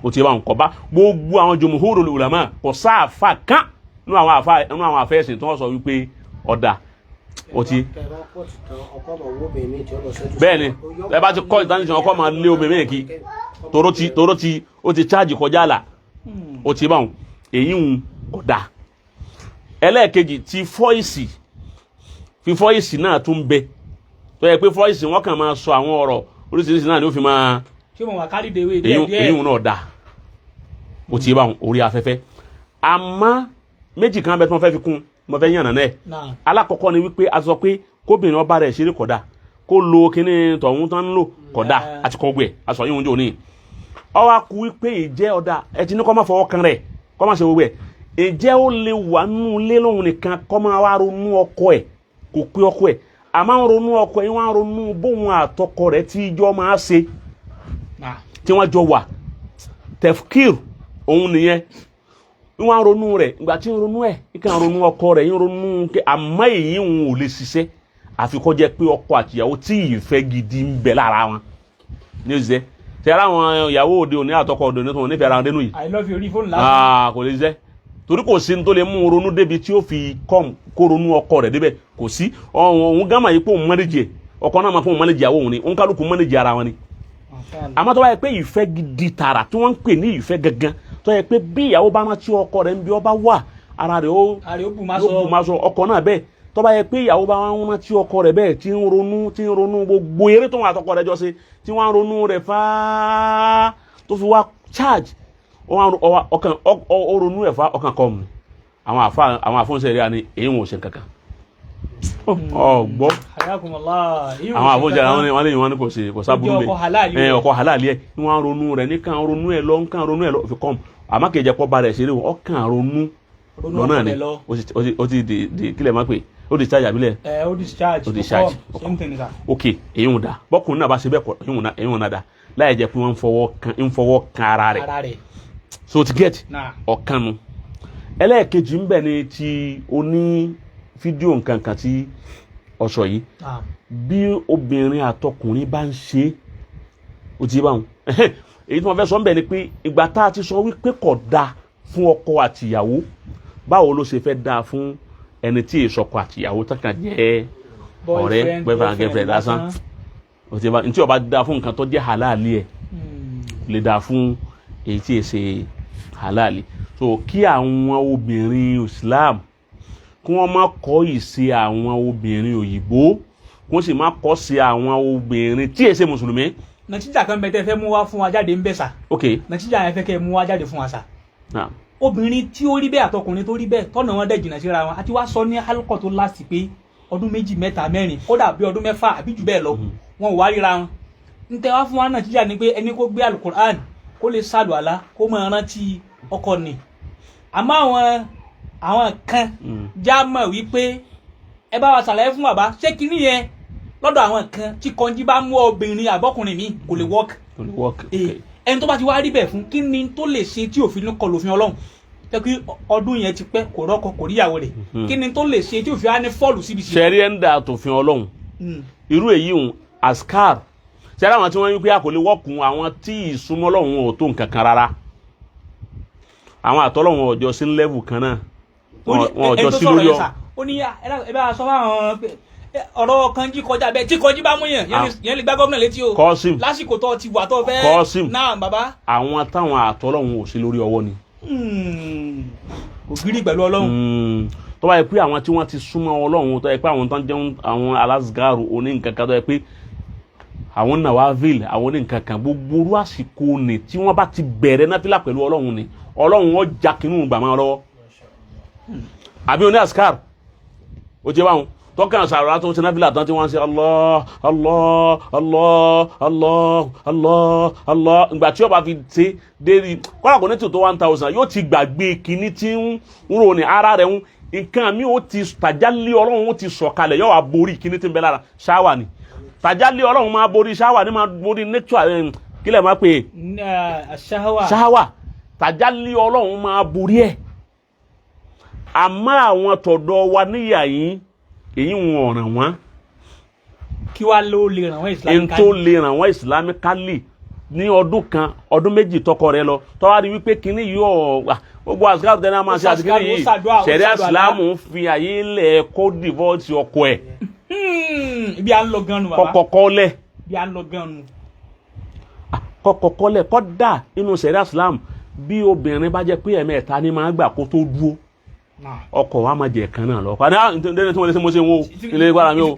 o ti bá ń kọ́ bá gbogbo àwọn jumhurul ulama kò sáàfà kán nínú àwọn àfẹ́sìn tí wọ́n sọ wípé ọ̀dà o ti bẹ́ẹ̀ ni ẹ bá ti kọ́ ìdánisìn ọkọ̀ máa lé obìnrin kí toró ti ó ti chájì kọjá là o ti báwọn èyí ń ọ̀dà ẹlẹ́ẹ̀kejì ti fọ́ìsì náà tún bẹ tó yẹ pé fọ́ìsì wọ́n kàn máa sọ àwọn ọ̀rọ̀ oríṣiríṣi náà ni ó fi máa èyí ń náà dà o ti báwọn orí afẹ́fẹ́ àmọ́ méjì kan bẹ tí wọ́n fẹ́ fi kún mo fẹ́ yànnà náà alákọ̀ọ́kọ́ ni wípé a sọ pé kóbìnrin ọba rẹ̀ ṣeré kódà kó lo kíní tọ̀hún tán ń lò kódà àti kọ́gbẹ́ aṣọ yìí ń jò ní. ọwọ́ akú wípé ìjẹ́ ọ̀dà ẹ ti ní kọ́ máa fọwọ́ kan rẹ̀ kọ́ máa ṣe gbogbo ẹ̀ ìjẹ́ ó lè wà nínú ilé lóhun nìkan kọ́ máa wá ronú ọkọ ẹ̀ kò pé ọkọ ẹ̀ àmọ́ ń ronú ọkọ ẹ̀ wọ́n á ronú bóun àtọkọ rẹ̀ tí ìjọ máa ṣe tí wọ́n jọ wà tefkir òun nìyẹn wọ́n á ronú rẹ̀ ìgbà tí ń ronú ẹ̀ ìkà ń ronú ọkọ rẹ̀ ń ronú pé àmọ́ èyí òun ò lè ṣiṣẹ́ àfi kó jẹ́ pé ọkọ àtìyàwó tí ìfẹ́ gidi ń bẹ lára wọn ní òṣìṣẹ́ tẹ́lá àwọn ìyàwó òde òní àtọkọ òde òní tó wọn nífẹ̀ẹ́ ara wọn dénú yìí. I love you rí fóònù lásán. kò lè ṣiṣẹ́ torí kò sí ní tó lè mú ronú débi tí ó fi kó ronú ọkọ rẹ̀ débẹ̀ kò sí òun gámà yìí pé òun mọ́nẹ́jì ẹ̀ ọkọ náà máa fún òun mọ́nẹ́jì ìyàwó òun ni òun kálukú mọ́nẹ́jì ara wọn ni. àmọ́ tó bá yẹ pé ìfẹ́ gidi tààrà tí wọ́n ń pè ní ìfẹ́ gangan tó yẹ pé bí ìyàwó bá rántí ọkọ rẹ̀ ń bí ọba wà ara rẹ̀ ó bù má sọ ọkọ náà bẹ́ẹ̀ tó bá yẹ pé ìyàwó bá wọn rántí ọkọ rẹ̀ bẹ́ẹ̀ tí ń ronú gbogbo eré tó wọn àtọkọ rẹ̀ jọ ṣe tí wọ́n ń ronú rẹ̀ fáá tó fi wá charge ọkàn ó ronú ẹ̀ fá ọkàn kọ́ mu àwọn àfọ̀nsẹ̀ rẹ̀ ni èyí wọn ò ṣe kankan ọgbọ́ àwọn àfọ̀nsẹ̀ rẹ̀ wọ́n lè wọ́n ní kò sábúrú bẹ́ẹ̀ ọkọ̀ halali ẹ̀ ni wọ́n ronú rẹ̀ ní kàn ronú ẹ̀ lọ fi kọ́ mu àmọ́ kì í jẹ́ pọ́ ba rẹ̀ ṣeré ọkàn ronú lọ́nà ni ó ti di kílẹ̀ máa pè ó di charge àbílẹ̀ ó di charge ok èyí ń da bọ́kùnrin náà bá ṣe bẹ́ẹ̀ kọ́ èyí ń da láì jẹ́ pé wọ́n ń fọwọ́ kan ara rẹ̀ so ti get ọ̀kan nu ẹlẹ́ẹ̀kejì ń bẹ ní ti oní fídíò nǹkan kan tí ọ̀sọ̀ yìí bí obìnrin àtọkùnrin bá ń ṣe ó ti bá wọn èyí tí wọ́n fẹ́ sọ ń bẹ ni pé ìgbà tá a ti sọ wípé kò dáa fún ọkọ àtìyàwó báwo ló ṣe fẹ́ dáa fún ẹni tí ìsọkọ àtìyàwó tán kàn jẹ́ ọ̀rẹ́ boyfriend girlfriend lásán ntí ó bá dáa fún nǹkan tó jẹ́ halali ẹ̀ lè dáa fún èyí tí ì ṣe halali so kí àwọn obìnrin Islam kí wọ́n má kọ́ ìṣe àwọn obìnrin òyìnbó kí wọ́n sì má kọ́ sí àwọn obìnrin tí ì ṣe mùsùlùmí. nàtíjà kan bẹ tẹ́ fẹ́ mú wá fún wa jáde ń bẹ sà. ok nàtíjà yẹn fẹ́ kẹ́ mú wá jáde fún wa sà. obìnrin tí ó rí bẹ́ẹ̀ àtọkùnrin tó rí bẹ́ẹ̀ tọ́nà wọn dẹ̀ jìnnà síra wọn àti wá sọ ní alukọ̀ tó láti pé ọdún 2 3 4 kódà bí ọdún 6 àbí jù bẹ́ẹ̀ lọ wọn ò wá ríra wọn. ń tẹ́ wá fún wa nàtíjà ni pé ẹni kó gbé alukur'an kó lè sàlù àlá kó máa rántí ọkọ ni àmọ́ àwọn kan já mọ̀ wípé ẹ bá wa ṣàlàyé fún bàbá ṣé kinní yẹn lọ́dọ̀ àwọn kan tí kọnjí bá mú obìnrin àbọ́kùnrin mi kò lè work ẹni tó bá ti wá rí bẹ́ẹ̀ fún kí ni tó lè ṣe tí òfin ní kọlù òfin Ọlọ́run jẹ́ kí ọdún yẹn ti pẹ́ kò rọ́kọ kò ríyàwó rẹ̀ kí ni tó lè ṣe tí òfin á ní fọ́ọ̀lù síbi sí. sẹ́rí ẹ̀ ń da àtòfin Ọlọ́run irú èyí hùn askar sẹ́rí àwọn tí wọ́n ń pè àkọlé wọ́kùn àwọn tí ìsúnmọ́ Ọlọ́run ò tó nǹkan kan rárá àwọn àtọ́lọ́run ọjọ́ sí lẹ́vù kan náà wọn ọjọ́ sí lórí ọ. ó ní ẹ bá sọ fáwọn ọ̀rọ̀ kanjí kọjá bẹ́ẹ̀ tí kanjí bá mú yẹn lè gbá gómìnà létí o kọ́sìm lásìkò tó ti wà tó fẹ́ kọ́sìm náà bàbá. àwọn táwọn àtọ́lọ́run ò sí lórí ọwọ́ ni. ògiri pẹ̀lú Ọlọ́run. tó bá yẹ pé àwọn tí wọ́n ti súnmọ́ Ọlọ́run tó yẹ pé àwọn tó ń jẹun àwọn alásgàrù oní nǹkan kan tó yẹ pé àwọn nawavil àwọn oní nǹkan kan gbogbo orú àsìkò ni tí wọ́n bá ti bẹ̀rẹ̀ náfìlà pẹ̀lú Ọlọ́run ni Ọlọ́run wọn já kínú gbàmọ́ lọ́wọ́ àbí oní askar ó ti báwọn tọ́kàn sàrọ̀ tó ń ṣe náfìlà tán tí wọ́n ń ṣe Allah Allah Allah Allah Allah Allah ìgbà tí ó bá fi ṣe dérí kọ́lá kò ní tó 1000 yóò ti gbàgbé kinní tí ń rò ní ara rẹ̀ ń nǹkan mi ó ti tàjálé Ọlọ́run ó ti sọ̀kalẹ̀ yóò wá borí kinní tí ń bẹ lára ṣáwà ni tàjálé Ọlọ́run máa borí ṣáwà ni máa borí nature kílẹ̀ máa pè ṣáwà tàjálé Ọlọ́run máa borí ẹ̀ àmọ́ àwọn tọ̀dọ̀ wa níyà yìí èyí wọn ràn wọ́n kí wá ló lè ràn wọ́n islamically ẹni tó lè ràn wọ́n islamically ní ọdún kan ọdún méjì tọkọ rẹ̀ lọ tọ́wá rí wípé kínní yóò gbogbo àsìkò tẹ́lẹ̀ máa ṣe àti kínní yìí ṣẹ̀ríà ìsìlámù fi àyè lẹ̀ kó divorce ọkọ ẹ̀ ibi à ń lọ gan nu bàbá kọ́kọ́kọ́lẹ̀ ibi à ń lọ gan nu kọ́kọ́kọ́lẹ̀ kọ́dà inú ṣẹ̀ríà ìsìlámù bí obìnrin bá jẹ́ pé ẹ̀mẹ́ta ni máa gbà kó tó dúró ọkọ wa máa jẹ kan náà lọ padà ndéné tí wọ́n lè ṣe mo ṣe ń wo ilé ìgbára mi o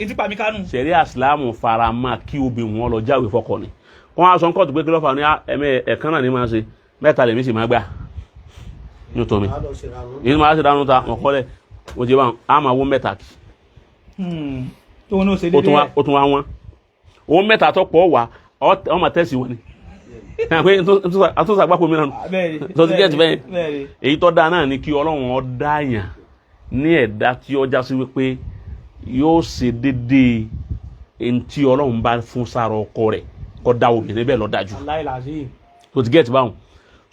ṣẹ̀ríà ìsìlámù fara mọ́ kí obìnrin wọn lọ jáwèé fọkọ ni wọ́n á sọ nǹkan tó gbé kí lọ́fà ní ẹ̀kan náà ni máa ṣe 3 lèmi sì máa gbà nítorí mi ìní máa ṣe dánú ta wọ́n kọ́lẹ̀ ó ti bá a máa wó mẹ́ta kì tó wọn ó ṣe dédé ó tún wá wọn owó mẹ́ta tó pọ̀ wá ọ máa tẹ̀sí wọn ni àtúnṣàgbákò mìíràn tó ti gẹ́ẹ̀tì bẹ́ẹ̀ èyí tó dáa náà ni kí Ọlọ́run ó dá yàn ní ẹ̀dá tí ó já sí wípé yóò ṣe dédé ẹni tí Ọlọ́run bá fún sára ọkọ rẹ̀ kó dá obìnrin bẹ́ẹ̀ lọ dájú tó ti gẹ́ẹ̀tì báwọn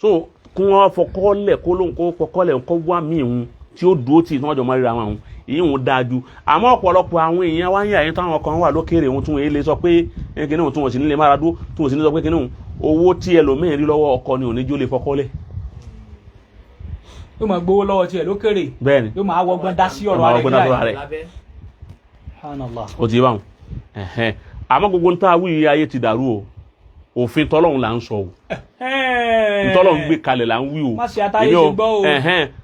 so kí wọ́n fọkọ́lẹ̀ kó lóun kó fọkọ́lẹ̀ kó wá míì tí ó dúró tì tí wọ́n jọ máa ríra wọn èyí ń dájú àmọ́ ọ̀pọ̀lọpọ̀ àwọn èèyàn wá ń yà yín táwọn kan wà lókèrè ohun tún èlé sọ pé kíní ohun tún wọ́n sì nílé mára dúró tún wọ́n sì ní sọ pé kíní ohun owó tí ẹlòmíín rí lọ́wọ́ ọkọ ni òní jó lè fọkọ́lẹ̀. yóò máa gbowó lọ́wọ́ tiẹ̀ lókèrè bẹ́ẹ̀ni yóò máa wọgbọ́n dá sí ọ̀rọ̀ rẹ̀ ó ti bá wọn àmọ́ gbogbo ń tá a wí ayé ti dàrú o òfin tọ́lọ́run là ń sọ o tọ́lọ́run gbé kalẹ̀ là ń wí o má ṣe àtàyè ṣe gbọ́ o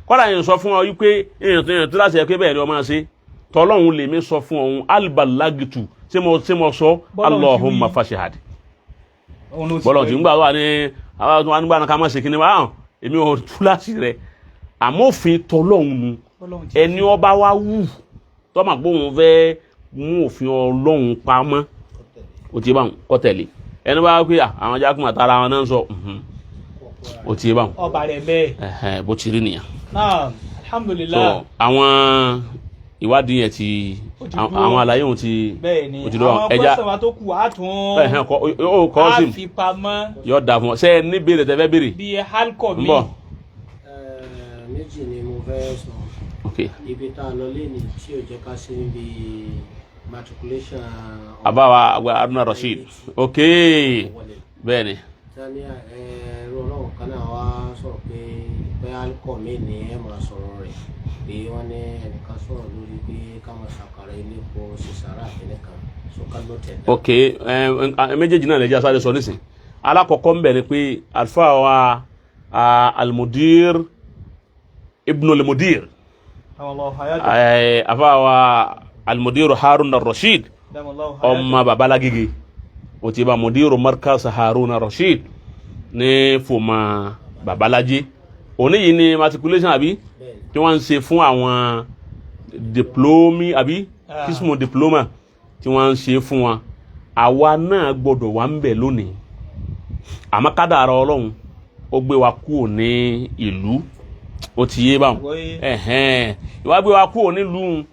kọ́dà yẹn sọ fún ọ wípé èèyàn tó láti ẹ̀ pé bẹ́ẹ̀ ni ọ máa ṣe tọ́lọ́run lè mi sọ fún ọ̀hún albalagitu tí mo sọ Allahumma fashahad bọ́lọ̀ tí ń gbà wà ní àwọn àgbà náà ká má ṣe kíní wá èmi ò tú láti rẹ̀ àmọ́ òfin tọ́lọ́run nu ẹni ọba wa wù tọ́mà gbóhùn fẹ́ mú òfin Ọlọ́run pamọ́ ó ti bá wọn kọ́ tẹ̀lé ẹni bá pé àwọn jákùn àtàrà wọn náà ń sọ ó ti bá wọn ọba rẹ̀ bẹ́ẹ̀ bó ti rí nìyẹn. alhamdulillah àwọn ìwádìí yẹn ti àwọn àlàyé wọn ti lọ ẹja àwọn pọ́sẹ̀wá tó kù á tún á fi pamọ́ yóò dà fún ọ ṣe ní béèrè tẹ́fẹ́ béèrè. bí halkọ mi. méjì ni mo fẹ́ sọ ibi tá a lọ lẹ́ni tí ò jẹ́ ká sí níbi matriculation. àbáwá àgbà Haruna Rasheed bẹ́ẹ̀ ni. tani ẹ̀rọ ọlọ́run kan náà wá sọ̀rọ̀ pé halkọ mi ni ẹ máa sọ̀rọ̀ rẹ̀ pé wọ́n ní ẹnìkan sọ̀rọ̀ lórí pé ká máa ṣàkàrà ilé pọ̀ sísàrà àtẹnìkan sọ̀ká ló tẹ̀ dá. méjèèjì náà lè jẹ́ sáré sọ nísìn alákọ̀ọ́kọ́ ń bẹ̀ ni pé alfa wa almudir ibnu almudir alfa wa almudir Haruna Rasheed ọmọ babalagige o ti ba mudiru markas Haruna Rasheed ní fòmà babalaje òní yìí ni matriculation àbí tí wọ́n ń ṣe fún àwọn diplomi àbí kismo diploma tí wọ́n ń ṣe fún wọn àwa náà gbọ́dọ̀ wà ń bẹ̀ lónìí àmọ́ kádàrá Ọlọ́run ó gbé wa kúrò ní ìlú ó ti yé báwọn ìwà gbé wa kúrò nílùú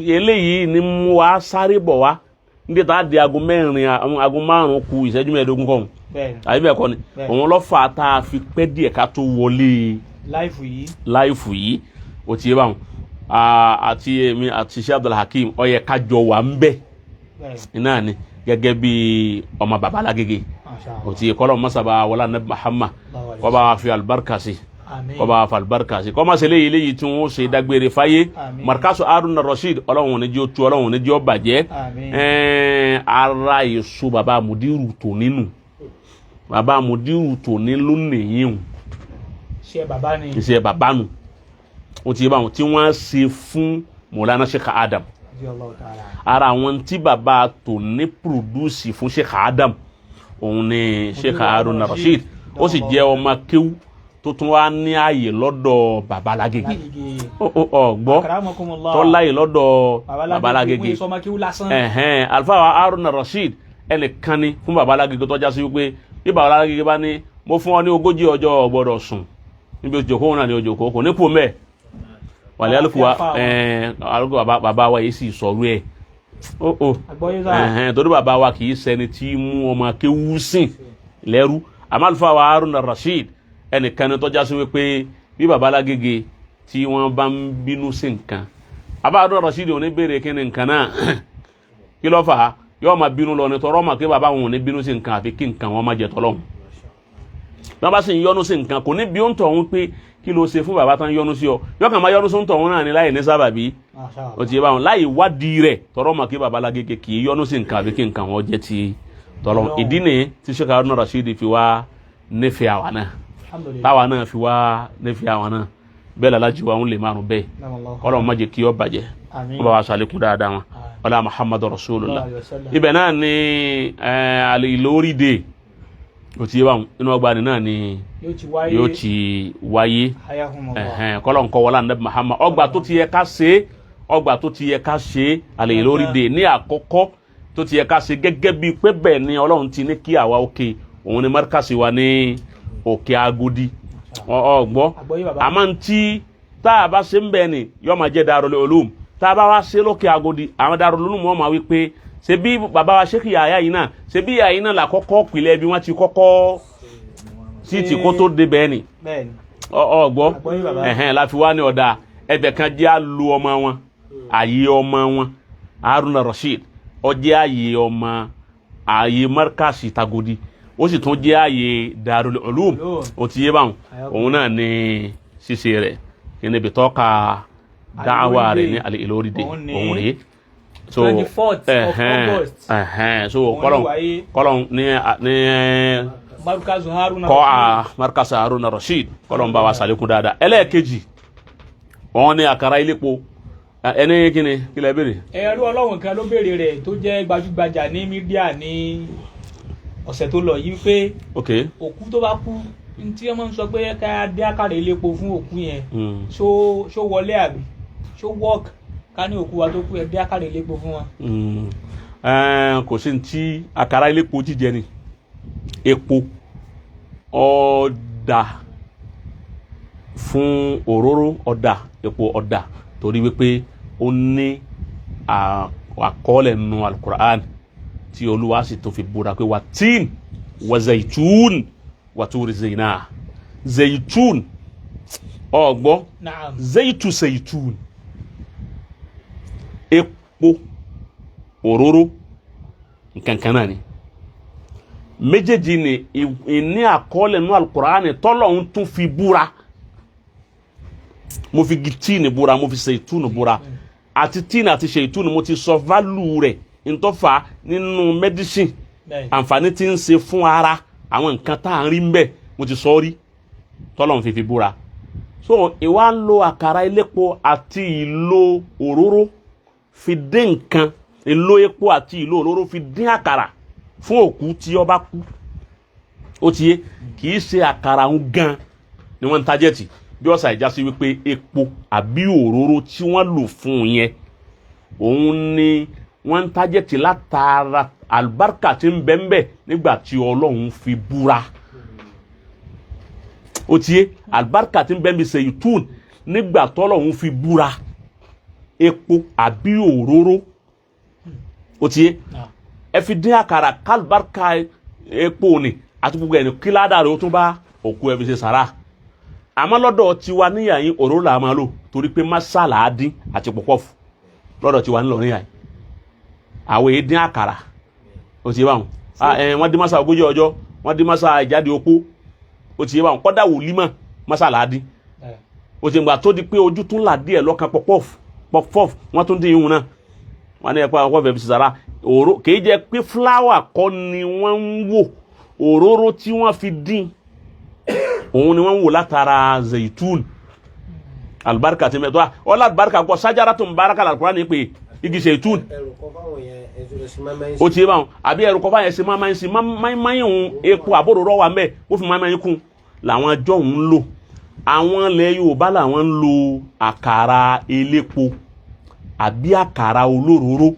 eléyìí ni mú wa sáré bọ̀ wá níbi tá a di aago márùn kù ìṣẹ́jú mẹ́ẹ̀ẹ́dógún kọ́hún àbí bẹ́ẹ̀ kọ́ ni òun lọ́ fà tá a fi pẹ́ díẹ̀ ká tó wọlé láìfù yìí ó ti yé báwọn àti èmi àti Sheikh Abdul Hakim ó yẹ ká jọ wà ń bẹ̀ iná ni gẹ́gẹ́ bí ọmọ babalágége ó ti yé kọ́lọ́ mọ́sàbà wọlé anabi Muhammad kọ́ bá wa fi alibarika sí kọ́ bá wa fi alibarika sí kọ́ máa ṣe léyìí tí wọ́n ṣe dágbére fáyé markasu Haruna Rasheed Ọlọ́run ní jẹ́ ó tú Ọlọ́run ní jẹ́ ó bàjẹ́ ara èso bàbá mudiru tó nínú bàbá mudiru tó ní lónìí o iṣẹ́ bàbá nù ó ti yé báwọn tí wọ́n ṣe fún Maulana Sheikh Adam ara àwọn tí bàbá tó ní pòdúsì fún Sheikh Adam òun ni Sheikh Haruna Rasheed ó sì jẹ́ ọmọ kéwú tó tún wá ní ààyè lọ́dọ̀ babalágége ọgbọ́ tó láàyè lọ́dọ̀ babalágége alfa Haruna Rasheed ẹnìkan ni fún babalágége tó já sí wípé bí babalágége bá ní mo fún ọ ní 40 ọjọ́ gbọ́dọ̀ sùn níbi òjòkó náà ní òjòkó kò ní kú mẹ́ wàlẹ́ alùpùpù bàbá wa yìí sì sọ̀rọ̀ ẹ̀ torí bàbá wa kì í ṣẹni tí mú ọmọ kéwú sìn lẹ́rú àmọ́ alfa Haruna Rasheed ẹnìkan ni tó já sí wípé bí babalágége tí wọ́n bá ń bínú sí nǹkan àbá Haruna Rasheed ò ní béèrè kí ni nǹkan náà kí ló fà á yóò máa bínú lọ ní tọrọ mà kí bàbá wọn ò ní bínú sí nǹkan àfi kí nǹkan wọn má jẹ tọlọ́hun bí wọ́n bá sì ń yọnu sí nǹkan kò ní bí ó ń tọ̀ wọn pé kí ló ṣe fún bàbá tán yọnu sí ọ yóò kàn máa yọnu sí ń tọ̀ wọn náà ní láì ní sábàbí ó ti yé báwọn láì wádìí rẹ̀ tọrọ mà kí babalágége kì í yọnu sí nǹkan àfi kí nǹkan wọn jẹ ti tọlọ́hun ìdí nìyí tí Sheikh Haruna Rasheed fi wá nífẹ̀ẹ́ àwa náà táwa náà fi wá nífẹ̀ẹ́ àwọn náà bẹ́ẹ̀ lálàjì wa ń lè márùn bẹ́ẹ̀ Ọlọ́run má jẹ́ kí ó bàjẹ́ wọ́n bá wa sàlékún dáadáa wọn ọlá Muhammadu Rasulullah ibẹ̀ náà ni Al-Ilori Day ó ti yé báwọn inú ọgbà ni náà ni yóò ti wáyé kọ́lọ́n kọ́ wọlé anabi Muhammad ọgbà tó ti yẹ ká ṣe àlè lórí de ní àkọ́kọ́ tó ti yẹ ká ṣe gẹ́gẹ́ bíi pé bẹ́ẹ̀ ni Ọlọ́run ti ní kí àwa òkè òun ni markasi wa ní òkè Agodi ọgbọ́ àmọ́ ntí tá a bá ṣe ń bẹ̀ ni yóò máa jẹ́ Darul Ulum tá a bá wá ṣe lókè Agodi àwọn Darul Ulum wọ́n máa wí pé ṣe bí bàbá wa Sheikh Yahya yìí náà ṣe bí Yahya yìí náà là kọ́kọ́ pìlẹ̀ bí wọ́n ti kọ́kọ́ sí ti kó tó dé bẹ́ẹ̀ ni ọgbọ́ láfi wá ní ọ̀dà ẹbẹ̀ kan jẹ́ àlù ọmọ wọn àyè ọmọ wọn Haruna Rashid ó jẹ́ àyè ọmọ àyè markasi Tagodi ó sì tún jẹ́ àyè Darul Ulum ó ti yé báwọn òun náà ní ṣíṣe rẹ̀ kí ni bitọ́ ka dáhàwá rẹ̀ ní alẹ́ ìlóríde òun rèé so 24th of August so kolon ni markazu Haruna ko markazu Haruna Rashid kolon bá wa ṣàlékún dáadáa ẹlẹ́ẹ̀kejì wọ́n ní àkàrà ilépo ẹni kíni kílẹ̀ béèrè. ẹ̀rọ Ọlọ́run kan ló béèrè rẹ̀ tó jẹ́ gbajúgbajà ní mídíà ní ọ̀sẹ̀ tó lọ yìí pé òkú tó bá kú tí wọ́n máa ń sọ pé ká dé àkàrà ilépo fún òkú yẹn ṣó wọlé àbí ṣó work ká ní òkú wa tó kú ẹ dé àkàrà ilépo fún wa. kò sí ti àkàrà ilépo jíjẹ ni epo ọ̀dà fún òróró ọ̀dà epo ọ̀dà torí wípé ó ní àkọọ́lẹ̀ nínú Al-Qur'an tí Olúwa sì tó fi búra pé wà tíìn wà zaitun wà túrí zina zaitun ọgbọ́ zaitun epo òróró nǹkankan náà ni méjèèjì ni ìní àkọọ́lẹ̀ nínú Al-Qur'an tọ́lọ́hun tún fi búra mo fi tíìnì búra mo fi ṣètúnù búra àti tíìnì àti ṣètúnù mo ti sọ válù rẹ̀ ntọ́fà nínú medicine àǹfààní tí ń ṣe fún ara àwọn nǹkan tá à ń rí ń bẹ̀ mo ti sọ rí tọ́lọ́hun fi búra so ìwà ń lo àkàrà elépo àti ìlò òróró fi dín nǹkan ìlò epo àti ìlò òróró fi dín àkàrà fún òkú tí ó bá kú ó ti yé kì í ṣe àkàrà ń gan ni wọ́n ń tájẹ́tì bí ọ̀sà ìjà sí wípé epo àbí òróró tí wọ́n lò fún yẹn òun ni wọ́n ń tájẹ́tì látara àlùbáríkà tí ń bẹ́ńbẹ́ nígbà tí Ọlọ́run fi búra ó ti yé àlùbáríkà tí ń bẹ́ńbẹ́ ṣèyítùn nígbà tí Ọlọ́run fi búra epo àbí òróró ó ti yé ẹ fi dín àkàrà kálùbáríkà epo ni àti gbogbo ẹni kí ládàá rẹ̀ ó tún bá òkú ẹ fi ṣe sàrà àmọ́ lọ́dọ̀ tiwa níyà yín òróró là máa lò torí pé masala á dín àti pọ̀pọ̀fù lọ́dọ̀ tiwa nílò níyà yín àwọn èyí dín àkàrà ó ti yé báwọn wọ́n dín masa ogójì ọjọ́ wọ́n dín masa ìjáde opó ó ti yé báwọn kọ́dà wòlímọ̀ masala á dín ó ti gbà tó di pé ojú tún là díẹ̀ lọ́kàn pọ̀pọ̀fù wọ́n tún dín ihun náà wọ́n ní ẹ̀pọ̀ àwọn fẹ́ẹ́ fi sàrà òró kìí jẹ́ pé fúláwà kọ́ ni wọ́n ń wò òróró tí wọ́n fi dín òun ni wọ́n wò látara zaitun albarka tí mẹ́tọ́ ọlá albarka kọ́ sájáratun baraka Al-Qur'an ní pé igi zaitun ó ti yé báwọn àbí ẹ̀rù kọ́ fáyẹ̀ sí máa ń sí máa ń hun epo àbúrò rọ́wà mẹ́ ó fi máa ń kún làwọn ẹjọ́ ń lò àwọn ilẹ̀ Yorùbá làwọn ń lo àkàrà elépo àbí àkàrà olóróró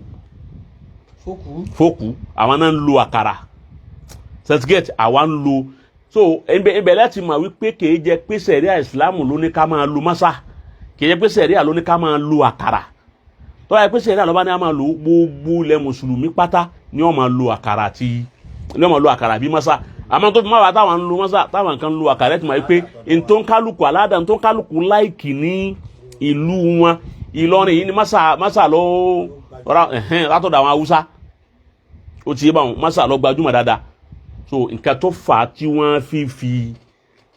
fókù àwọn náà ń lo àkàrà certificate àwa ń lo so ibẹ̀ láti mọ̀ wípé kìí jẹ́ pé sẹ̀ríà ìsìlámù ló ní ká máa lo masa kìí jẹ́ pé sẹ̀ríà ló ní ká máa lo àkàrà tó yẹ pé sẹ̀ríà ló bá ní a máa lo gbogbo ilẹ̀ mùsùlùmí pátá ni wọ́n máa lo àkàrà àti ni wọ́n máa lo àkàrà bí masa àmọ́ tó fi máa wà táwọn ń lo masa táwọn kan lo àkàrà ẹ̀ ti mọ̀ wípé ntọ́nkálukú aládà ntọ́nkálukú láìkì ní ìlú wọn Ìlọrin yìí ni masa lọ látọ̀dọ̀ àwọn Haúsá ó ti yé báwọn masa lọ gbajúmọ̀ dáadáa so nǹkan tó fà á tí wọ́n fi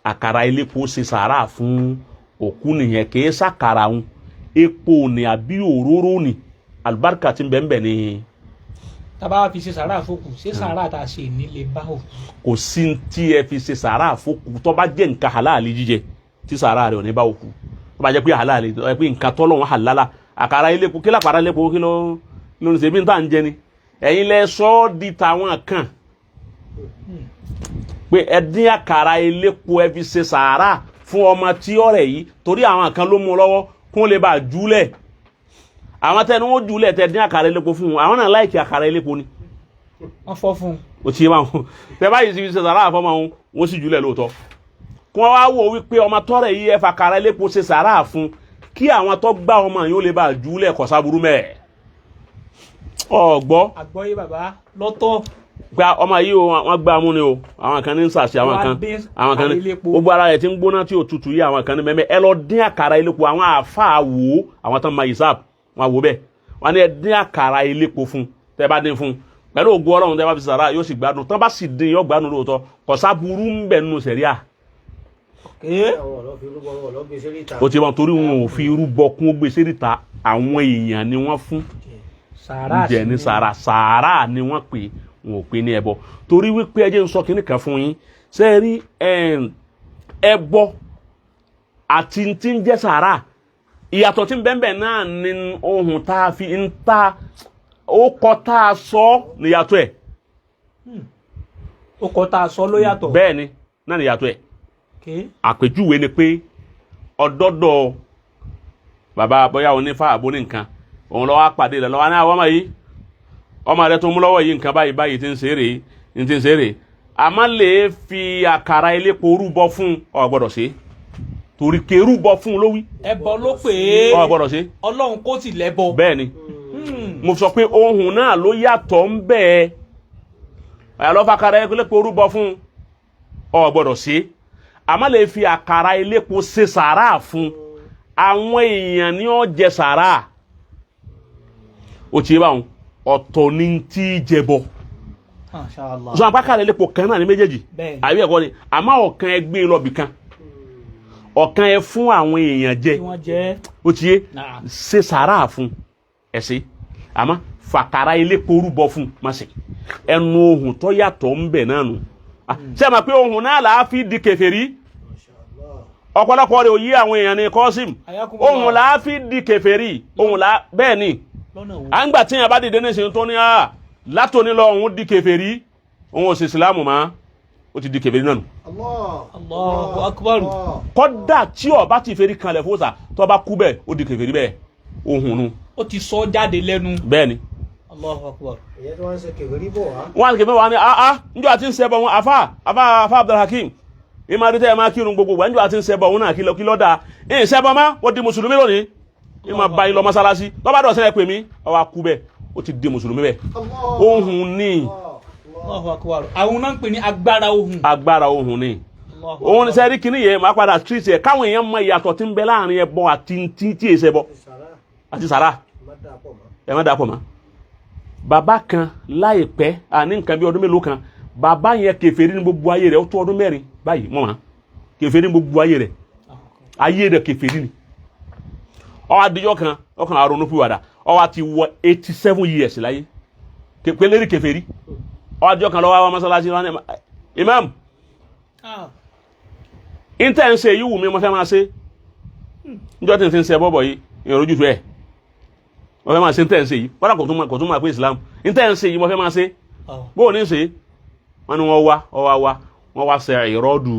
àkàrà elépo ṣe sàárà fún òkú nìyẹn kì í sàkàrà òun epo ni àbí òróró ni àlùbáríkà tí ń bẹ ni. tábà fi ṣe sàárà fókù ṣé sàárà tá a ṣe nílé bá òkú. kò sí tí ẹ fi ṣe sàárà fókù tó bá jẹ́ nǹkan halali jíjẹ tí sàárà rẹ̀ ò ní bá òkú tó bá jẹ́ pé halali tó bá jẹ́ pé nǹkan tọ́lọ́run halala àkàrà elépo kí lápàrà elépo kí ló ń ṣe bí n tà ń jẹ ni ẹ̀yin lẹ sọ ọ́ di tàwọn kan pé ẹ dín àkàrà elépo ẹ fi ṣe sàárà fún ọmọ tí ọ̀rẹ́ yìí torí àwọn kan ló mú lọ́wọ́ kún lè bá júlẹ̀ àwọn tẹni wọn júlẹ̀ tẹ dín àkàrà elépo fún àwọn náà láìkí àkàrà elépo ni wọ́n fọ́ fún un. ó ti yé máa wọn tẹ báyìí sì fi ṣe sàárà fọmọ wọn sì júlẹ̀ lóòótọ́ kí wọ́n wá wò wípé ọmọ tọ́rẹ̀ yìí ẹ fa àkàrà elépo ṣe sàárà fún kí àwọn tó gbá ọmọ yìí ó lè bá júlẹ̀ kọ̀sáburú mẹ́ẹ̀ ọ̀gbọ́ àgbọ́yé bàbá lọ́tọ̀. gba ọmọ yìí o wọ́n gbá mú ni o àwọn kan ní sàṣì àwọn kan ní gbogbo ara rẹ̀ tí ń gbóná tí ò tutù yìí àwọn kan ní mẹ́mẹ́ ẹ lọ dín àkàrà elépo àwọn àáfàá wò ó àwọn tán ma ìsáàb wọn wò bẹ́ẹ̀ wọn ní ẹ dín àkàrà elépo fún tẹ́ bá dín fún pẹ̀lú ògùn Ọlọ́run tẹ́ bá fi sàrà yóò sì gbádùn tán bá sì dín yóò gbádùn lóòótọ́ kọ̀sá burú ń bẹ̀ nínú sẹ̀ríà. o ti wọn torí wọn ò fi irú bọ kún ó gbé síríta àwọn èèyàn ni wọ́n fún jẹ ní sàrà ni wọ́n pè wọn ò pè ní ẹbọ torí wípé ẹjẹ ń sọ kínní kan fún yín ṣe rí ẹbọ àti tí ń jẹ sàrà ìyàtọ̀ tí ń bẹ́ẹ̀ náà ní ohun tá a fi ń ta ó kọ tá a sọ níyàtọ̀ ẹ̀. ó kọ tá a sọ ló yàtọ̀. bẹ́ẹ̀ ni náà níyàtọ̀ ẹ̀. àpèjúwe ni pé ọdọọdọ bàbá bóyá onífà àbóní nǹkan òun lọ́wọ́ àpàdé rẹ̀ lọ́wọ́ ní àwọn ọmọ yìí ọmọ rẹ̀ tó mú lọ́wọ́ yìí nǹkan báyìí tí ń ṣeré àmọ́ lè fi àkàrà elépo rúbọ fún ọ gbọ́dọ̀ ṣe torí ké rúbọ fún lówí. ẹbọ ló pè é ọ gbọ́dọ̀ ṣe. Ọlọ́run kò sì lẹ́bọ. bẹ́ẹ̀ ni mo sọ pé ohun náà ló yàtọ̀ ń bẹ́ẹ̀ ẹ̀ lọ́ fa àkàrà elépo rúbọ fún ọ gbọ́dọ̀ ṣe àmọ́ lè fi àkàrà elépo ṣe sàrà fún àwọn èèyàn ní ó jẹ sàrà ó ti yé báwọn ọ̀tọ̀ ní tí jẹbọ sọ àpákàrà elépo kan náà ní méjèèjì àbí ẹ̀kọ́ ni àmọ́ ọ̀kan ẹ gbé lọ́bì kan ọ̀kan ẹ fún àwọn èèyàn jẹ ó ti yé ṣe sàrà fún ẹ̀sìn àmọ́ fàkàrà elépo rúbọ fún má ṣe ẹnu ohun tó yàtọ̀ ń bẹ̀ náà nù ṣé ẹ mọ̀ pé ohun náà là á fi di kèfèrí ọ̀pọ̀lọpọ̀ rẹ̀ ò yí àwọn èèyàn ní kọ́sìm ohun là á fi di kèfèrí ohun là bẹ́ẹ̀ ni à ń gbà tí yẹn bá dìde ní ìsìn tó ní látòní lọ òun di kèfèrí òun ò sì ìsìlámù mọ́ ó ti di kèfèrí náà nù. Allahu akbar. kọ́dà tí ó bá ti fèrí kanlẹ̀ fóòsà tó bá kú bẹ́ẹ̀ ó di kèfèrí bẹ́ẹ̀ ohun nu. ó ti sọ jáde lẹ́nu. bẹ́ẹ̀ ni. Allahu akbar. ìyẹn tí wọ́n ń ṣe kèfèrí bọ̀ wá. wọ́n á kèfèrí wá ní njọ́ àti ń sẹ́bọ̀ wọn àfa Abdulhakeem ìmọ̀ àdìtẹ́ ẹ̀ máa kírun gbogbo wa njọ́ àti ń sẹ́bọ̀ wọn náà kí lọ́dà ẹ̀ sẹ́bọ̀ má wọ́n di mùsùlùmí lónìí ìmọ̀ báyìí lọ mọ́sálásí lọ́ba dọ̀sẹ̀ ẹ̀ pè mí ọwọ́ akú bẹ́ẹ̀ ó ti di mùsùlùmí bẹ́ẹ̀ ohun ní. àwọn náà ń pè ní agbára ohun. agbára ohun ní. ohun ní sẹ́rí kìíní yẹn máa padà treat ẹ̀ káwọn èèyàn mọ ìyàtọ̀ tí ń bẹ láàrin ẹbọ àti tí èsè bọ àti sàrà ẹ má dà pọ̀ mọ́. bàbá kan láìpẹ́ àní nǹkan bí ọdún mélòó kan bàbá yẹn kèfèrí ní gbogbo ayé rẹ̀ ó tó ọdún mẹ́rin báyìí mọ́ wọn kèfèrí ní gbogbo ayé rẹ̀ kèfèrí ni. ọwọ́ adijọ́ kan ọkàn àrùn pìwàdà ọwọ́ ti wọ 87 years láyé pẹ̀lẹ́rì kèfèrí ọwọ́ adijọ́ kan lọ́wọ́ àwọn mọ́sálásí wọn imam intẹ́ ń ṣe yìí wù mí mo fẹ́ máa ṣe níjọ́ tí n ti ń ṣe bọ́bọ̀ yìí ìrọ̀jú tó ẹ̀ mo fẹ́ máa ṣe intẹ́ ń ṣe yìí wọ́n kò tún máa pé Islam intẹ́ ń ṣe yìí mo fẹ́ máa ṣe bóò ní ṣe wọ́n ní wọ́n wá ṣe ìrọ́dù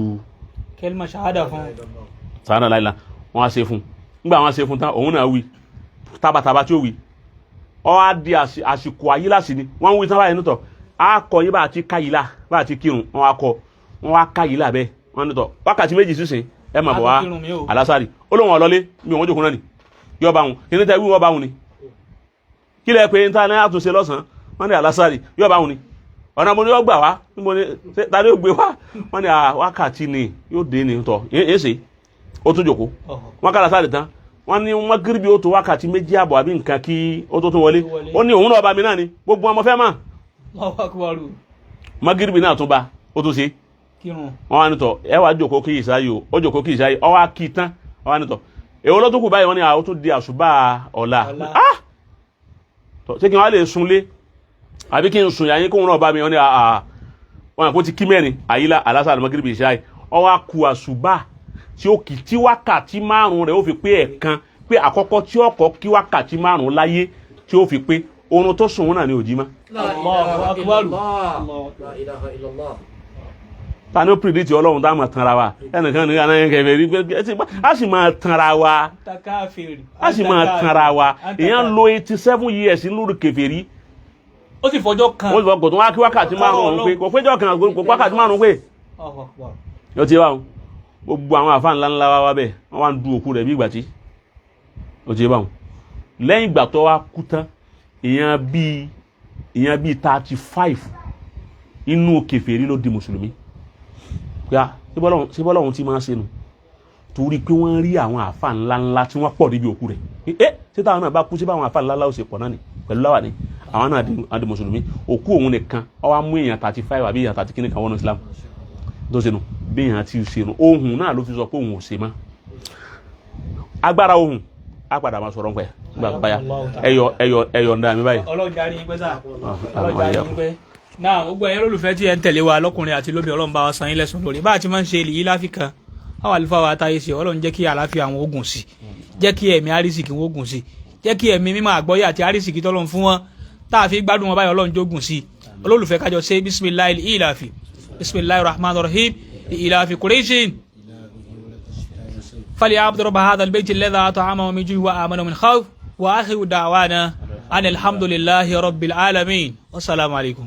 kẹlma ṣahada fún sàádà láìla wọ́n wá ṣe fún nígbà wọn ṣe fún tán òun náà wí tabataba tí ó wí ọ á di àsìkò ayílàsì ni wọ́n ń wí tán báyìí nítọ̀ á kọ yí bá àti káyìlá bá àti kírun wọ́n wá kọ wọ́n wá káyìlá bẹ́ẹ̀ wọ́n nítọ̀ wákàtí méjì sísìn ẹ máa bọ̀ wá alásàrì ó lóun ọ̀lọ́lé mi òun jókòó náà ni yọ bá wọn kí ní tẹ́ wí wọ́n bá wọn ni kí lẹ́ pé ní ta ní àtúnṣe lọ́sàn-án wọ́n ní alásàrì yọ bá wọn ni ọ̀nà mo ní ó gbà wá níbo ni tàbí ó gbé wá wọ́n ní wákàtí ni yóò dé ní tọ̀ èsè ó tún jókòó wọ́n kára sáré tán wọ́n ní wọ́n gíríbi ó tó wákàtí méjì àbọ̀ àbí nǹkan kí ó tó tún wọlé ó ní òun náà bá mi náà ni gbogbo ọmọ fẹ́ mà wọ́n gíríbi náà tún bá ó tún ṣe wọ́n wá nítọ̀ ẹ wá jókòó kí ìsáyé o ó jókòó kí ìsáyé ọ wá kí tán ọ wá nítọ̀ èwo ló tún kù báyìí wọ́n ní àwọn tó di àṣùbà ọ̀la ṣé kí wọ́n lè sunlé àbí kí n sùn yàyín kóhun náà bá mi wọ́n ní wọn kò ti kí mẹ́rin àyílá alásà àlùmọ́ gíríbi ìsáyé ọ wá ku àṣùbà tí ó kì tí wákàtí márùn rẹ̀ ó fi pé ẹ̀kan pé àkọ́kọ́ tí ọkọ̀ kí wákàtí márùn láyé tí ó fi pé oorun tó sùn náà ní òjì má. ta ni ó pìrìdìtì ọlọ́run tá a máa tanra wa ẹnìkan ní anáyẹn kẹfẹ́ rí pé a sì máa tanra wa a sì máa tanra wa èèyàn lo 87 years lórí kẹfẹ́ rí ó sì fọjọ́ kan ó sì fọ kò tó wá kí wákàtí márùn-ún pé kò péjọ kan kò wákàtí márùn-ún pé yóò ti wá o gbogbo àwọn àfa ńláńlá wa bẹ́ẹ̀ wọ́n wá ń du òkú rẹ̀ bí ìgbà tí ó ti wá o lẹ́yìn ìgbà tó wá kú tán èèyàn bíi 35 inú kèfèrí ló di mùsùlùmí pé ṣé bọ́lọ́hun tí máa ń ṣe nù torí pé wọ́n rí àwọn àfa ńláńlá tí wọ́n pọ̀ níbi òkú rẹ̀ ṣé táwọn náà bá kú sí báwọn àfa ńláńlá ó ṣe pọ̀ náà ni pẹ̀lú láwà ni àwọn náà di mùsùlùmí òkú òun nìkan ó wá mú èèyàn 35 àbí èèyàn 30 kíní kan wọnú Islam tó ṣe nù bí èèyàn ti ṣe nù ohun náà ló fi sọ pé òun ò ṣe mọ́ agbára ohun á padà máa sọ̀rọ̀ pẹ̀ gbàgbáyà ẹyọ ǹda mi báyìí. Ọlọ́run jàre yín pẹ́ sá Ọlọ́run jàre yín pẹ́ náà gbogbo ẹ̀yin olólùfẹ́ tí ẹ ń tẹ̀lé wa lọ́kùnrin àti lóbìnrin Ọlọ́run bá wa san yín lẹ́san lórí bá a ti máa ń ṣe èlì yìí láfíkà àwọn àlùfáà wa táyé ṣe Ọlọ́run jẹ́ kí àlàáfíà àwọn ogun sí jẹ́ kí ẹ̀mí àrísìkí wọn ogun sí jẹ́ kí ẹ̀mí mímọ́ àgbọ́yé àti àrísìkí tọ́lọ́run fún wọn tá a fi gbádùn wọn báyìí Ọlọ́run jogun sí olólùfẹ́ kájọ ṣe bismillahil ilafi bismillahir rahmanir rahim ilafi quraishin فليعبد رب هذا البيت الذي أطعمه من جوع وآمنه من خوف وآخر دعوانا أن الحمد لله رب العالمين والسلام عليكم